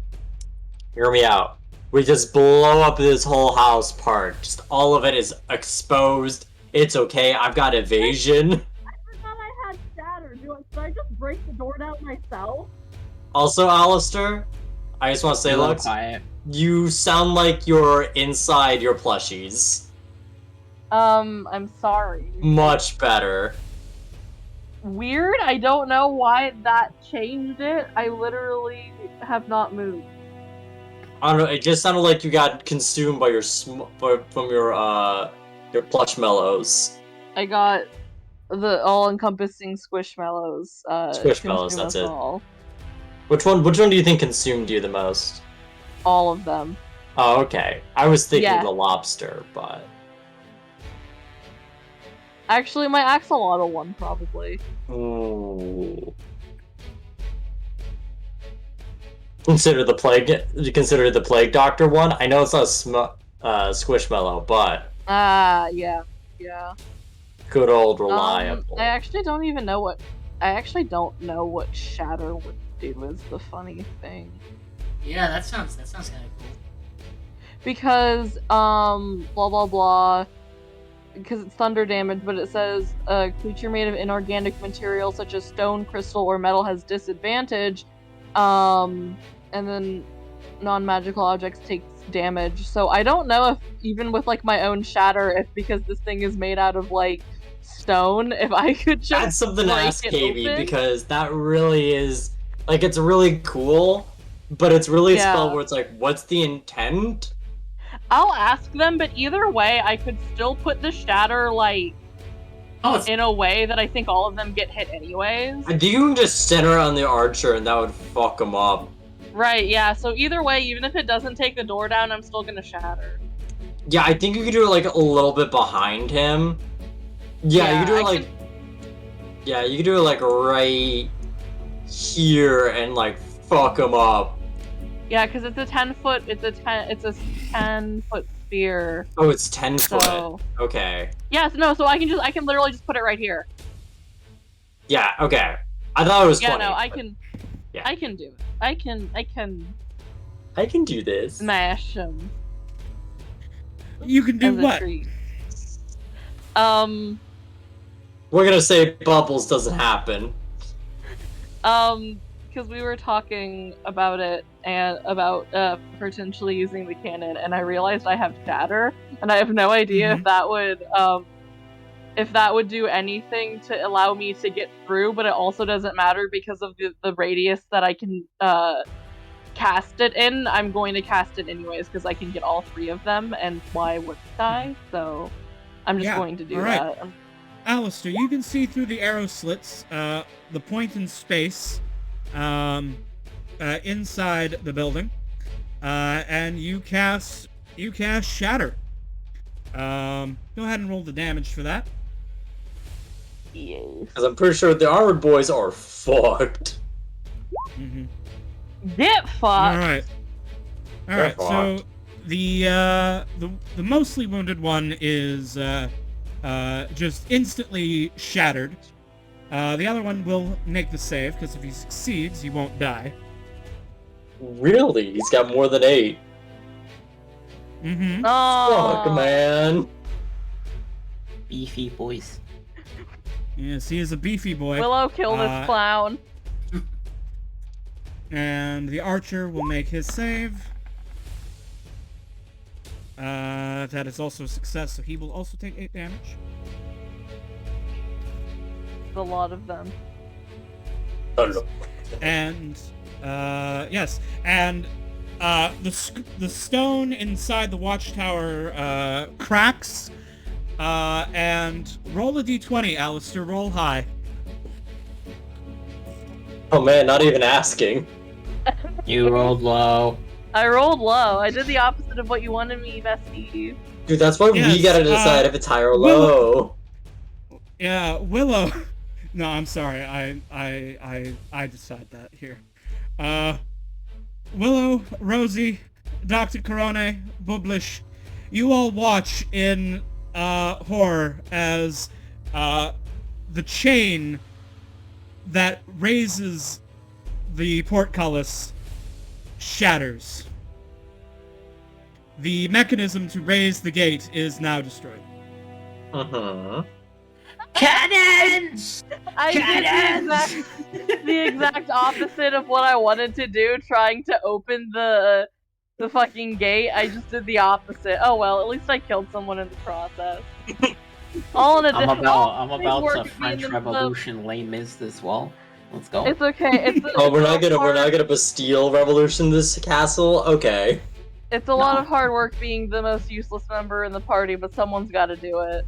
Hear me out. We just blow up this whole house part. Just all of it is exposed. It's okay. I've got evasion. I forgot I had shatter. Should I just break the door down myself? Also, Alistair, I just want to say, A little Lux, quiet. you sound like you're inside your plushies. I'm sorry. Much better. Weird. I don't know why that changed it. I literally have not moved. I don't know. It just sounded like you got consumed by your from your plushmallows. I got the all-encompassing squishmallows. Squishmallows, consume that's us it. All. Which one do you think consumed you the most? All of them. Oh, okay. I was thinking Yeah. the lobster, but Actually, my axolotl one probably. ooh. Consider the plague doctor one. I know it's not squishmallow, but Yeah. good old reliable. I actually don't even know what. I actually don't know what shatter would do. Is the funny thing. Yeah, that sounds kind of cool. Because blah blah blah, because it's thunder damage, but it says a creature made of inorganic material such as stone, crystal, or metal has disadvantage, and then non-magical objects take damage. So I don't know if even with like my own shatter, if because this thing is made out of like stone, if I could just That's something to break ask it KB open. because that really is like it's really cool, but it's really a spell Yeah. where it's like, what's the intent? I'll ask them, but either way, I could still put the shatter like Oh, it's in a way that I think all of them get hit anyways. Do you just center on the archer and that would fuck him up? Right, yeah, so either way, even if it doesn't take the door down, I'm still gonna shatter. Yeah, I think you could do it like a little bit behind him. Yeah, you could do it I like. Yeah, you could do it like right here and like fuck him up. Yeah, because it's a 10-foot, it's a 10-foot sphere. Oh, it's 10 foot. So Okay. yeah, so no, so I can literally just put it right here. Yeah. Okay. I thought it was Yeah, 20. no, I but can. yeah. I can do it. I can I can do this. smash them. You can do as a what? treat. We're gonna say bubbles doesn't happen. Because we were talking about it and about potentially using the cannon, and I realized I have shatter, and I have no idea if that would do anything to allow me to get through, but it also doesn't matter because of the radius that I can cast it in. I'm going to cast it anyways because I can get all three of them, and why would I? So I'm just Yeah, going to do alright. that. Alistair, you can see through the arrow slits, the point in space, inside the building, and you cast Shatter. Go ahead and roll the damage for that. Yes. Because I'm pretty sure the armored boys are fucked. Mm-hmm. Get fucked. All right. They're So the mostly wounded one is just instantly shattered. The other one will make the save because if he succeeds, he won't die. Really? He's got more than 8. Mm-hmm. Oh, Fuck, man. Beefy boys. Yes, he is a beefy boy. Willow, kill this clown. And the archer will make his save. That is also a success, so he will also take 8 damage. A lot of them. And yes, and the stone inside the watchtower cracks. And roll a d20, Alistair. Roll high. Oh man, not even asking. You rolled low. I rolled low. I did the opposite of what you wanted me, bestie. Dude, that's why Yes, we gotta decide if it's high or Willow- low. Yeah, Willow. No, I'm sorry. I decide that here. Willow, Rosie, Dr. Corone, Bublish, you all watch in horror as the chain that raises the portcullis shatters. The mechanism to raise the gate is now destroyed. Cannons! I did the exact opposite of what I wanted to do, trying to open the fucking gate. I just did the opposite. Oh well, at least I killed someone in the process. All in a I'm different. about to French Revolution Les Mis this wall. Let's go. It's okay. Oh, we're not gonna Bastille Revolution this castle? Okay. It's a lot of hard work being the most useless member in the party, but someone's got to do it.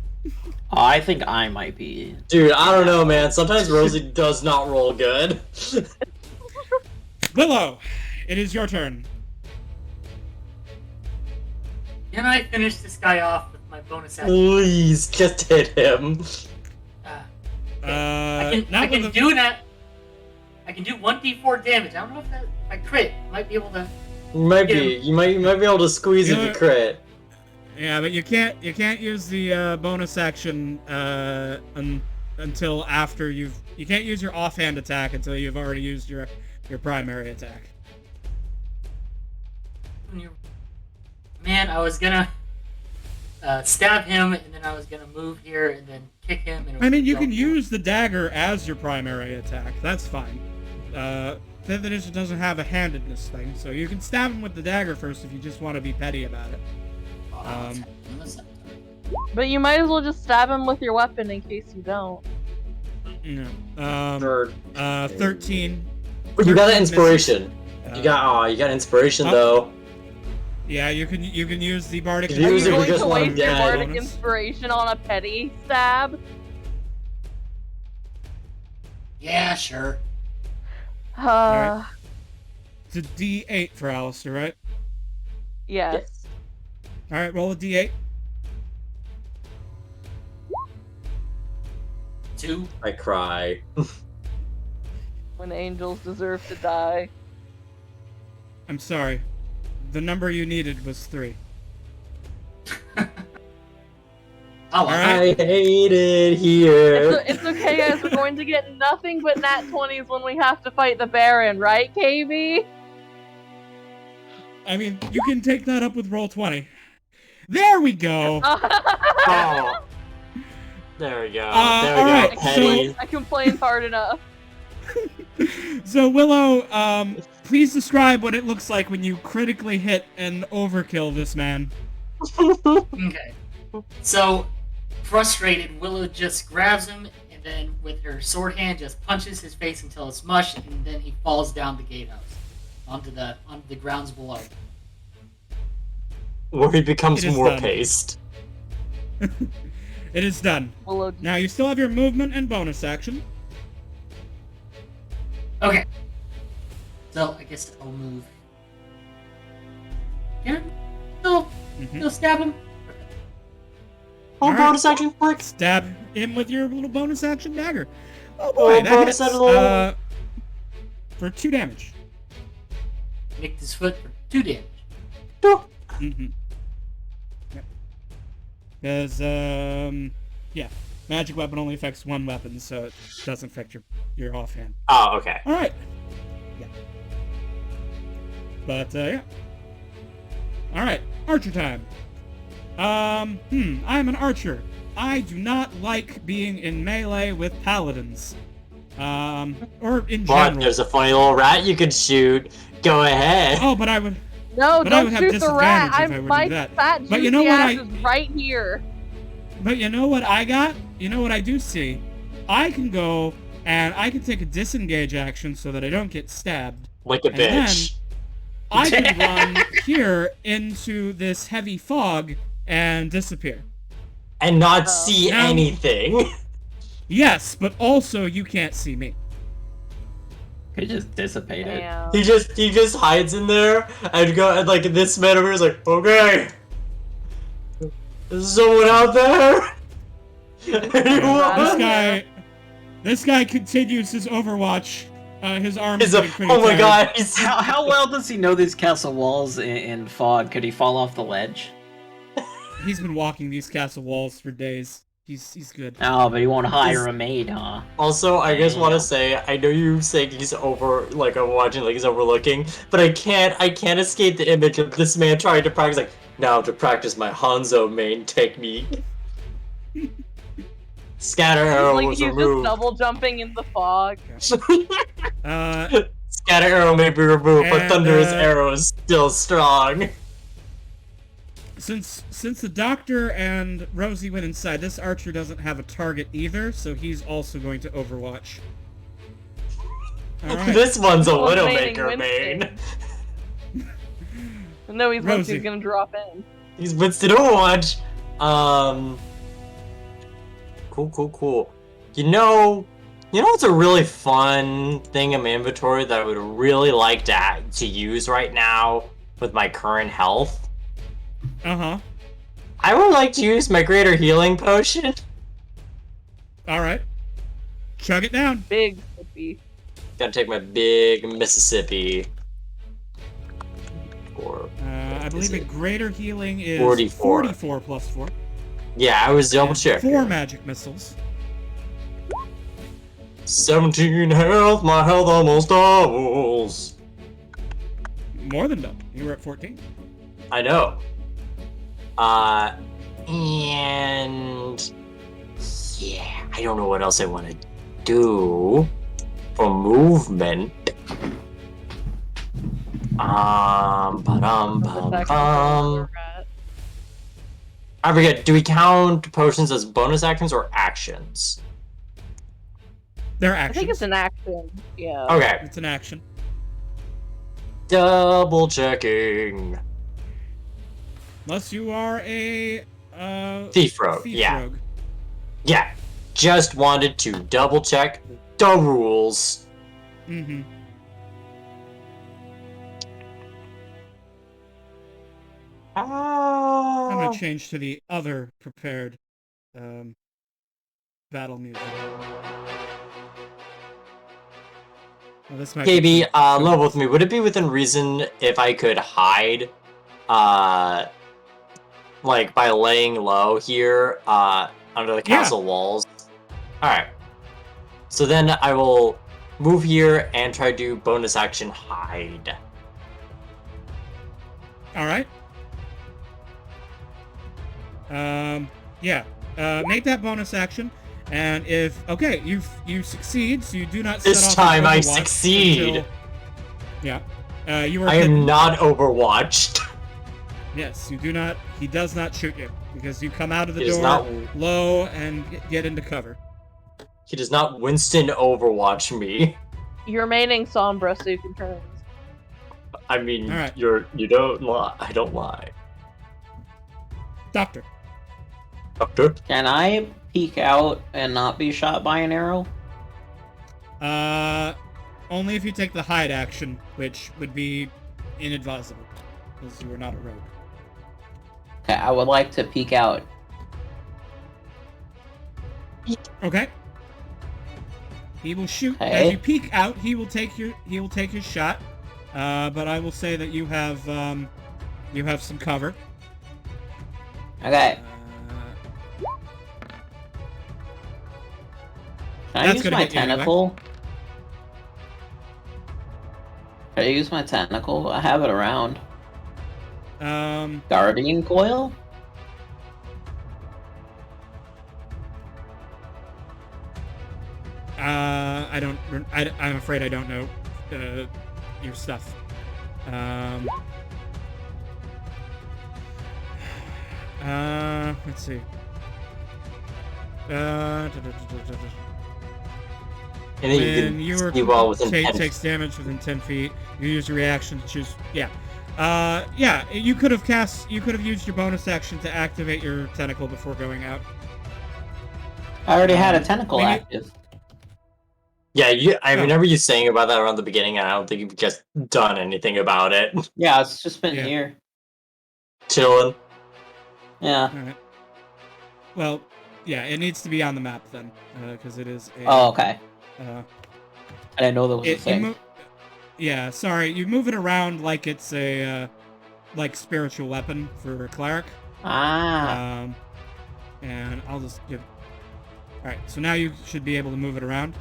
I think I might be. Dude, I don't know, man. Sometimes Rosie does not roll good. Willow, it is your turn. Can I finish this guy off with my bonus action? Please, just hit him. I can do that. I can do 1d4 damage. I don't know if I crit. Might be able to. You might be able to squeeze if you crit. Yeah, but you can't use the bonus action until after you can't use your offhand attack until you've already used your primary attack. Man, I was gonna stab him, and then I was gonna move here and then kick him. And I mean, you can use the dagger as your primary attack. That's fine. Fifth edition doesn't have a handedness thing, so you can stab him with the dagger first if you just want to be petty about it. But you might as well just stab him with your weapon in case you don't. No. 13. You got an inspiration. You got inspiration though. Yeah, you can use the bardic. Are Are you Use it, we going just to want him waste your dead. bardic inspiration on a petty stab? Yeah, sure. Alright. It's a D8 for Alistair, right? Yes. Alright, roll a D8. 2. I cry. When angels deserve to die. I'm sorry. The number you needed was 3. I hate it here. It's okay, guys. We're going to get nothing but nat 20s when we have to fight the Baron, right, KB? I mean, you can take that up with roll 20. There we go! Oh. There we go. alright, Petty. I complained hard enough. So, Willow, please describe what it looks like when you critically hit and overkill this man. Okay. So, frustrated, Willow just grabs him and then with her sword hand just punches his face until it's mush, and then he falls down the gatehouse onto the grounds below. Where he becomes It is more done. paste. It is done. Willow. Now, you still have your movement and bonus action. Okay. So I guess I'll move. Yeah. Still stab him. Oh, Alright. bonus action, quick! Stab him with your little bonus action dagger. Oh Oh, boy, that bonus hits, action. for 2 damage. Nicked his foot for 2 damage. Mm-hmm. Yep. Because, yeah. Magic weapon only affects one weapon, so it doesn't affect your offhand. Oh, okay. Alright. Yeah. But, yeah. Alright, archer time. I'm an archer. I do not like being in melee with paladins. Or in But general. there's a funny little rat you could shoot. Go ahead. Oh, but I would... No, But I don't would have shoot the rat. disadvantage if I were to My do that. fat But you juicy know what ass I- is right here. But you know what I got? You know what I do see? I can go and I can take a disengage action so that I don't get stabbed. Like a And then- bitch. I can run here into this heavy fog and disappear. And not Oh. see Now- anything. Yes, but also you can't see me. Could just dissipate it. Damn. He just hides in there and go and like this man over here is like, okay. There's someone out there. Anyone? This guy continues his Overwatch. His arm He's is a, getting pretty oh my tired. god, he's How well does he know these castle walls in fog? Could he fall off the ledge? He's been walking these castle walls for days. He's good. Oh, but he won't hire a maid, huh? Also, I just want to say, I know you saying he's watching, like he's overlooking, but I can't escape the image of this man trying to practice, like, now to practice my Hanzo main technique. Scatter arrow Like was he's just removed. double jumping in the fog. Scatter arrow may be removed, but And, Thunderous arrow is still strong. Since the doctor and Rosie went inside, this archer doesn't have a target either, so he's also going to Overwatch. Alright. This one's a Well, Widowmaker Winston. main. No, he's once Rosie. he's gonna drop in. He's Winston Overwatch. Cool. You know what's a really fun thing in my inventory that I would really like to use right now with my current health? Uh-huh. I would like to use my greater healing potion. Alright. Chug it down. Big sippy. Gotta take my big Mississippi. Or I believe a greater healing is 44. 44 plus 4. yeah, I was double checking. 4 magic missiles. 17 health, my health almost doubles. More than double. You were at 14. I know. And yeah, I don't know what else I want to do for movement. I forget. Do we count potions as bonus actions or actions? They're I actions. think it's an action. Yeah. Okay, It's an action. double checking. Unless you are a Thief rogue. thief Yeah, rogue. yeah. Just wanted to double check the rules. Mm-hmm. I'm gonna change to the other prepared battle music. Oh, this might be KB, level with me. Would it be within reason if I could hide, like by laying low here, under the castle walls? Alright. So then I will move here and try to do bonus action hide. Alright. Yeah. Make that bonus action, and if you succeed, so you do not. This set off time I Overwatch succeed. until- yeah. You are. I am hidden. not overwatched. Yes, you do not. He does not shoot you because you come out of the He does door not. low and get into cover. He does not Winston Overwatch me. You're remaining Sombra, so you can turn. I mean, Alright. you don't lie. I don't lie. Doctor. Doctor? Can I peek out and not be shot by an arrow? Only if you take the hide action, which would be inadvisable because you are not a rogue. Okay, I would like to peek out. Okay. He will shoot as Okay. you peek out. He will take his shot. But I will say that you have some cover. Okay, can I That's use gonna my hit you anyway. tentacle? Can I use my tentacle? I have it around. Guardian coil? I'm afraid I don't know your stuff. Let's see. And then When you you can see well within Tate 10 takes damage within 10 feet. You use your reaction to choose. Yeah. Yeah. You could have used your bonus action to activate your tentacle before going out. I already had a tentacle maybe- active. Yeah, I Oh. remember you saying about that around the beginning, and I don't think you've just done anything about it. Yeah, it's just been Yeah. here. Chilling. Yeah. All right. Well, yeah, it needs to be on the map then, because it is a. Oh, okay. Uh, I didn't know that was a you thing. yeah, sorry. You move it around like it's a like spiritual weapon for a cleric. Ah. And I'll just give. All right, so now you should be able to move it around.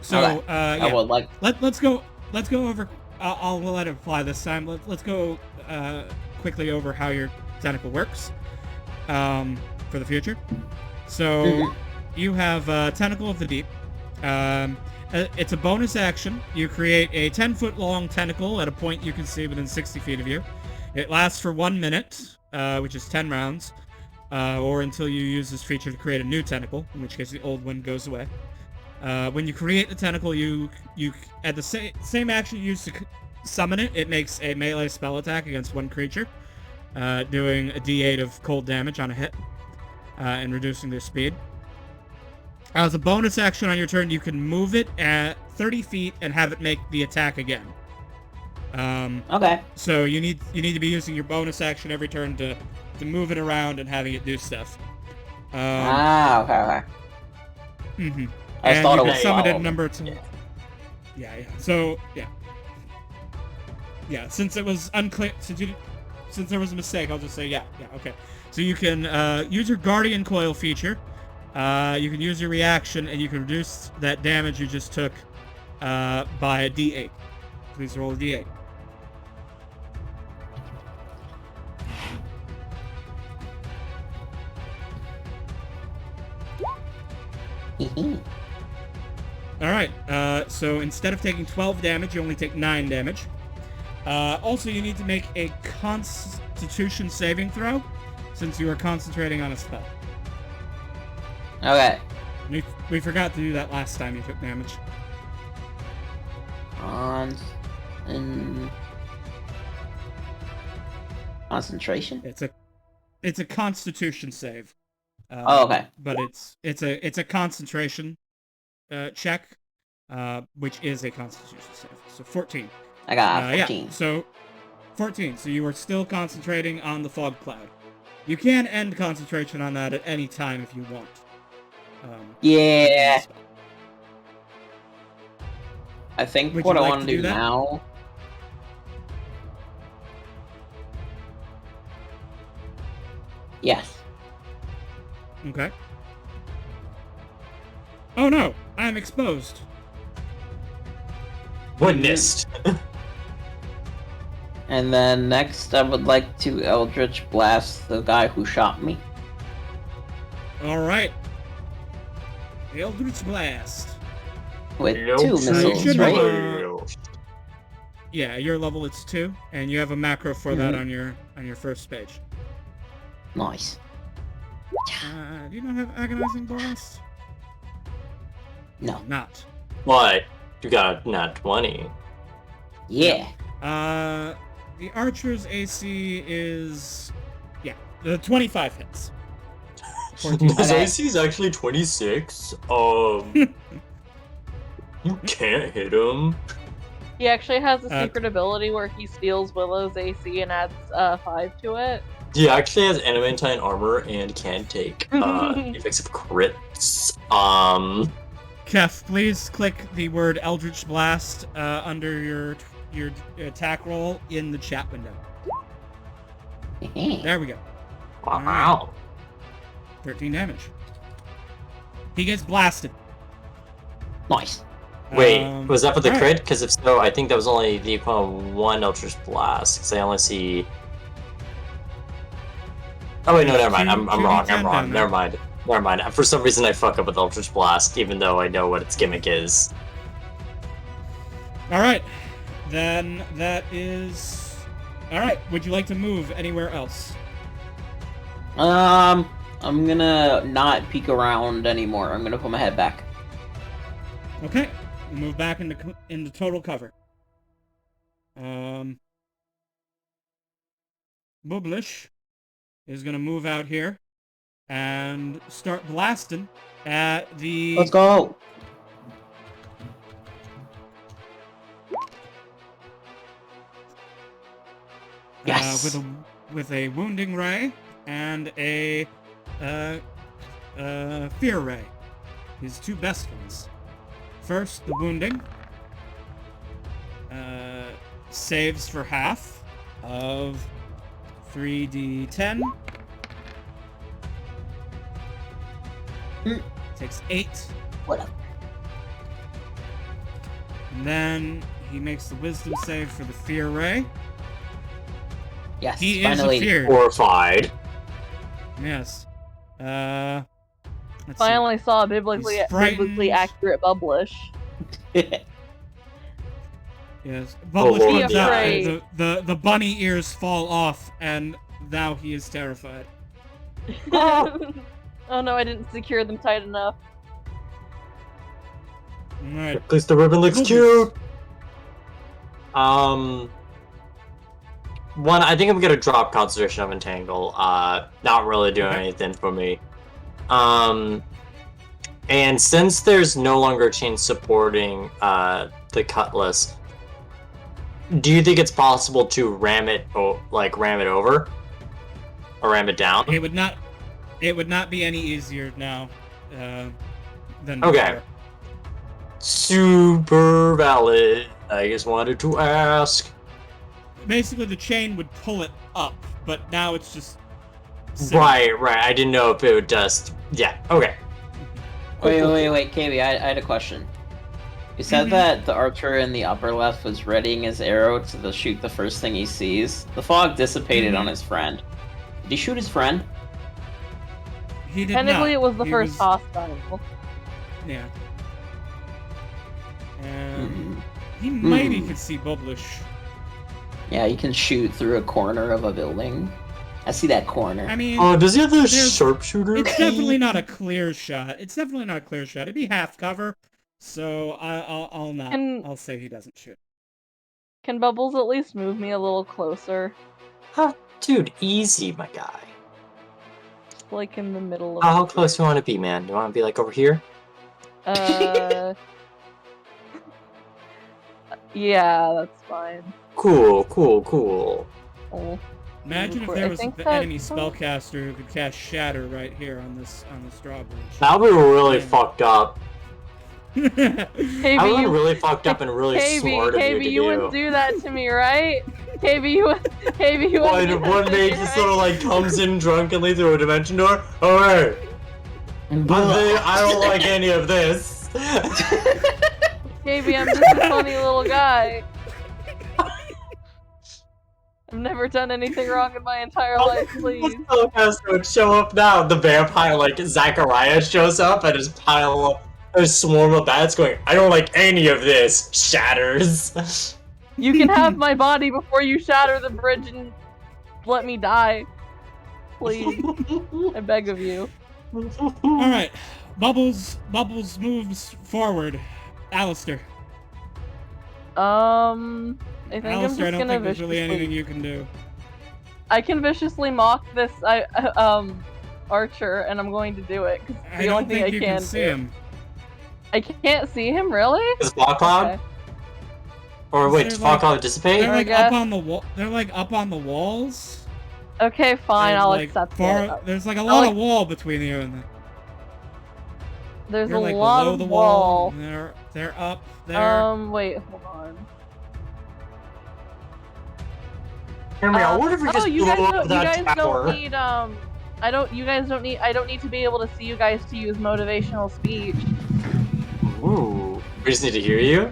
So, Okay. yeah. I would like. Let's go over. I'll let it fly this time. Let's go quickly over how your tentacle works for the future. So Mhm. you have Tentacle of the Deep. It's a bonus action. You create a 10-foot long tentacle at a point you can see within 60 feet of you. It lasts for 1 minute, which is 10 rounds, or until you use this feature to create a new tentacle, in which case the old one goes away. When you create the tentacle, you at the same action you use to summon it, it makes a melee spell attack against one creature, doing a d8 of cold damage on a hit, and reducing their speed. As a bonus action on your turn, you can move it at 30 feet and have it make the attack again. Okay. So you need to be using your bonus action every turn to move it around and having it do stuff. Okay. Mm-hmm. I just thought you it can was summon it follow. number 2. Yeah. So yeah. Since it was unclear, since there was a mistake, I'll just say yeah. Okay. So you can use your Guardian Coil feature. You can use your reaction, and you can reduce that damage you just took by a d8. Please roll a d8. All right. So instead of taking 12 damage, you only take 9 damage. Also, you need to make a Constitution saving throw, since you are concentrating on a spell. Okay. We forgot to do that last time you took damage. Concentration. It's a Constitution save. Okay. But it's a concentration check, which is a Constitution save. So 14. I got 14. Yeah. So 14. So you are still concentrating on the fog cloud. You can end concentration on that at any time if you want. Yeah. I think Would what you I like want to to do do that? now. Yes. Okay. Oh no! I am exposed. Witnessed. And then next, I would like to Eldritch Blast the guy who shot me. Alright. Eldritch Blast. With Nope. 2 So you missiles, should right? have, Yeah, your level it's 2, and you have a macro for that on your first page. Nice. Do you not have Agonizing Blast? No. Not. What? You got a nat 20. Yeah. The Archer's AC is... Yeah, the 25 hits. 14. His Okay. AC is actually 26. You can't hit him. He actually has a Uh, secret ability where he steals Willow's AC and adds 5 to it. He actually has adamantine armor and can take effects of crits. Kef, please click the word Eldritch Blast under your attack roll in the chat window. There we go. Wow. 13 damage. He gets blasted. Nice. Wait, was that for the alright. crit? Because if so, I think that was only the equivalent of 1 Eldritch Blast. Because I only see. Oh wait, no, never mind. I'm Two wrong. D10 I'm wrong. down there. Never mind. For some reason, I fuck up with Eldritch Blast, even though I know what its gimmick is. Alright. Then that is... Alright, would you like to move anywhere else? I'm gonna not peek around anymore. I'm gonna put my head back. Okay, we'll move back into total cover. Bublish is gonna move out here and start blasting at the. Let's go. Yes. With a wounding ray and a fear ray. His two best ones. First, the wounding. Saves for half of 3d10. Takes 8. What up? And then he makes the wisdom save for the fear ray. Yes, He finally. is afeared. Horrified. Yes. Let's Finally saw a biblically He's frightened. accurate Bublish. see. Yes. Oh, Bublish Lord, comes yeah. out, Afraid. the bunny ears fall off, and now he is terrified. Oh no, I didn't secure them tight enough. Alright. At least the ribbon looks Bublish. cute. One, I think I'm gonna drop Concentration of Entangle. Not really doing Okay. anything for me. And since there's no longer chain supporting the Cutlass, do you think it's possible to ram it over, or ram it down? It would not be any easier now than Okay. before. Super valid. I just wanted to ask. Basically, the chain would pull it up, but now it's just sitting. Right. I didn't know if it would just. Yeah. Okay. Wait, KB, I had a question. You said that the archer in the upper left was readying his arrow to shoot the first thing he sees. The fog dissipated on his friend. Did he shoot his friend? He did Technically, not. it was the He first hostile. Yeah. And Mhm. he maybe could see Bublish. Yeah, you can shoot through a corner of a building. I see that corner. I mean, Oh, does he have the There's- sharpshooter? it's definitely not a clear shot. It'd be half cover, so I'll not. I'll say he doesn't shoot. Can Bubbles at least move me a little closer? Dude, easy, my guy. Like in the middle of How the close do you want to be, man? Do you want to be like over here? Yeah, that's fine. Cool. Oh. Imagine if I there was think an that- enemy spellcaster who could cast Shatter right here on this drawbridge. That would be really Yeah. fucked up. KB, That would be you, really fucked up and really smart of you KB, to you do. wouldn't do that to me, right? KB, you wouldn't do One that mage to me, just sort of like comes in drunkenly through a dimension door. Alright. I don't like any of this. KB, I'm just a funny little guy. I've never done anything wrong in my entire life, please. The spellcaster would show up now. The vampire, like Zachariah, shows up and his swarm of bats going, I don't like any of this. Shatters. You can have my body before you shatter the bridge and let me die. Please. I beg of you. Alright. Bubbles moves forward. Alistair. I think I'm just Alistair, I don't gonna think there's really anything viciously... you can do. I can viciously mock this, archer, and I'm going to do it, 'cause it's I the don't only thing think I you can can see do. him. I can't see him, really? Is Fog Cloud? Okay. Or wait, They're does like- Fog Cloud dissipate? They're I like guess. up on the wall. They're like up on the walls. Okay, fine, and, I'll like, accept far, it. There's like a lot like- of wall between you and them. There's You're a like lot below of the wall. and they're up there. Wait, hold on. Hear me out. What if we just you blow guys up don't, that you guys tower? don't need, I don't need to be able to see you guys to use motivational speech. Ooh. We just need to hear you?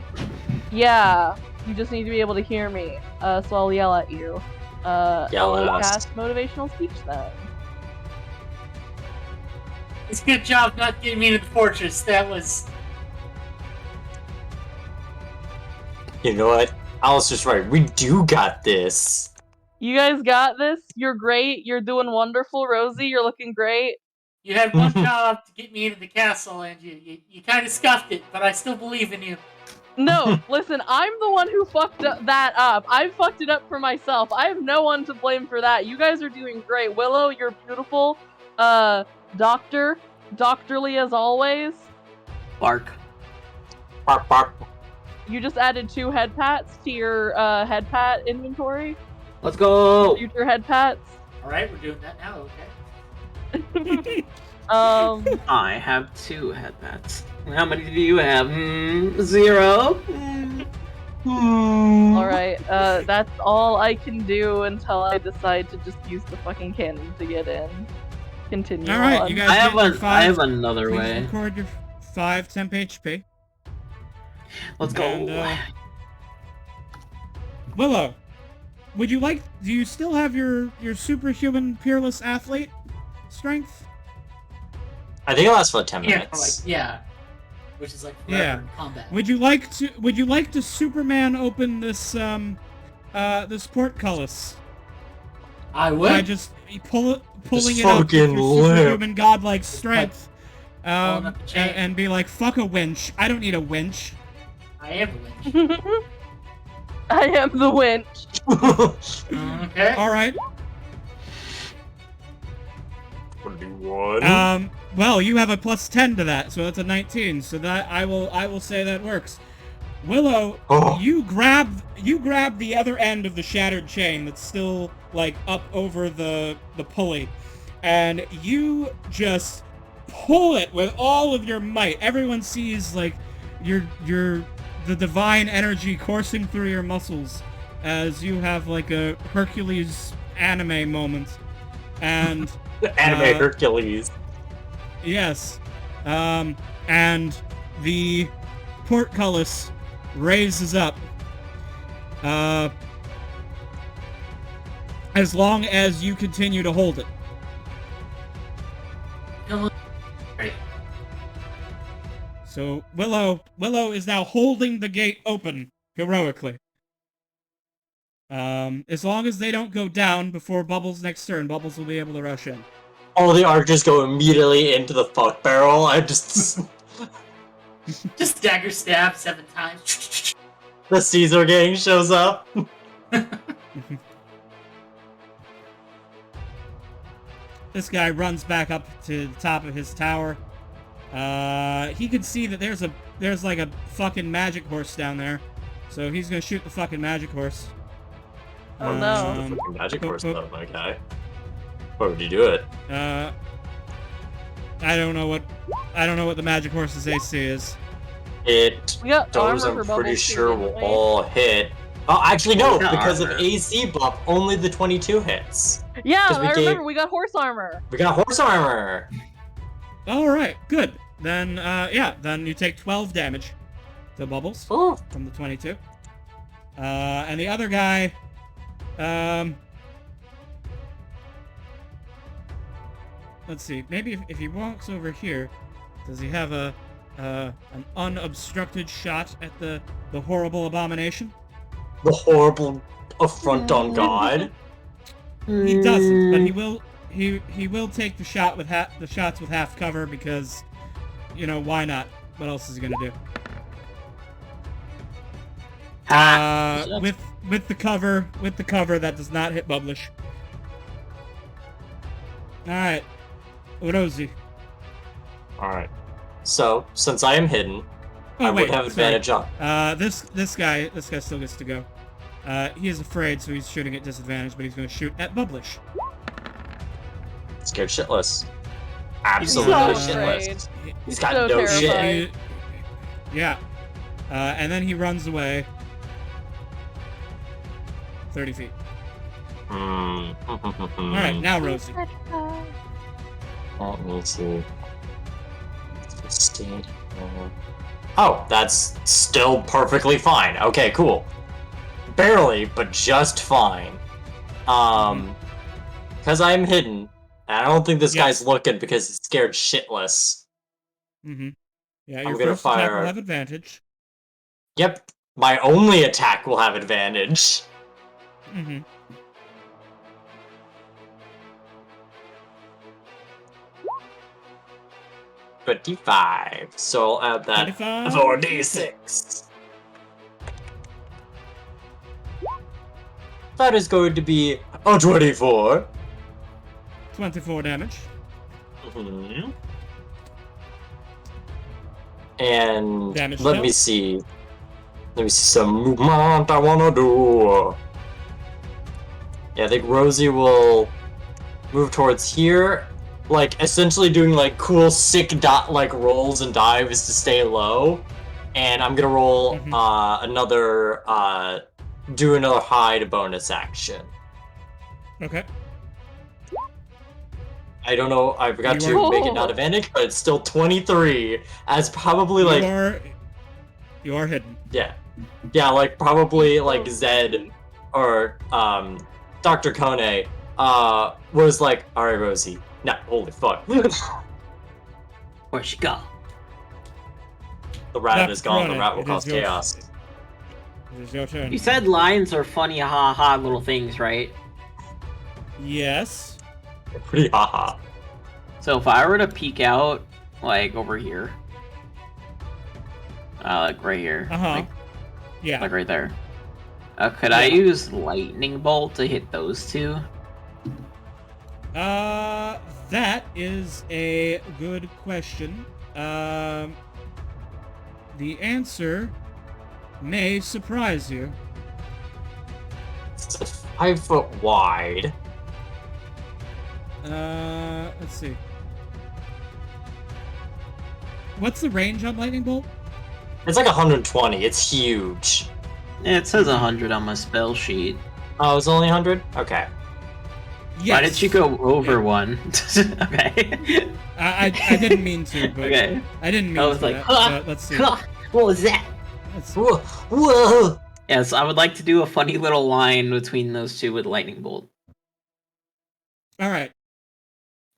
Yeah, you just need to be able to hear me. So I'll yell at you. Yell at I'll us. cast motivational speech then. It's a good job not getting me into the fortress. That was. You know what? Alistair's right. We do got this. You guys got this. You're great. You're doing wonderful, Rosie. You're looking great. You had one job to get me into the castle, and you kind of scuffed it, but I still believe in you. No, listen, I'm the one who fucked that up. I fucked it up for myself. I have no one to blame for that. You guys are doing great. Willow, you're beautiful. Doctorly as always. Bark. Bark, bark. You just added 2 head pats to your head pat inventory. Let's go. Future head pats. All right, we're doing that now. Okay. I have 2 headbats. How many do you have? 0. All right. That's all I can do until I decide to just use the fucking cannon to get in. Continue. All right, on. you guys. I have get your I 5. have another Please way. record your 5 temp HP. Let's go. And, Willow, do you still have your superhuman peerless athlete strength? I think it lasts for 10 Yeah, minutes. which is like Yeah. forever in combat. Would you like to Superman open this this portcullis I by would. just pulling Just it up with fucking your limp. superhuman godlike strength, pulling up the chain. and be like, fuck a winch. I don't need a winch. I am a winch. I am the winch. Okay. All right. 21. Well, you have a +10 to that, so that's a 19. So that I will say that works. Willow, Oh. you grab the other end of the shattered chain that's still like up over the pulley, and you just pull it with all of your might. Everyone sees like the divine energy coursing through your muscles as you have like a Hercules anime moment, and Anime Hercules. yes, and the portcullis raises up. As long as you continue to hold it. Right. So Willow is now holding the gate open heroically. As long as they don't go down before Bubbles' next turn, Bubbles will be able to rush in. All the archers go immediately into the fuck barrel. I just... Just dagger stab 7 times. the Caesar gang shows up. This guy runs back up to the top of his tower. He can see that there's like a fucking magic horse down there. So he's gonna shoot the fucking magic horse. Oh, no. Fucking magic boop, horse boop. though, my guy. Why would you do it? I don't know what the magic horse's AC is. It We got those armor I'm for pretty Bubbles sure too, will didn't we? all hit. Oh, actually no, Got because of armor. AC buff, only the 22 hits. Yeah, 'Cause we I gave- remember. We got horse armor. We got horse armor. All right, good. Then then you take 12 damage to Bubbles Ooh. from the 22. And the other guy, let's see. Maybe if he walks over here, does he have an unobstructed shot at the horrible abomination? The horrible affront on God. He doesn't, but he will. He will take the shots with half cover because, why not? What else is he gonna do? With the cover that does not hit Bubblish. All right, Rosie. Alright. So, since I am hidden, Oh I wait, would have sorry. advantage on. This guy still gets to go. He is afraid, so he's shooting at disadvantage, but he's going to shoot at Bubblish. Scared shitless. so Absolutely afraid. shitless. He's He's got so no terrified. shit. Yeah. And then he runs away. 30 feet. Alright, now Rosie. Let me see. Oh, that's still perfectly fine. Okay, cool. Barely, but just fine. Because I'm hidden, and I don't think this Yeah. guy's looking because he's scared shitless. Mm-hmm. Yeah, I'm your gonna first attack fire- will have advantage. Yep, my only attack will have advantage. Mm-hmm. 25. So I'll add that 25. 4d6. That is going to be a 24. 24 damage. Mm-hmm. And Damage let me see. Let me see some movement I wanna do. Yeah, I think Rosie will move towards here, like essentially doing like cool sick dot like rolls and dives to stay low. And I'm gonna roll another do another hide bonus action. Okay. I don't know, I forgot You to are- make it not advantage, but it's still 23 as probably like You are hidden. yeah, like probably like Zed or Dr. Kone was like, alright Rosie, nah, holy fuck. Where'd she go? The rat Dr. is gone, the Kone, rat will it cause is your- chaos. It is your turn. You said lions are funny, ha little things, right? Yes. Pretty haha. So if I were to peek out, like over here, like right here, Uh-huh. Yeah. like right there, could I use lightning bolt to hit those two? That is a good question. The answer may surprise you. It's 5 foot wide. Let's see. What's the range on lightning bolt? It's like 120, it's huge. Yeah, it says 100 on my spell sheet. Oh, it's only 100? Okay. Yes. Why did you go over one? Okay. I didn't mean to, but Okay. I didn't mean I was to like, that, huh, but let's see. huh, what was that? Let's- Whoa! Whoa! Yes, I would like to do a funny little line between those two with lightning bolt. All right.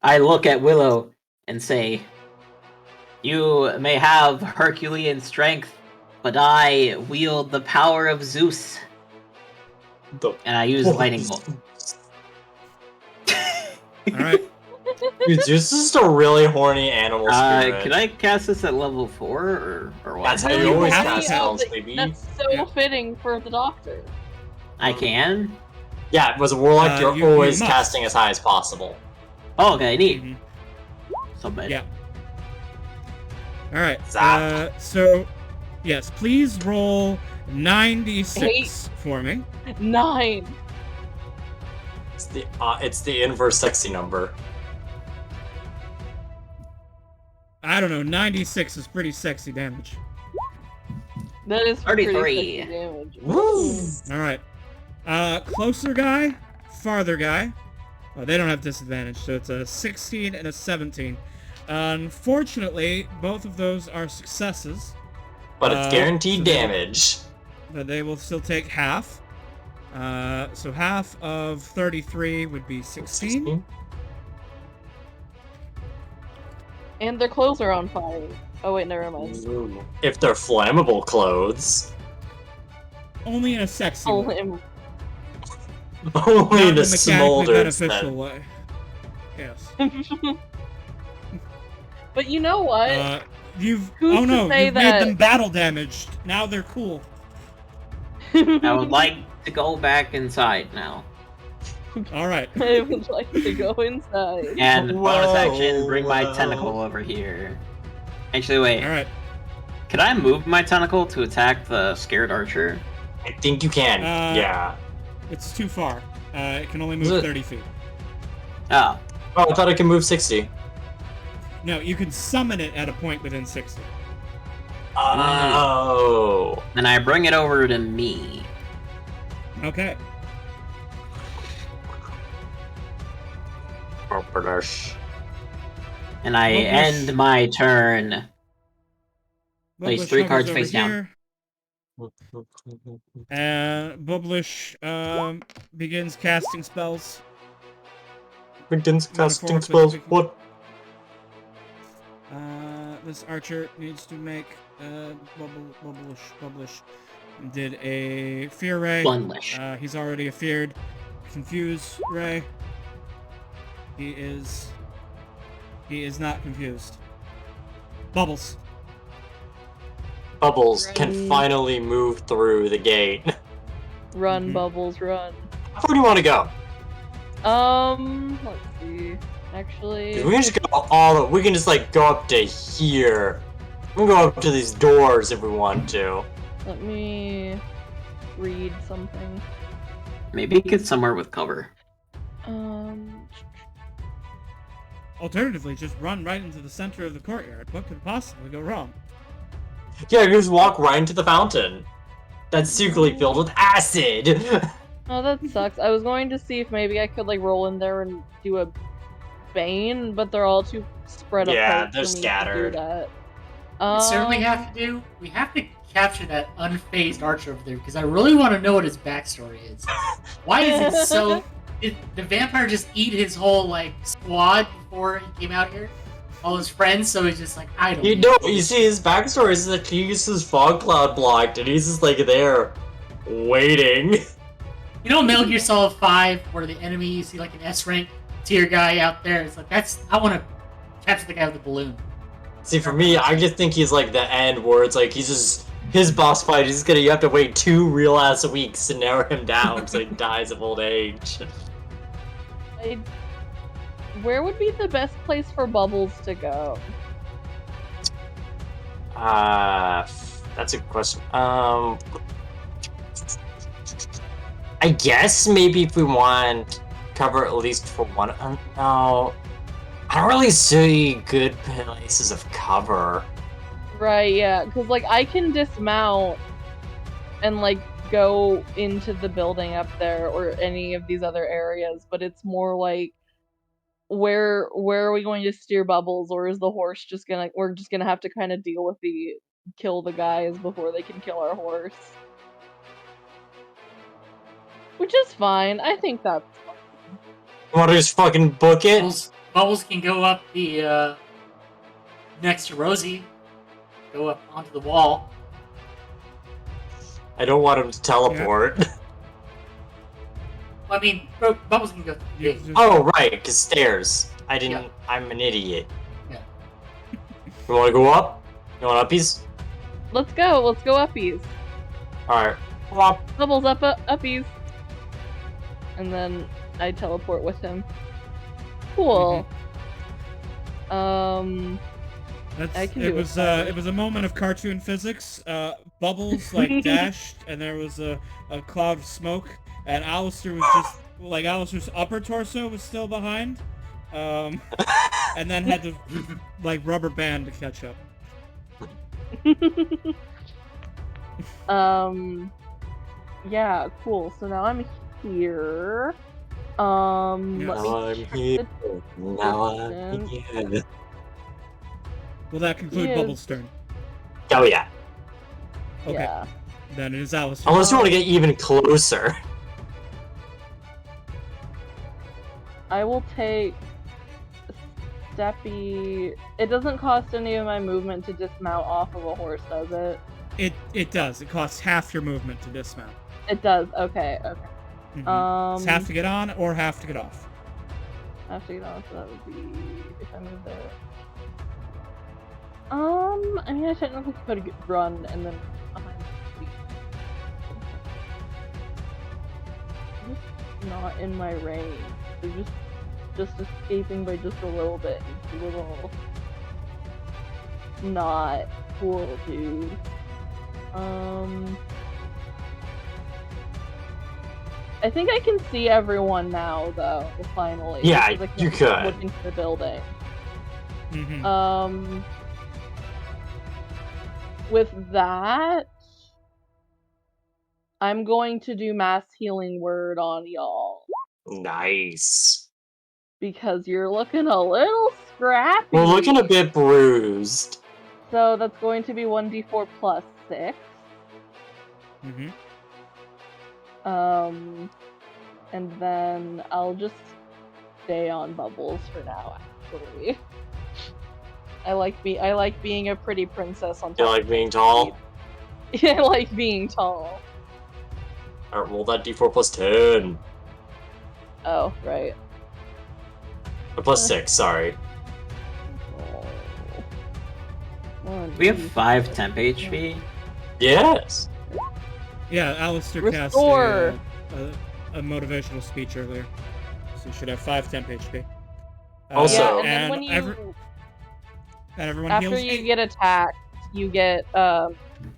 I look at Willow and say, "You may have Herculean strength, but I wield the power of Zeus." And I use lightning bolt. All right. Dude, Zeus is just a really horny animal spirit. Can I cast this at level 4 or what? That's how You you always have cast to. spells, baby. That's so Yeah. fitting for the doctor. I can? Yeah, as a warlock, you're you always must. casting as high as possible. Oh, okay, neat. Mhm. So bad. Yeah. All right. Zap. So, yes, please roll 96 for me. 9. It's the inverse sexy number. I don't know. 96 is pretty sexy damage. That is pretty 33. sexy damage. Woo! All right. Closer guy, farther guy. Oh, they don't have disadvantage, so it's a 16 and a 17. Unfortunately, both of those are successes, But it's guaranteed so they- damage. but they will still take half. So half of 33 would be 16. And their clothes are on fire. Oh wait, never mind. Ooh. If they're flammable clothes. Only in a sexy Oh, way. him. Only Not in the a mechanically smolders beneficial then. way. Yes. But you know what? You've Who's oh to no, say you've that- made them battle damaged. Now they're cool. I would like to go back inside now. All right. I would like to go inside. And bonus Whoa, action, bring my whoa. tentacle over here. Actually, wait. All right. Could I move my tentacle to attack the scared archer? I think you can. Yeah. It's too far. It can only Is move it? 30 feet. Oh. Oh, I thought I could move 60. No, you can summon it at a point within 60. Oh. Then I bring it over to me. Okay. And I Bubblish. end my turn. Place Bubblish 3 hovers cards over face down. here, and Bubblish begins casting spells. Begins casting forward, spells. quick. What? This archer needs to make Bubblish did a fear ray. Blunlish. He's already a feared confuse ray. He is not confused. Bubbles. Bubbles can Right. finally move through the gate. Run, Mhm. Bubbles, run. How far do you want to go? Let's see. 'Cause Actually, we can just go all. We can just like go up to here. We can go up to these doors if we want to. let me read something. Maybe get somewhere with cover. Alternatively, just run right into the center of the courtyard. What could possibly go wrong? Yeah, you just walk right into the fountain. That's secretly filled with acid. Oh, that sucks. I was going to see if maybe I could like roll in there and do a Bane, but they're all too spread Yeah, apart they're for me scattered. to do that. We certainly have to do. We have to capture that unfazed archer over there because I really want to know what his backstory is. Why is it so? Did the vampire just eat his whole like squad before he came out here? All his friends, so he's just like, I don't. You know, you see, his backstory is that he gets his fog cloud blocked, and he's just like there, waiting. You know, Metal Gear Solid 5, where the enemy you see like an S rank tier guy out there. It's like I want to capture the guy with the balloon. See, for me, I just think he's like the end where it's like he's just his boss fight. You have to wait 2 real ass weeks to narrow him down so he dies of old age. Where would be the best place for Bubbles to go? That's a good question. I guess maybe if we want cover at least for one. No, I don't really see good places of cover. Right, yeah, because like I can dismount and like go into the building up there or any of these other areas, but it's more like where are we going to steer Bubbles, or is the horse just gonna we're just gonna have to kind of deal with the kill the guys before they can kill our horse? Which is fine. I think that's fine. You want to just fucking book it? Bubbles can go up the next to Rosie, go up onto the wall. I don't want him to teleport. I mean, Bubbles can go through the You gate. just- Oh, right, because stairs. I didn't. Yeah. I'm an idiot. Yeah. You want to go up? You want uppies? Let's go uppies. Alright. Up. Bubbles uppies. And then I teleport with him. Cool. That's, I can it do it was silently. it was a moment of cartoon physics. Bubbles like dashed, and there was a cloud of smoke, and Alistair was just like Alistair's upper torso was still behind, and then had to like rubber band to catch up. Yeah, cool. So now I'm here. Yeah. Let me Now I'm check here. the Now I'm distance. here. Will that conclude Yes. Bubbles' turn? Oh, yeah. Okay, Yeah. then it is Alistair. Unless you want to get even closer. I will take Steppy. It doesn't cost any of my movement to dismount off of a horse, does it? It does. It costs half your movement to dismount. It does. Okay. Okay. Mhm. It's half to get on or half to get off. I have to get on, so that would be if I move there. I mean, I technically could run and then behind the feet. Just not in my range. They're just escaping by just a little bit. It's a little not cool, dude. I think I can see everyone now, though. Finally. Yeah, because I can you look could. into the building. Mm-hmm. With that, I'm going to do mass healing word on y'all Nice. because you're looking a little scrappy. We're looking a bit bruised. So that's going to be 1d4 plus 6. Mm-hmm. And then I'll just stay on Bubbles for now. Actually, I like being a pretty princess on top. You like being tall? I like being tall. Alright, roll that d4 plus 10. Oh, right. Or plus 6, sorry. We have 5 temp HP. Yes. Yeah, Alistair cast Restore. a motivational speech earlier. So you should have 5 temp HP. Also- Yeah, and then and when you and everyone after heals you 8. get attacked, you get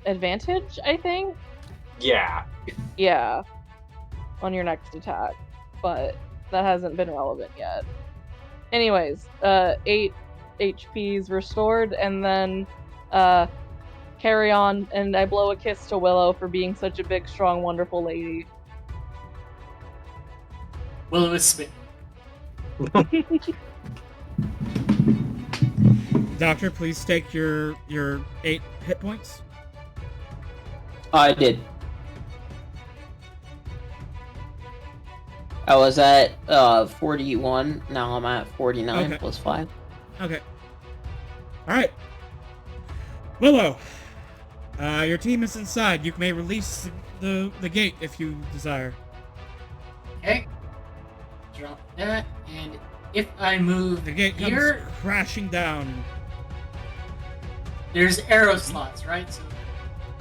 advantage, I think. Yeah. Yeah, on your next attack, but that hasn't been relevant yet. Anyways, 8 HP's restored, and then carry on, and I blow a kiss to Willow for being such a big, strong, wonderful lady. Willow is smitten. Doctor, please take your 8 hit points. I did. I was at 41. Now I'm at 49 Okay. plus 5. Okay. Alright. Willow, your team is inside. You may release the gate if you desire. Okay. Drop that, and if I move The gate comes here, crashing down. there's arrow slots, right? So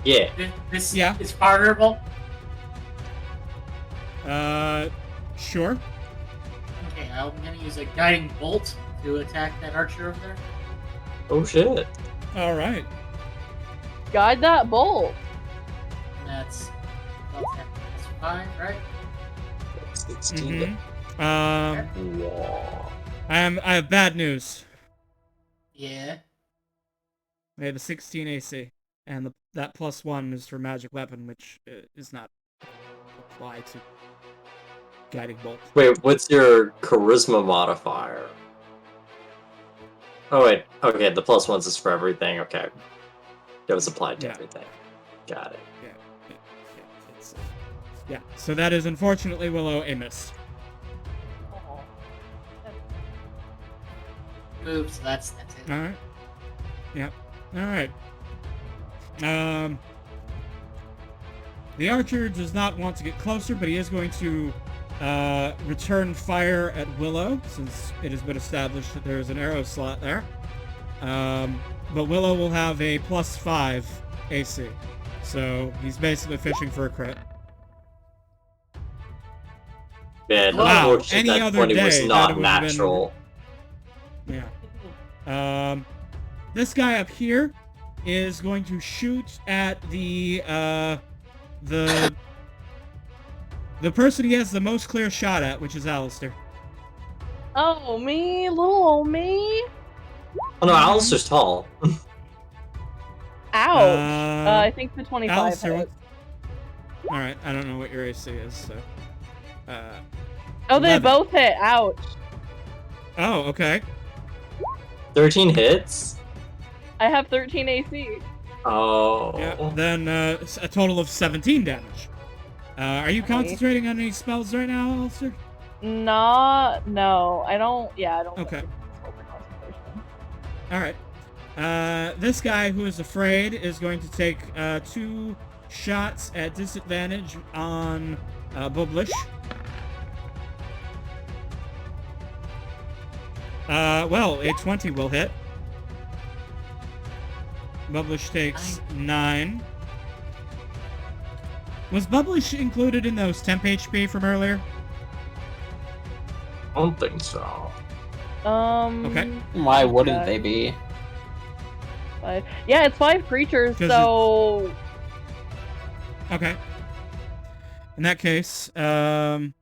Yeah. this Yeah. is fireable. Sure. Okay, I'm gonna use a guiding bolt to attack that archer over there. Oh shit. Alright. Guide that bolt. And that's 5, right? 16. I have bad news. Yeah. We have a 16 AC, and that +1 is for magic weapon, which is not applied to guiding bolt. Wait, what's your charisma modifier? Oh wait, okay, the +1s is for everything, okay. That was applied to Yeah. everything. Got it. Yeah. So that is unfortunately Willow a miss. Oops, that's it. All right. Yep. All right. The archer does not want to get closer, but he is going to return fire at Willow, since it has been established that there is an arrow slot there. But Willow will have a +5 AC, so he's basically fishing for a crit. Man, Wow, unfortunately, any that other 20 was day, not that would have been- natural. Yeah. This guy up here is going to shoot at the person he has the most clear shot at, which is Alistair. Oh, me, little old me. Oh no, Alistair's tall. Ouch. Uh, I think the 25 Alistair, hit. all right, I don't know what your AC is, so. Oh, they 11. both hit. Ouch. Oh, okay. 13 hits? I have 13 AC. Oh. Yeah. Then a total of 17 damage. Are you Okay. concentrating on any spells right now, Alistair? No, I don't. Yeah, I don't. Okay. Over concentration. All right. This guy who is afraid is going to take 2 shots at disadvantage on Bublish. Well, a 20 will hit. Bublish takes 9. Was Bublish included in those temp HP from earlier? I don't think so. Okay. Why wouldn't okay. they be? 5. Yeah, it's 5 creatures, 'Cause so Okay. In that case, Bublish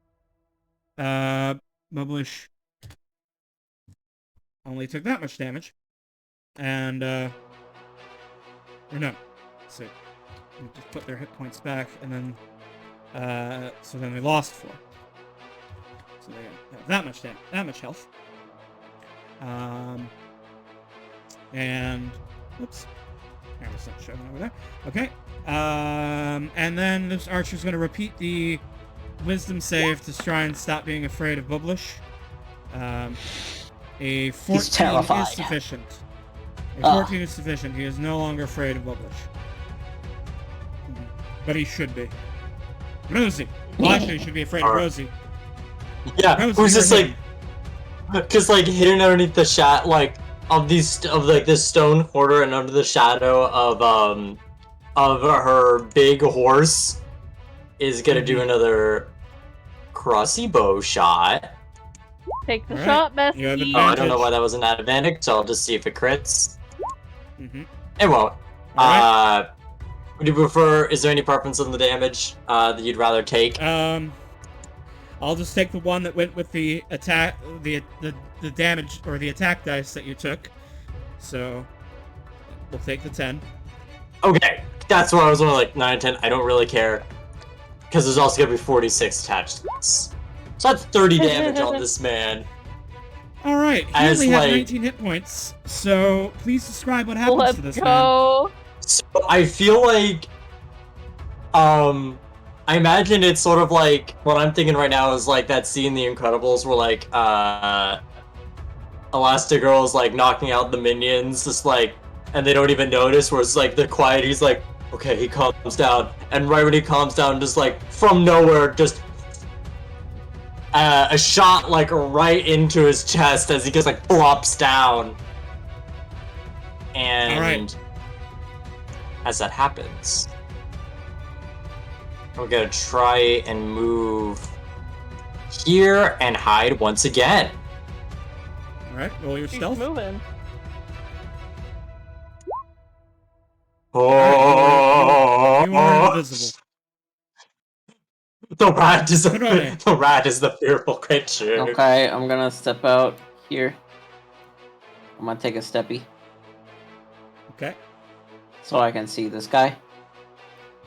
only took that much damage. And, or no. Let's see. We'll just put their hit points back, and then, so then they lost 4. So they have that much damage, that much health. And, oops. It's not showing over there. Okay. And then this archer's going to repeat the wisdom save to try and stop being afraid of Bublish. A 14 is terrified. sufficient. A Ah. 14 is sufficient. He is no longer afraid of Bublish. But he should be. Rosie. Well, actually, he should be afraid of Rosie. Yeah, Rosie, who's just you're like, just like hidden underneath the shot, like like this stone quarter and under the shadow of her big horse is gonna do another crossbow shot. Take the Alright, shot, Bessie. you have Oh, I don't know Advantage. why that was an advantage, so I'll just see if it crits. Mm-hmm. It won't. Alright. Would you prefer? Is there any preference on the damage that you'd rather take? I'll just take the one that went with the attack, the damage or the attack dice that you took. So we'll take the 10. Okay, that's where I was only like 9, 10. I don't really care because there's also gonna be 46 attached to this. So that's 30 damage on this man. All right, he As, only has like- 19 hit points. So please describe what happens Let's to this man. go. So I feel like, I imagine it's sort of like what I'm thinking right now is like that scene in The Incredibles where like Elastigirl's like knocking out the minions, just like, and they don't even notice. Where it's like the quiet, he's like, okay, he calms down, and right when he calms down, just like from nowhere, just a shot like right into his chest as he just like flops down, and. All right. As that happens, I'm gonna try and move here and hide once again. All right, roll your He's stealth. moving. Oh, You are invisible. The rat is Put on it. the rat is the fearful creature. Okay, I'm gonna step out here. I'm gonna take a steppy Okay. so I can see this guy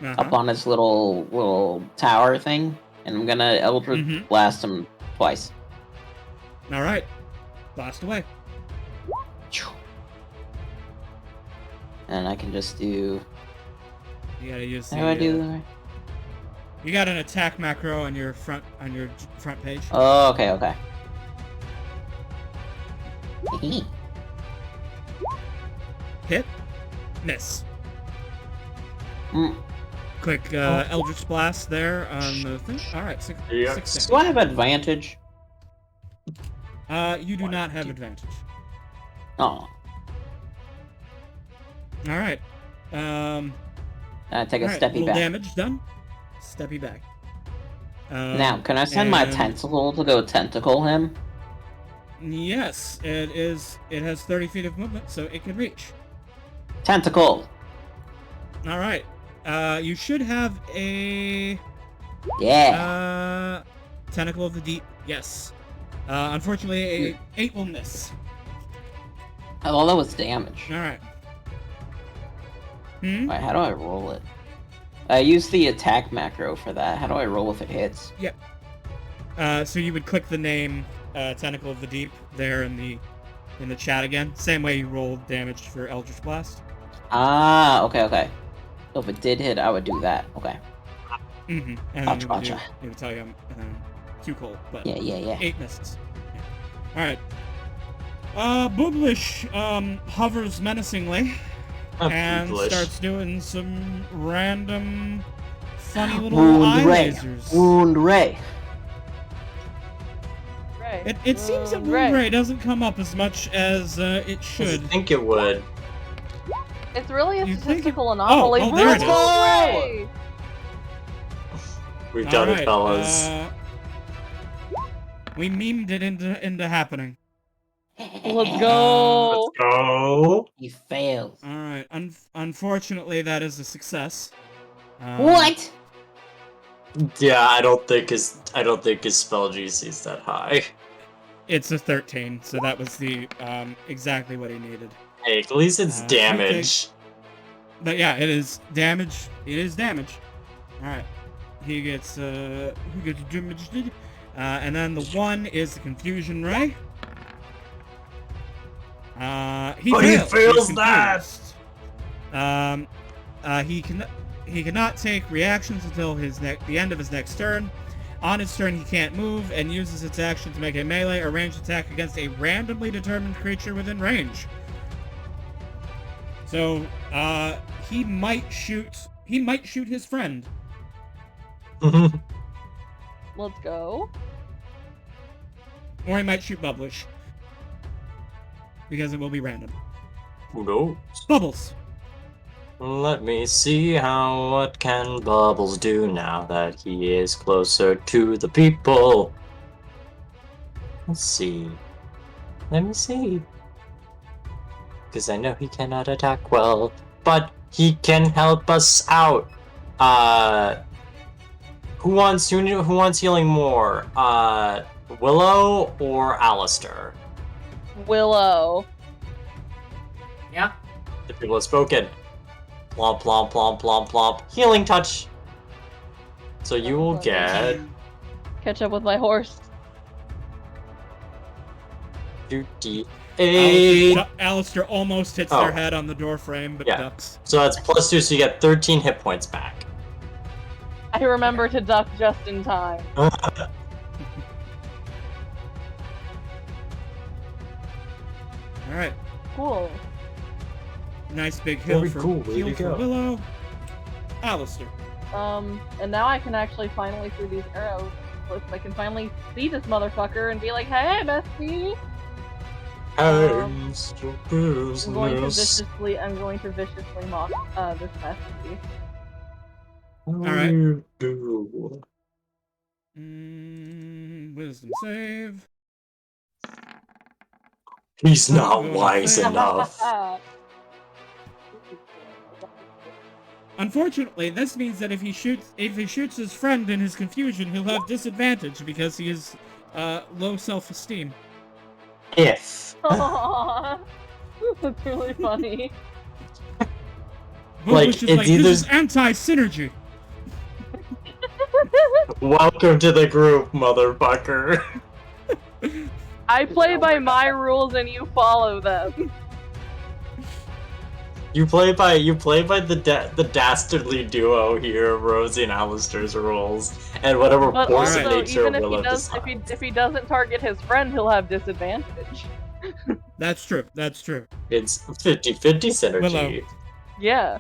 up Uh-huh. on his little tower thing, and I'm gonna Eldritch Mhm. blast him twice. All right, blast away. And I can just do. You gotta use How do I the, do? you got an attack macro on your front page. Oh, okay, okay. Hit, miss. Mm. Click Eldritch Blast there on the thing. All right, six Yes. Do I have advantage? You do not have advantage. Oh, All right. I take a All right, steppy little back. damage done. Steppy back. Now, can I send my and- tentacle to go tentacle him? Yes, it is. It has 30 feet of movement, so it can reach. Tentacle. All right. You should have a Yeah. tentacle of the deep. Yes. Unfortunately, a 8 will miss. Oh, that was damage. All right. Hmm. Wait, how do I roll it? I use the attack macro for that. How do I roll if it hits? So you would click the name Tentacle of the Deep there in the chat again. Same way you rolled damage for Eldritch Blast. Ah, okay, okay. So if it did hit, I would do that. Okay. Mm-hmm. And Gotcha, then it would, gotcha. it would tell you I'm too cold, but Yeah, yeah, yeah. 8 misses. Yeah. Alright. Booblish hovers menacingly and Foolish. starts doing some random funny little Wound eye ray. lasers. Wound ray. Ray. It seems that Wound Ray. Ray doesn't come up as much as it I should. think it would. It's really a You think statistical anomaly. oh, there it Wound is. Ray! We've done it, Alright, fellas. we memed it into happening. Let's go. Let's go. He fails. Alright, unfortunately that is a success. What? Yeah, I don't think his spell GC is that high. It's a 13, so that was the exactly what he needed. Hey, at least it's Okay. damage. But yeah, it is damage. It is damage. Alright. He gets damaged. And then the one is the confusion ray. He But he fails. fails He's that! confused. He cannot take reactions until the end of his next turn. On his turn, he can't move and uses its action to make a melee or ranged attack against a randomly determined creature within range. So, he might shoot his friend. Let's go. Or he might shoot Bubblish. because it will be random. Who knows? Bubbles. Let me see what can Bubbles do now that he is closer to the people. Let's see. Let me see. Because I know he cannot attack well, but he can help us out. Who wants healing more? Willow or Alistair? Willow. Yeah. The people have spoken. Plomp, plomp, plomp, plomp, plomp. Healing touch. So you will get Catch up with my horse. 58. Alistair almost hits Oh. their head on the door frame, but Yeah. ducks. So that's +2, so you get 13 hit points back. I remember to duck just in time. Alright. Cool. Nice big hill Very for cool, way heal to for go. Willow. Alistair. And now I can actually finally through these arrows. I can finally see this motherfucker and be like, "Hey, bestie!" Hey, Um, Mr. I'm going to viciously mock this bestie. Alright. You do. Wisdom save. He's not Good wise thing. enough. Unfortunately, this means that if he shoots his friend in his confusion, he'll have disadvantage because he is low self-esteem. If. Aww. That's really funny. Like, Which is it's like, either- this is anti-synergy. Welcome to the group, motherfucker. I play by my rules and you follow them. You play by the dastardly duo here, Rosie and Alistair's rules, and whatever But poison also, nature even if Willow he does, decides. if he doesn't target his friend, he'll have disadvantage. That's true. That's true. It's 50-50 synergy. Willow. Yeah.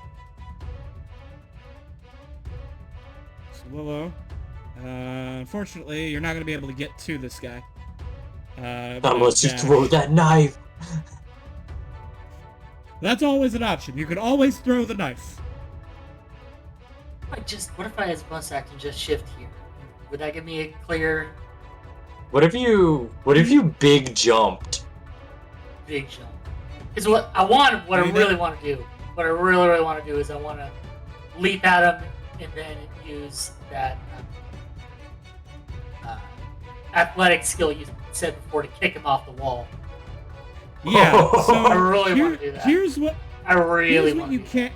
So Willow. Unfortunately, you're not going to be able to get to this guy. Unless you dash. throw that knife. That's always an option. You can always throw the knife. What if I as bonus action just shift here? Would that give me a clear What if you big jumped? big jump? Because what I Maybe. really want to do is I want to leap at him and then use that athletic skill you said before to kick him off the wall. Yeah. So I really wanna do that. Here's what I really here's want what you can.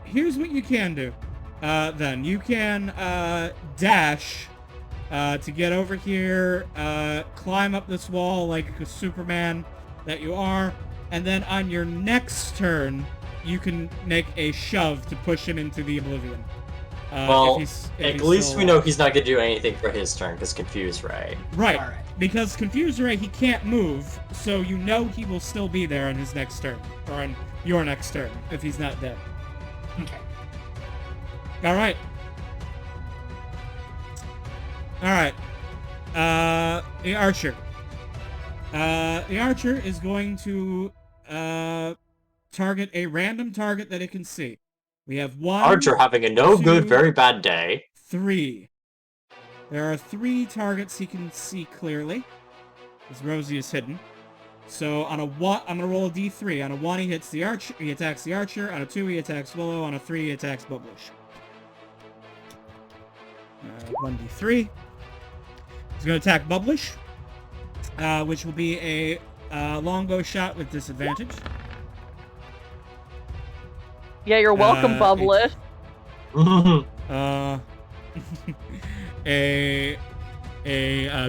Here's what you can do. Then you can dash to get over here, climb up this wall like a Superman that you are, and then on your next turn, you can make a shove to push him into the oblivion. Well, if at he's least still we know alive. he's not gonna do anything for his turn because Confused Ray. Right. Alright. Because Confused Ray, he can't move, so you know he will still be there on his next turn, or on your next turn, if he's not dead. Okay. Alright. Alright. The archer. The archer is going to, target a random target that it can see. We have one, Archer having a no good, two- very bad day. 3. There are 3 targets he can see clearly, as Rosie is hidden. So on a 1, I'm gonna roll a d3. On a 1, he hits the archer. He attacks the archer. On a 2, he attacks Willow. On a 3, he attacks Bubblish. 1d3. He's gonna attack Bubblish, which will be a longbow shot with disadvantage. Yeah, you're welcome, Uh, Bubblish. A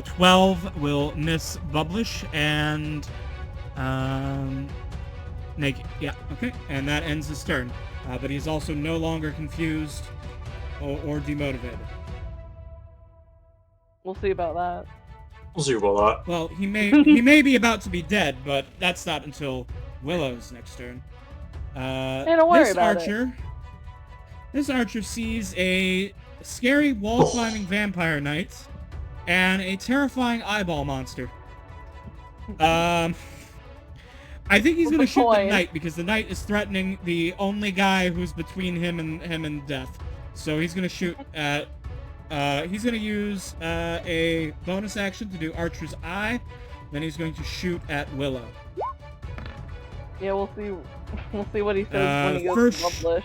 12 will miss Bubblish and and that ends his turn. But he's also no longer confused or demotivated. We'll see about that. We'll see about Well, he may be about to be dead, but that's not until Willow's next turn. don't worry about it. This archer sees a scary wall-climbing vampire knight and a terrifying eyeball monster. I think he's What's gonna the shoot the point? knight because the knight is threatening the only guy who's between him and death. So he's gonna shoot at. He's gonna use a bonus action to do Archer's Eye. Then he's going to shoot at Willow. Yeah, we'll see. We'll see what he says when he goes first- to publish.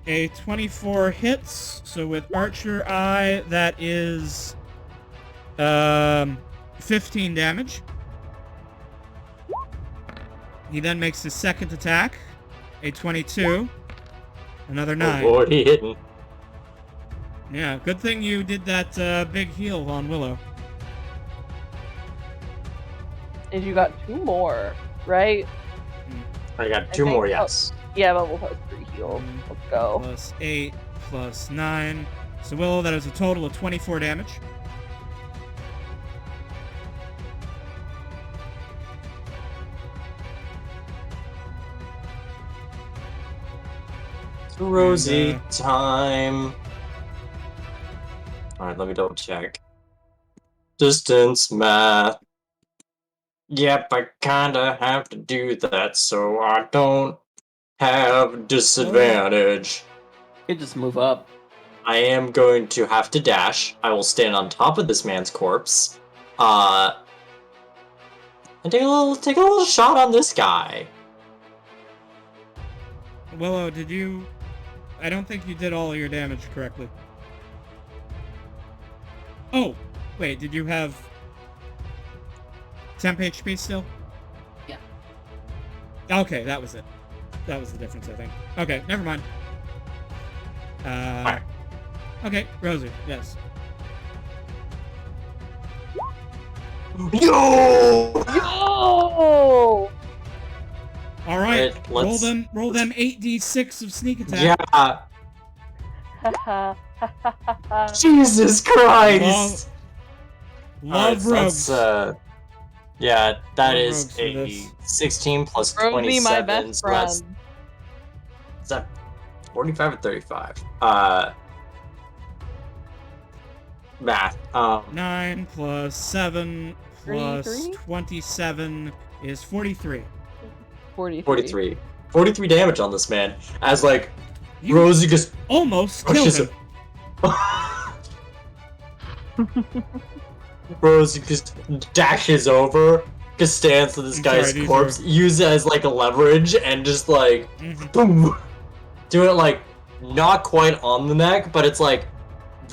A 24 hits. So with Archer Eye, that is 15 damage. He then makes his second attack, a 22, another 9. Oh, already hidden. Yeah, good thing you did that big heal on Willow. And you got 2 more, right? I got I 2 think- more, oh. yes. Yeah, but we'll have 3 heals. Let's go. Plus 8, plus 9. So Willow, that is a total of 24 damage. It's Rosie And, time. Alright, let me double check. Distance math. Yep, I kinda have to do that so I don't have disadvantage. You could just move up. I am going to have to dash. I will stand on top of this man's corpse. And take a little shot on this guy. Willow, did you... I don't think you did all of your damage correctly. Oh! Wait, did you have... temp HP still? Yeah. Okay, that was it. That was the difference, I think. Okay, never mind. Alright. Okay, Rosie, yes. Yo! Yo! Alright, Right, roll let's- them 8d6 of sneak attack. Yeah, Jesus Christ! Love Alright, rogues. so yeah, that Love is rogues for a this. 16 plus Rosie, 27, my best so that's, friend. is that 45 or 35? Math. 9 plus 7 plus 33? 27 is 43. 43. 43. 43 damage on this man. As, like, You Rosie just almost killed pushes him. him. Rosie just dashes over, just stands to this I'm guy's sorry, these corpse, use it as, like, a leverage, and just, like, Mhm. boom! Do it, like, not quite on the neck, but it's, like,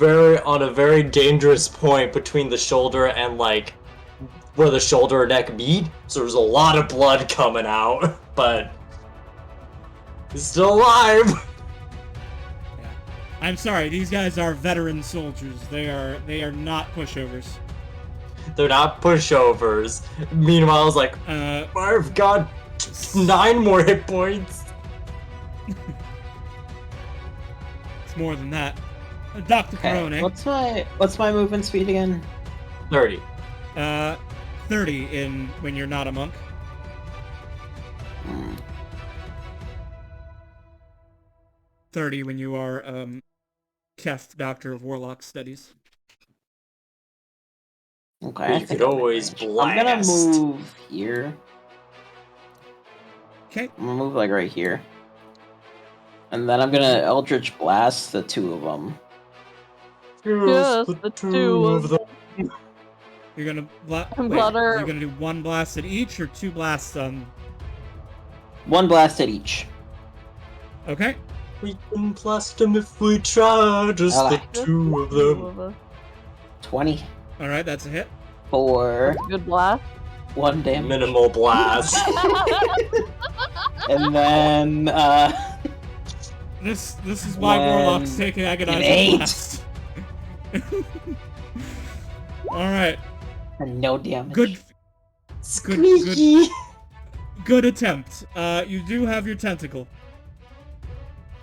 on a very dangerous point between the shoulder and, like, where the shoulder and neck meet. So there's a lot of blood coming out, but he's still alive. I'm sorry, these guys are veteran soldiers. They are not pushovers. They're not pushovers. Meanwhile, I was like, I've got 9 more hit points. It's more than that. Dr. Okay. Corone, What's my movement speed again? 30. 30 in when you're not a monk. Hmm. 30 when you are Kef, Doctor of Warlock Studies. Okay. You I could think I'm in always range. I'm gonna blast. move here. Okay. I'm gonna move like right here. And then I'm gonna Eldritch Blast the 2 of them. Just the two of them. You're gonna I'm glad our- you're gonna do 1 blast at each or 2 blasts on. 1 blast at each. Okay. We can blast them if we try, just the Alright. 2 of them. 20 All right, that's a hit. for Good blast. 1 damage. Minimal blast. And then This is why When Warlocks take an agonizing eight. blast. All right. and no damage. Good Squeaky. good attempt. You do have your tentacle.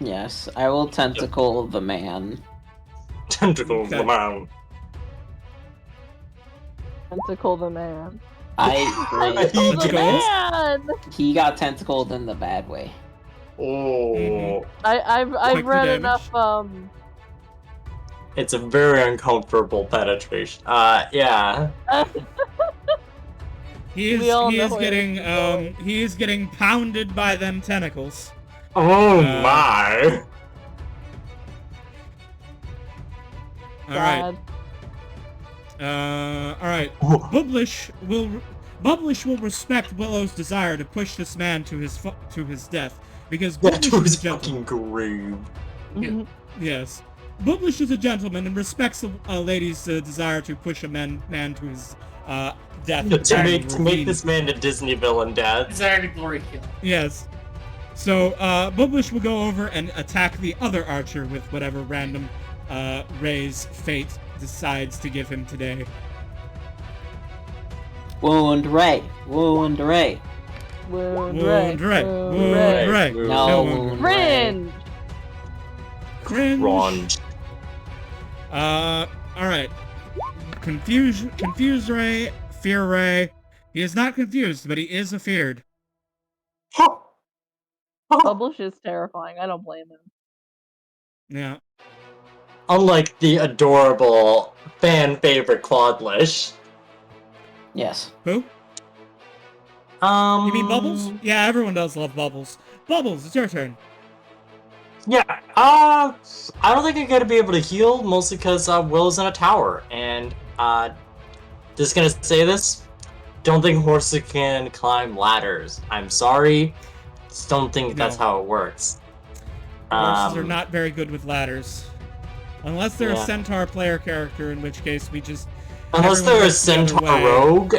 Yes, I will tentacle the man. Tentacle of the Okay. man. Tentacle the man. I Tentacle Let's the go. man! he got tentacled in the bad way. Oh. I've Quick read damage. enough It's a very uncomfortable penetration. Yeah. We all he know is where getting this is going. he is getting pounded by them tentacles. Oh Uh, my! All right. Sad. All right. Bubblish will respect Willow's desire to push this man to his death because Yeah, Bubblish to is his a gentleman. fucking grave. Mhm. Yes. Bubblish is a gentleman and respects a lady's desire to push a man to his death. To down the make ravine. this man a Disney villain, Dad. Desire to glory kill. Yes. So, Bubblish will go over and attack the other archer with whatever random raise fate decides to give him today. Wound Ray. Wound Ray. Wound Wound Ray. Wound Wound Ray. Ray. No, wound. Wound Ray. Cringe! Cringe. Ronge. Alright. Confuse Ray. Fear Ray. He is not confused, but he is afeared. Publish is terrifying. I don't blame him. Yeah. Unlike the adorable fan favorite Claudlish. Yes. Who? You mean Bubbles? Yeah, everyone does love Bubbles. Bubbles, it's your turn. Yeah, I don't think I'm gonna be able to heal, mostly because Willow's in a tower, and just gonna say this, don't think horses can climb ladders. I'm sorry, just don't think that's No. how it works. Horses are not very good with ladders. Unless they're Yeah. a centaur player character, in which case we just... Unless everyone they're a gets the other centaur way. rogue,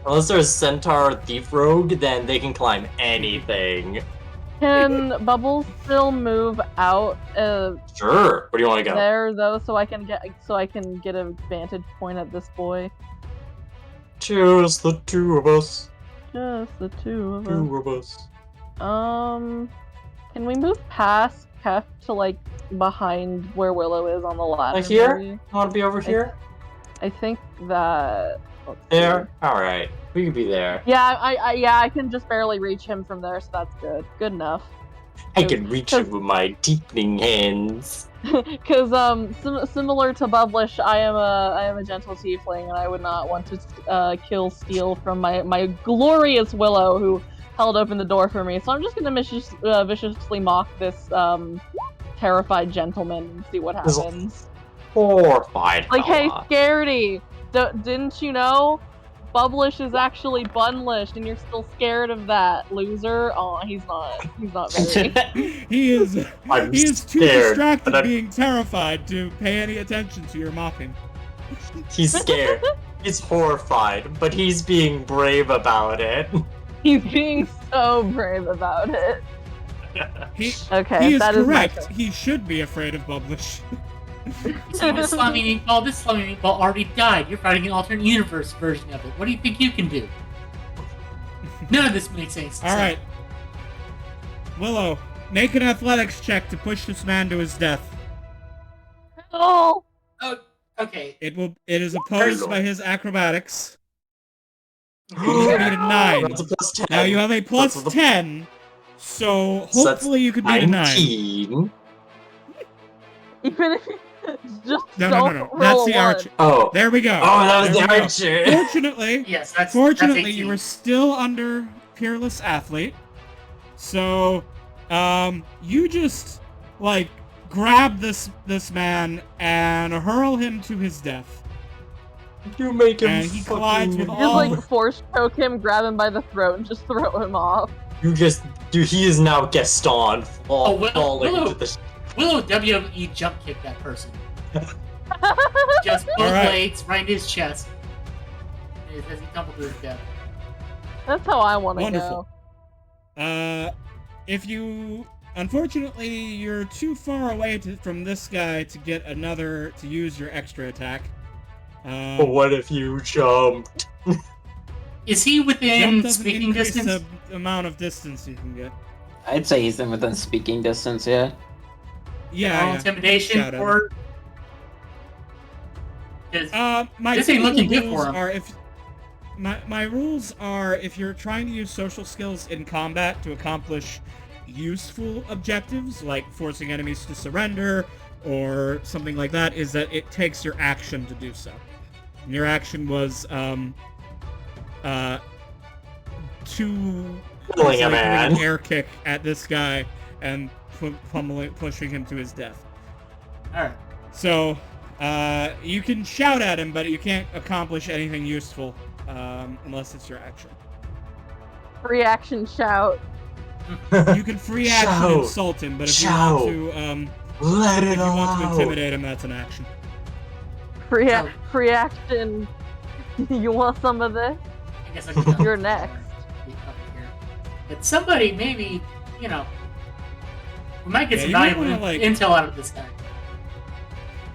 unless they're a centaur thief rogue, then they can climb anything. Can Bubbles still move out Sure. Where do you want to go? there though, so I can get a vantage point at this boy? Just the two of us. Just the two of us. Two of us. Can we move past Kef to like behind where Willow is on the ladder? Like here? maybe? You want to be over here? I think that. let's see. There? Alright. We could be there. Yeah, I can just barely reach him from there, so that's good. Good enough. I can reach it with my deepening hands. Because similar to Bubblish, I am a gentle tiefling, and I would not want to steal from my glorious Willow, who held open the door for me. So I'm just gonna viciously mock this terrified gentleman and see what This- happens. Horrified. Like, hey, fella. Scaredy, didn't you know? Bubblish is actually Bunlish, and you're still scared of that, loser. Oh, he's not very. He is I'm he is too scared, distracted but I'm- being terrified to pay any attention to your mocking. He's scared. He's horrified, but he's being brave about it. He's being so brave about it. He Okay, he is that is my correct. turn. He should be afraid of Bubblish. You see, this slimy meatball already died. You're fighting an alternate universe version of it. What do you think you can do? None of this makes any sense. All right. Willow, make an athletics check to push this man to his death. Oh, Oh, okay. It is opposed Hurdle. by his acrobatics. You need a 9. That's a plus 10. Now you have a plus That's the- 10, so So that's hopefully you could beat a 9. 19. even if you just No, don't no. roll That's the a one. archer. Oh. There we go. Oh, that was There the we go. archer. Fortunately, Yes, that's Fortunately, 18. you were still under Peerless Athlete, so you just like grab this man and hurl him to his death, You make him and he collides with Just all. like force choke him, grab him by the throat, and just throw him off. You just. Dude, he is now Gaston Oh, Willow- falling Willow. into the. Willow WWE jump kick that person. Just both Alright. blades right in his chest. As he tumbled to his death. That's how I want to Wonderful. go. If you, unfortunately, you're too far away from this guy to get another to use your extra attack. But what if you jumped? Is he Jump within doesn't speaking increase distance? the amount of distance you can get. I'd say he's in within speaking distance, yeah. Yeah, yeah. Intimidation Shout out. or? 'Cause My This ain't typical looking good rules for him. are if my rules are if you're trying to use social skills in combat to accomplish useful objectives like forcing enemies to surrender or something like that, is that it takes your action to do so. And your action was two Killing a like, man. doing an air kick at this guy and pushing him to his death. All right. So, you can shout at him, but you can't accomplish anything useful unless it's your action. Free action shout. You can free action Shout. insult him, but if Shout. you want to, Let if it you all want to out. intimidate him, that's an action. Free So- free action. You want some of this? I guess I can You're next. Be up here. But somebody, maybe, we might get Yeah, some you might valuable wanna, like- intel out of this guy.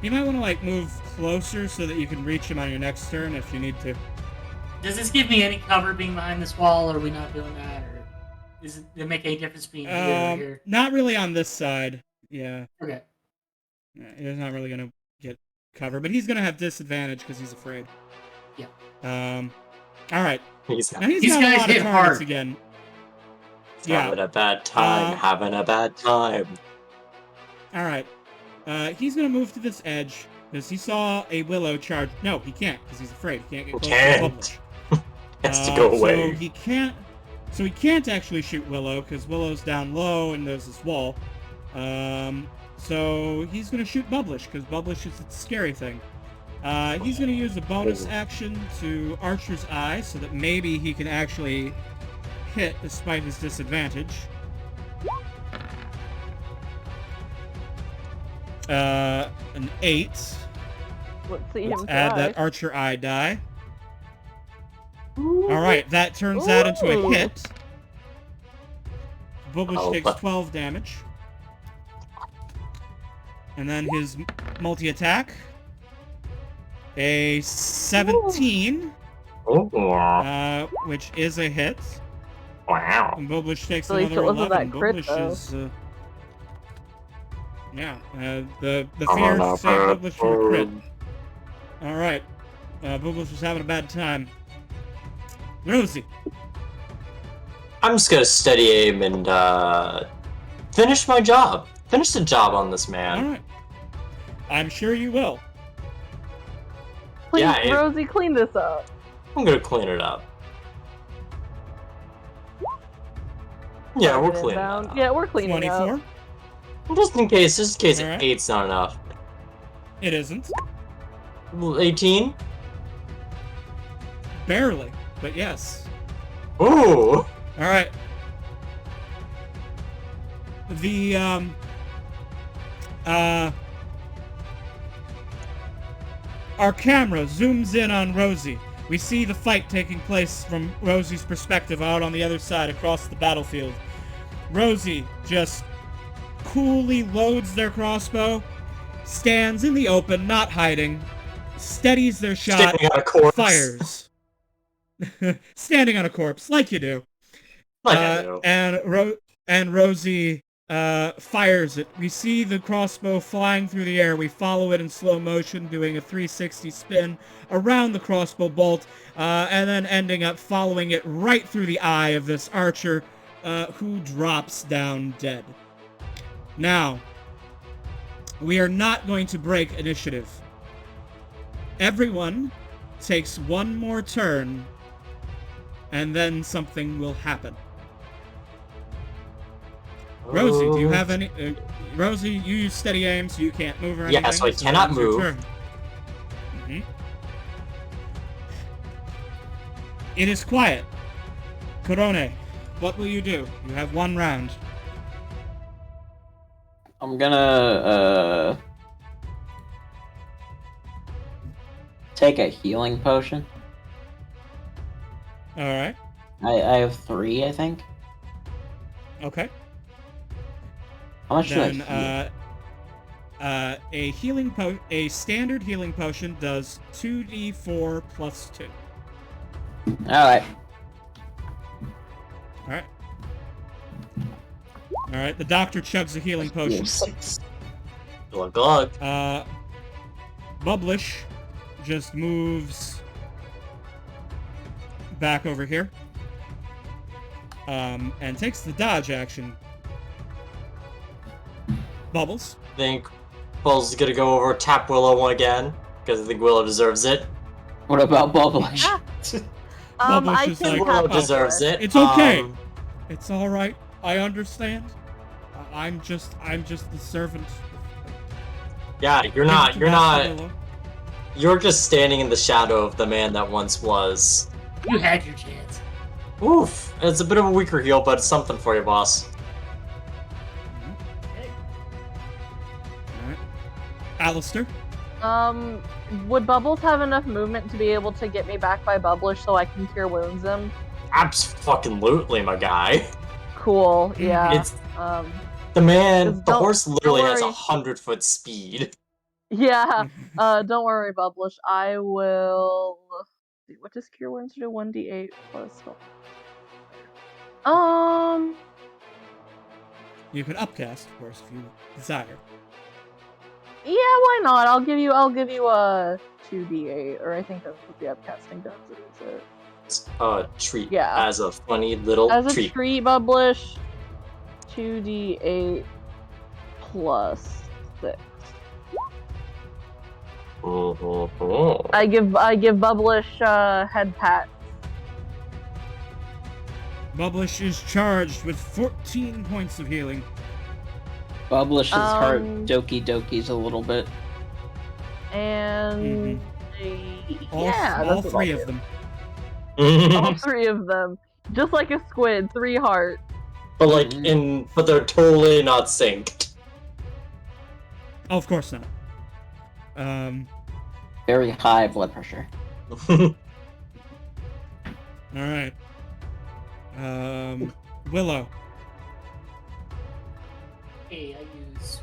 You might want to like move closer so that you can reach him on your next turn if you need to. Does this give me any cover being behind this wall, or are we not doing that, or does it make any difference being here or here? Not really on this side. Yeah, Okay. he's not really gonna get cover, but he's gonna have disadvantage because he's afraid. Yeah. All right. He's Now he's These got a guys lot of hit targets hard. again. Yeah. having a bad time. Having a bad time. All right. He's gonna move to this edge because he saw a willow charge. No, he can't because he's afraid. He can't get close to the Can't. publish. Has to go away. So he can't. So he can't actually shoot Willow because Willow's down low and there's this wall. So he's gonna shoot Bubblish because Bubblish is the scary thing. He's gonna use a bonus action to Archer's Eye so that maybe he can actually hit despite his disadvantage. An 8. Let's see him Add try. that Archer Eye die. Ooh. Alright, that turns that into a Ooh. hit. Bubblish Oh, takes but- 12 damage. And then his multi-attack. A 17, Oh, which is a hit. wow. And Bubblish takes At least another it wasn't 11. that crit, Bubblish though. is... the I'm fear on a saved bad Bubblish from a crit. time. Alright. Bubblish was having a bad time. Rosie. I'm just gonna steady aim and finish my job. Finish the job on this man. Alright. I'm sure you will. Please, Yeah, it- Rosie, clean this up. I'm gonna clean it up. Yeah, we're Target cleaning inbound. it up. Yeah, we're cleaning 24. up. Just in case Alright. 8's not enough. It isn't. 18? Barely. But yes. Ooh! Alright. The, our camera zooms in on Rosie. We see the fight taking place from Rosie's perspective out on the other side across the battlefield. Rosie just coolly loads their crossbow, stands in the open, not hiding, steadies their shot, Standing on a corpse. fires. Standing on a corpse, like you do. Like I do. And Rosie fires it. We see the crossbow flying through the air. We follow it in slow motion, doing a 360 spin around the crossbow bolt, and then ending up following it right through the eye of this archer, who drops down dead. Now, we are not going to break initiative. Everyone takes one more turn, and then something will happen. Rosie, do you have any... Rosie, you use steady aim, so you can't move or anything. Yeah, so I cannot that is your move. turn. Mhm. It is quiet. Korone, what will you do? You have one round. I'm gonna take a healing potion. Alright, I have 3, I think. okay. How much do I Then, heal? a standard healing potion does 2d4 plus 2. Alright. Alright. Alright, the doctor chugs a healing potion. Glug glug. Bubblish just moves back over here. And takes the dodge action. Bubbles. I think Bubbles is gonna go over tap Willow again, because I think Willow deserves it. What about Bubblish? Bubbles I is can like, have Willow deserves it. It's okay. It's all right. I understand. I'm just the servant. Yeah, Give it to Master Willow. you're just standing in the shadow of the man that once was. You had your chance. Oof, it's a bit of a weaker heal, but it's something for you, boss. Okay. Alright. Alistair? Would Bubbles have enough movement to be able to get me back by Bubblish so I can cure wounds him? Abso-fucking-lutely, my guy. Cool, yeah. It's Um, the man. The don't- horse literally don't has worry. 100-foot speed. yeah. Don't worry, Bubblish. I will. What does cure wounds do? 1d8 plus. You can upcast, of course, if you desire. Yeah, why not? I'll give you a 2d8, or I think that's what the upcasting does. Is it? It's a treat. Yeah. As a funny little As a treat. treat, Bubblish, 2d8 plus 6. I give Bubblish head pat. Bubblish is charged with 14 points of healing. Bubblish's heart Um, doki dokis a little bit. And All, yeah, all that's what three I'll of do. them. All 3 of them, just like a squid, 3 hearts. But like but they're totally not synced. Oh, of course not. Very high blood pressure. Alright. Willow. Okay, I use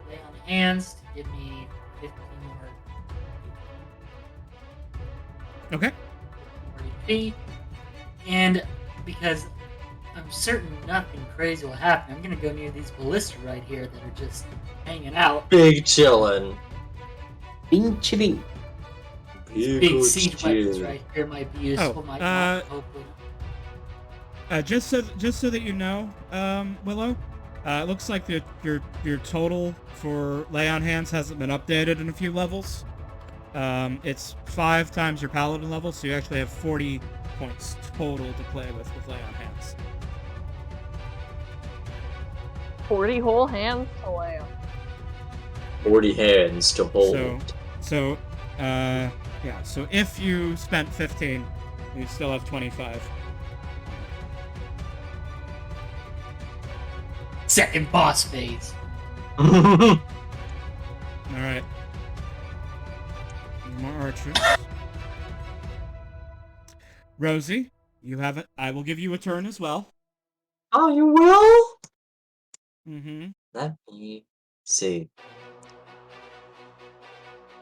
lay on hands to give me 15 more Okay. HP. And because I'm certain nothing crazy will happen, I'm gonna go near these ballista right here that are just hanging out. Big chillin'. Bing chilling. Big siege weapons right here might be useful. Might not, hopefully. Just so that you know, Willow, it looks like your total for lay on hands hasn't been updated in a few levels. It's 5 times your paladin level, so you actually have 40 points total to play with lay on hands. 40 whole hands to lay on. 40 hands to hold. So, yeah. So if you spent 15, you still have 25. Second boss phase. All right. More archers. Rosie, you have it. I will give you a turn as well. Oh, you will? Mm-hmm. Let me see.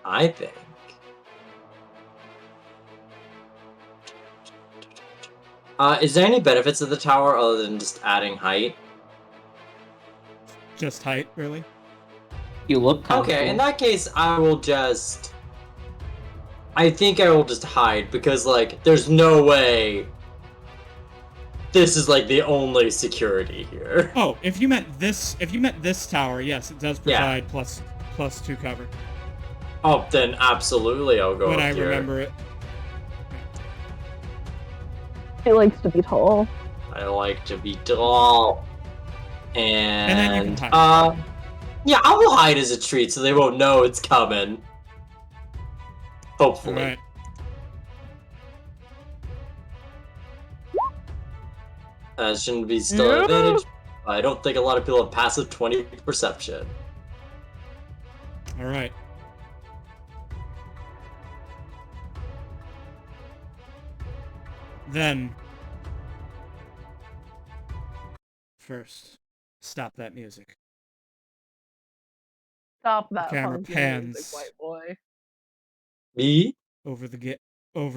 I think. Is there any benefits of the tower other than just adding height? Just height, really? You look comfortable. Okay, in that case, I will just... I think I will just hide, because, like, there's no way this is, like, the only security here. Oh, if you meant this tower, yes, it does provide plus 2 cover. Oh, then absolutely I'll go When up I here. remember it. He likes to be tall. I like to be tall. And then you can hide. Yeah, I will hide as a treat so they won't know it's coming. Hopefully. Alright. That shouldn't be still an advantage. I don't think a lot of people have passive 20 perception. Alright. Then, first, stop that music. Stop that Camera funky pans. music, white boy. Me? Over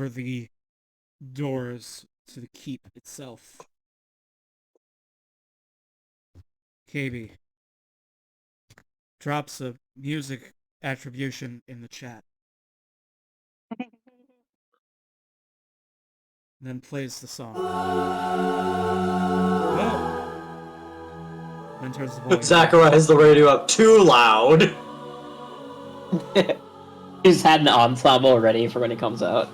the doors to the keep itself. KB drops a music attribution in the chat. Then plays the song. Whoa. Then turns the volume. Zachariah has the radio up too loud. He's had an ensemble ready for when it comes out.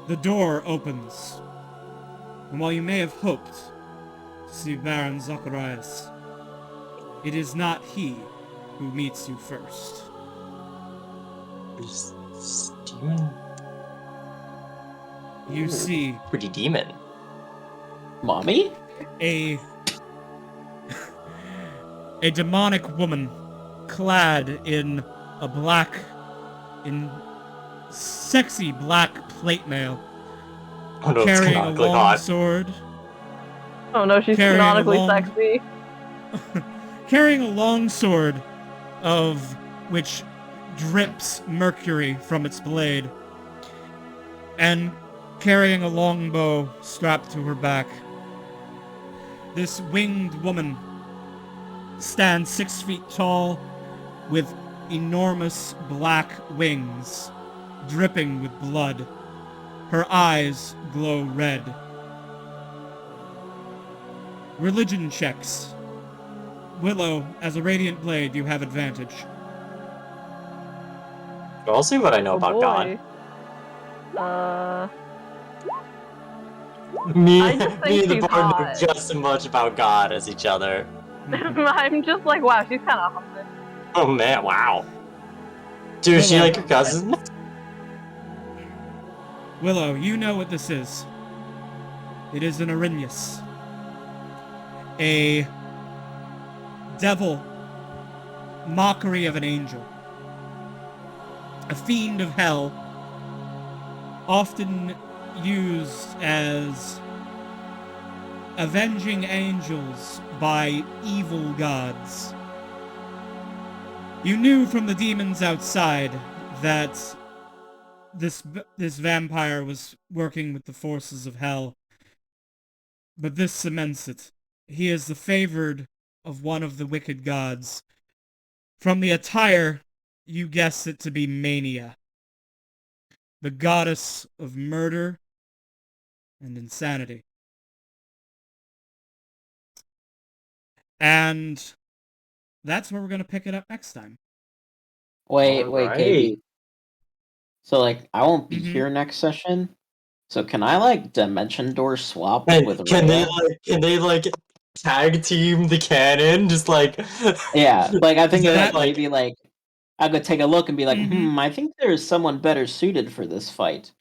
The door opens, and while you may have hoped to see Baron Zacharias, it is not he who meets you first. This demon? You see Pretty demon. Mommy? a demonic woman clad in sexy black plate mail, Oh no, it's carrying a canonically long hot. sword, Oh no, she's Carrying canonically along- sexy. carrying a long sword of which drips mercury from its blade, and carrying a long bow strapped to her back. This winged woman stands 6 feet tall with enormous black wings dripping with blood. Her eyes glow red. Religion checks. Willow, as a Radiant Blade, you have advantage. I'll see what I know Oh about God. boy. Me, I just me think and the she's bard know hot. just as much about God as each other. I'm just like, wow, she's kind of hot. Oh man, wow. Dude, is she Willow. like your cousin? Willow, you know what this is. It is an Arrhenius. A devil, mockery of an angel. A fiend of hell, often used as avenging angels by evil gods. You knew from the demons outside that this vampire was working with the forces of hell, but this cements it. He is the favored of one of the wicked gods. From the attire, you guessed it to be Mania, the goddess of murder and insanity. And that's where we're going to pick it up next time. Wait, Alright. KB. So, like, I won't be Mhm. here next session. So can I, like, Dimension Door swap And with can they Rhea? like tag team the cannon? Just like Yeah, like, I think Is that that, like- maybe, like, I could take a look and be like, Mhm. I think there's someone better suited for this fight.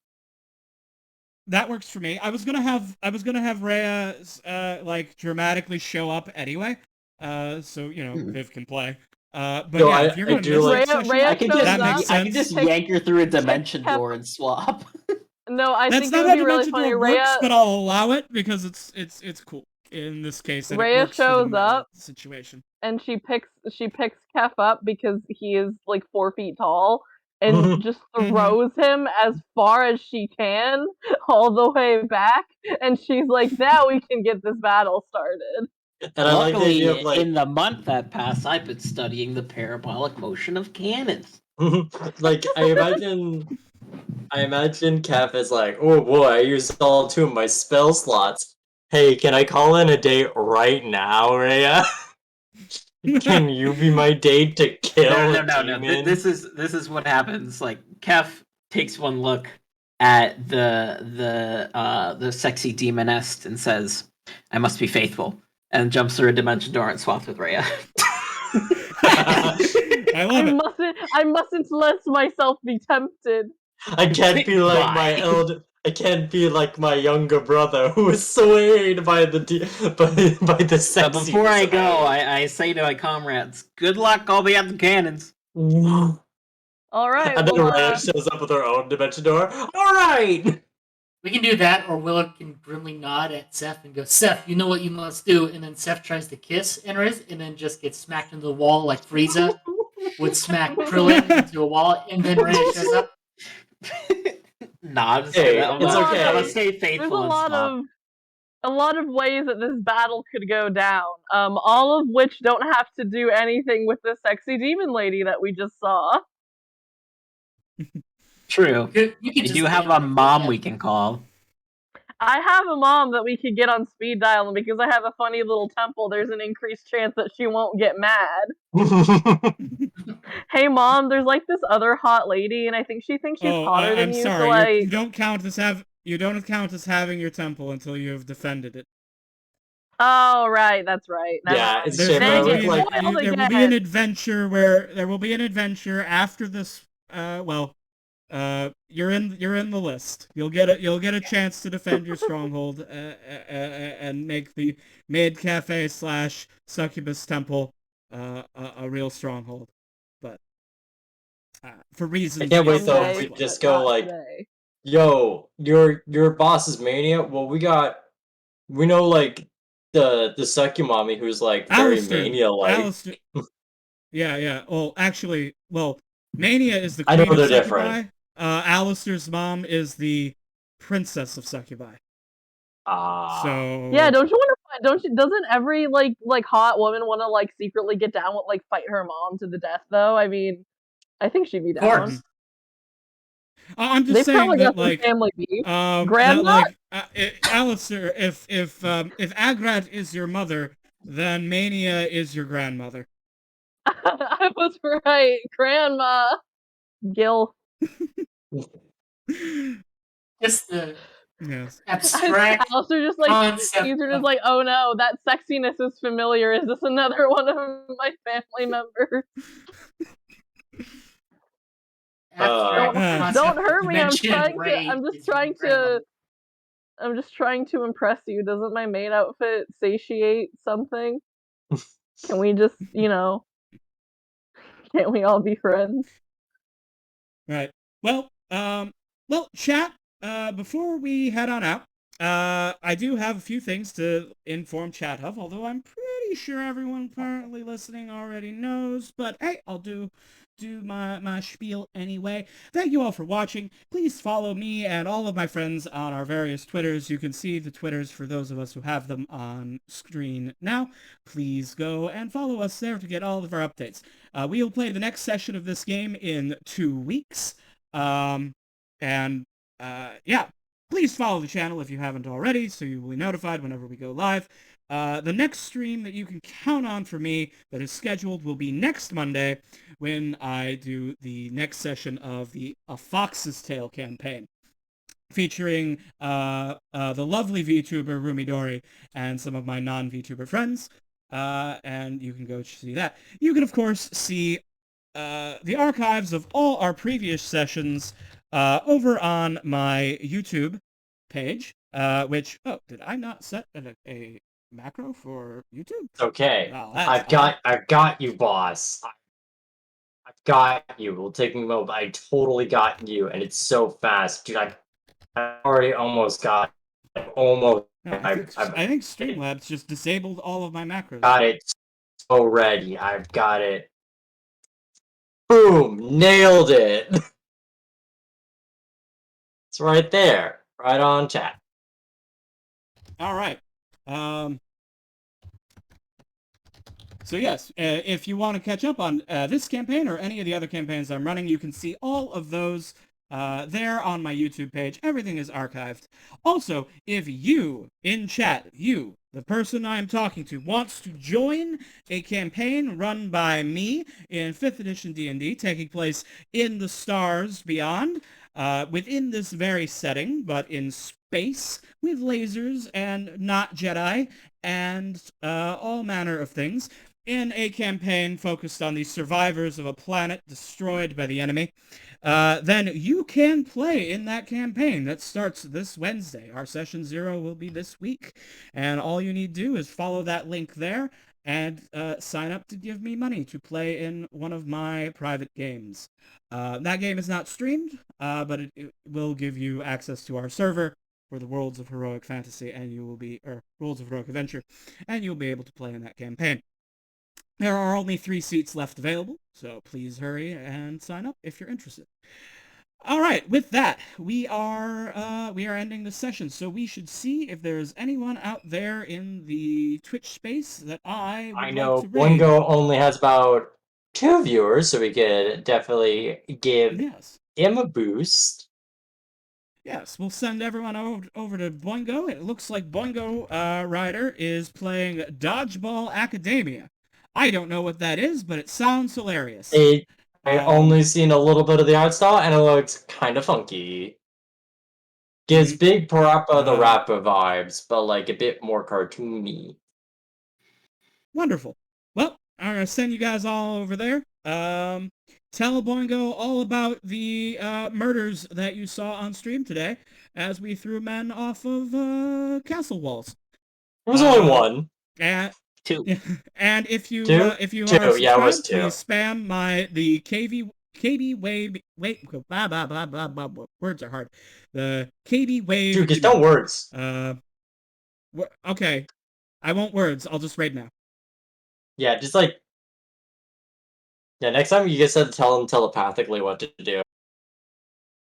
That works for me. I was gonna have Rhea like dramatically show up anyway. So you know, Viv can play. But No, yeah, if you're I gonna do miss like- next Rhea- session, Rhea I can shows that up, makes I can sense. just yank her through a Dimension Kef- Door and swap. No, I That's think it not would how be really Dimension funny. Door Rhea, works, but I'll allow it because it's cool in this case. And it Rhea works for the shows meta up. situation. and she picks Kef up because he is like 4 feet tall, and just throws him as far as she can, all the way back. And she's like, "Now we can get this battle started." and I like the Luckily, idea of like in the month that passed, I've been studying the parabolic motion of cannons. like I imagine Kev is like, oh boy, I used all 2 of my spell slots. Hey, can I call in a date right now, Rhea? Can you be my date to kill No. a demon? This is what happens. Like, Kef takes one look at the sexy demoness and says, "I must be faithful," and jumps through a Dimension Door and swaps with Rhea. I love it. I mustn't let myself be tempted. I can't be like my Bye. I can't be like my younger brother who was swayed by the by the But sexy. before I go, I say to my comrades, "Good luck. I'll be at the cannons." All right. And then well, Rhea shows up with her own dimension door. All right. We can do that, or Willow can grimly nod at Seth and go, "Seth, you know what you must do." And then Seth tries to kiss Enrith, and then just gets smacked into the wall like Frieza would smack Krillin into a wall. And then Rhea shows up. Nods. Hey, I'm it's gonna- okay. I'm gonna stay there's faithful and swap. a lot of ways that this battle could go down. All of which don't have to do anything with the sexy demon lady that we just saw. True. You We can just do have a stand there mom for we can call. I have a mom that we could get on speed dial, and because I have a funny little temple, there's an increased chance that she won't get mad. Hey mom, there's like this other hot lady, and I think she thinks she's hotter I'm than you, sorry. so like You don't count this you don't count as having your temple until you have defended it. Oh, right, that's right. Never Yeah, mind. it's There's shit, going bro. to be Like, Spoiled there will be again. an adventure after this. You're in the list. You'll get a chance to defend your stronghold and make the Maid Cafe / Succubus Temple a real stronghold. But for reasons I can't wait though. Someday, We just but go not like, today. yo, your boss is Mania. Well, we know like the Suckumami who's like very Alistair, Mania like. Alistair. Yeah. Well, actually, Mania is the I know queen of they're Succubi. different. Alistair's mom is the princess of Succubi. Ah. So Yeah, don't you want to? Don't you? Doesn't every like hot woman want to like secretly get down with like fight her mom to the death? Though I mean, I think she'd be Of down. course. I'm just They saying probably that got some family beef. that Grandma? Alistair, if Agrat is your mother, then Mania is your grandmother. I was right, Grandma. Gil. Just the Yes. abstract Alistair just like concept. he's just of- like, oh no, that sexiness is familiar. Is this another one of my family members? abstract concept Don't of hurt me. I'm dimension trying Ray to. I'm is just your trying grandmother. to. I'm just trying to impress you. Doesn't my maid outfit satiate something? Can we just, can't we all be friends? Right. Well, chat. Before we head on out, I do have a few things to inform chat of. Although I'm pretty sure everyone currently listening already knows. But hey, I'll do my spiel anyway. Thank you all for watching. Please follow me and all of my friends on our various Twitters. You can see the Twitters for those of us who have them on screen now. Please go and follow us there to get all of our updates. We will play the next session of this game in 2 weeks. Please follow the channel if you haven't already, so you will be notified whenever we go live. The next stream that you can count on for me that is scheduled will be next Monday when I do the next session of the A Fox's Tale campaign, featuring the lovely VTuber Rumidori and some of my non-VTuber friends. And you can go see that. You can, of course, see the archives of all our previous sessions over on my YouTube page, did I not set a macro for YouTube? It's okay. Wow, I've got you, boss. I've got you. We'll take me a moment. I totally got you, and it's so fast, dude. I already almost got. Almost. No, I think Streamlabs just disabled all of my macros. Got it. So ready. I've got it. Boom! Nailed it. It's right there, right on chat. All right. So yes, if you want to catch up on this campaign or any of the other campaigns I'm running, you can see all of those there on my YouTube page. Everything is archived. Also, if you, in chat, the person I'm talking to, wants to join a campaign run by me in 5th edition D&D, taking place in the stars beyond, within this very setting, but in space, with lasers and not Jedi, and all manner of things, in a campaign focused on the survivors of a planet destroyed by the enemy, then you can play in that campaign. That starts this Wednesday. Our session 0 will be this week. And all you need to do is follow that link there and sign up to give me money to play in one of my private games. That game is not streamed, but it will give you access to our server for the Worlds of Heroic Fantasy, and Worlds of Heroic Adventure, and you'll be able to play in that campaign. There are only 3 seats left available, so please hurry and sign up if you're interested. All right, with that, we are ending the session, so we should see if there's anyone out there in the Twitch space that I would know like to raid. Boingo only has about 2 viewers, so we could definitely give him a boost. Yes, we'll send everyone over to Boingo. It looks like Boingo Rider is playing Dodgeball Academia. I don't know what that is, but it sounds hilarious. I only seen a little bit of the art style, and it looks kind of funky. Gives big Parappa the Rapper vibes, but like a bit more cartoony. Wonderful. Well, I'm gonna send you guys all over there. Tell Boingo all about the murders that you saw on stream today as we threw men off of castle walls. It was only one. And 2. and if you Two? are Two, yeah, it was subscribed, two. please spam the KB Wave. Wait, blah blah blah blah blah. Words are hard. The KB Wave. Dude, just don't words. Okay, I won't words. I'll just raid now. Yeah, just like... Yeah, next time you just have to tell them telepathically what to do.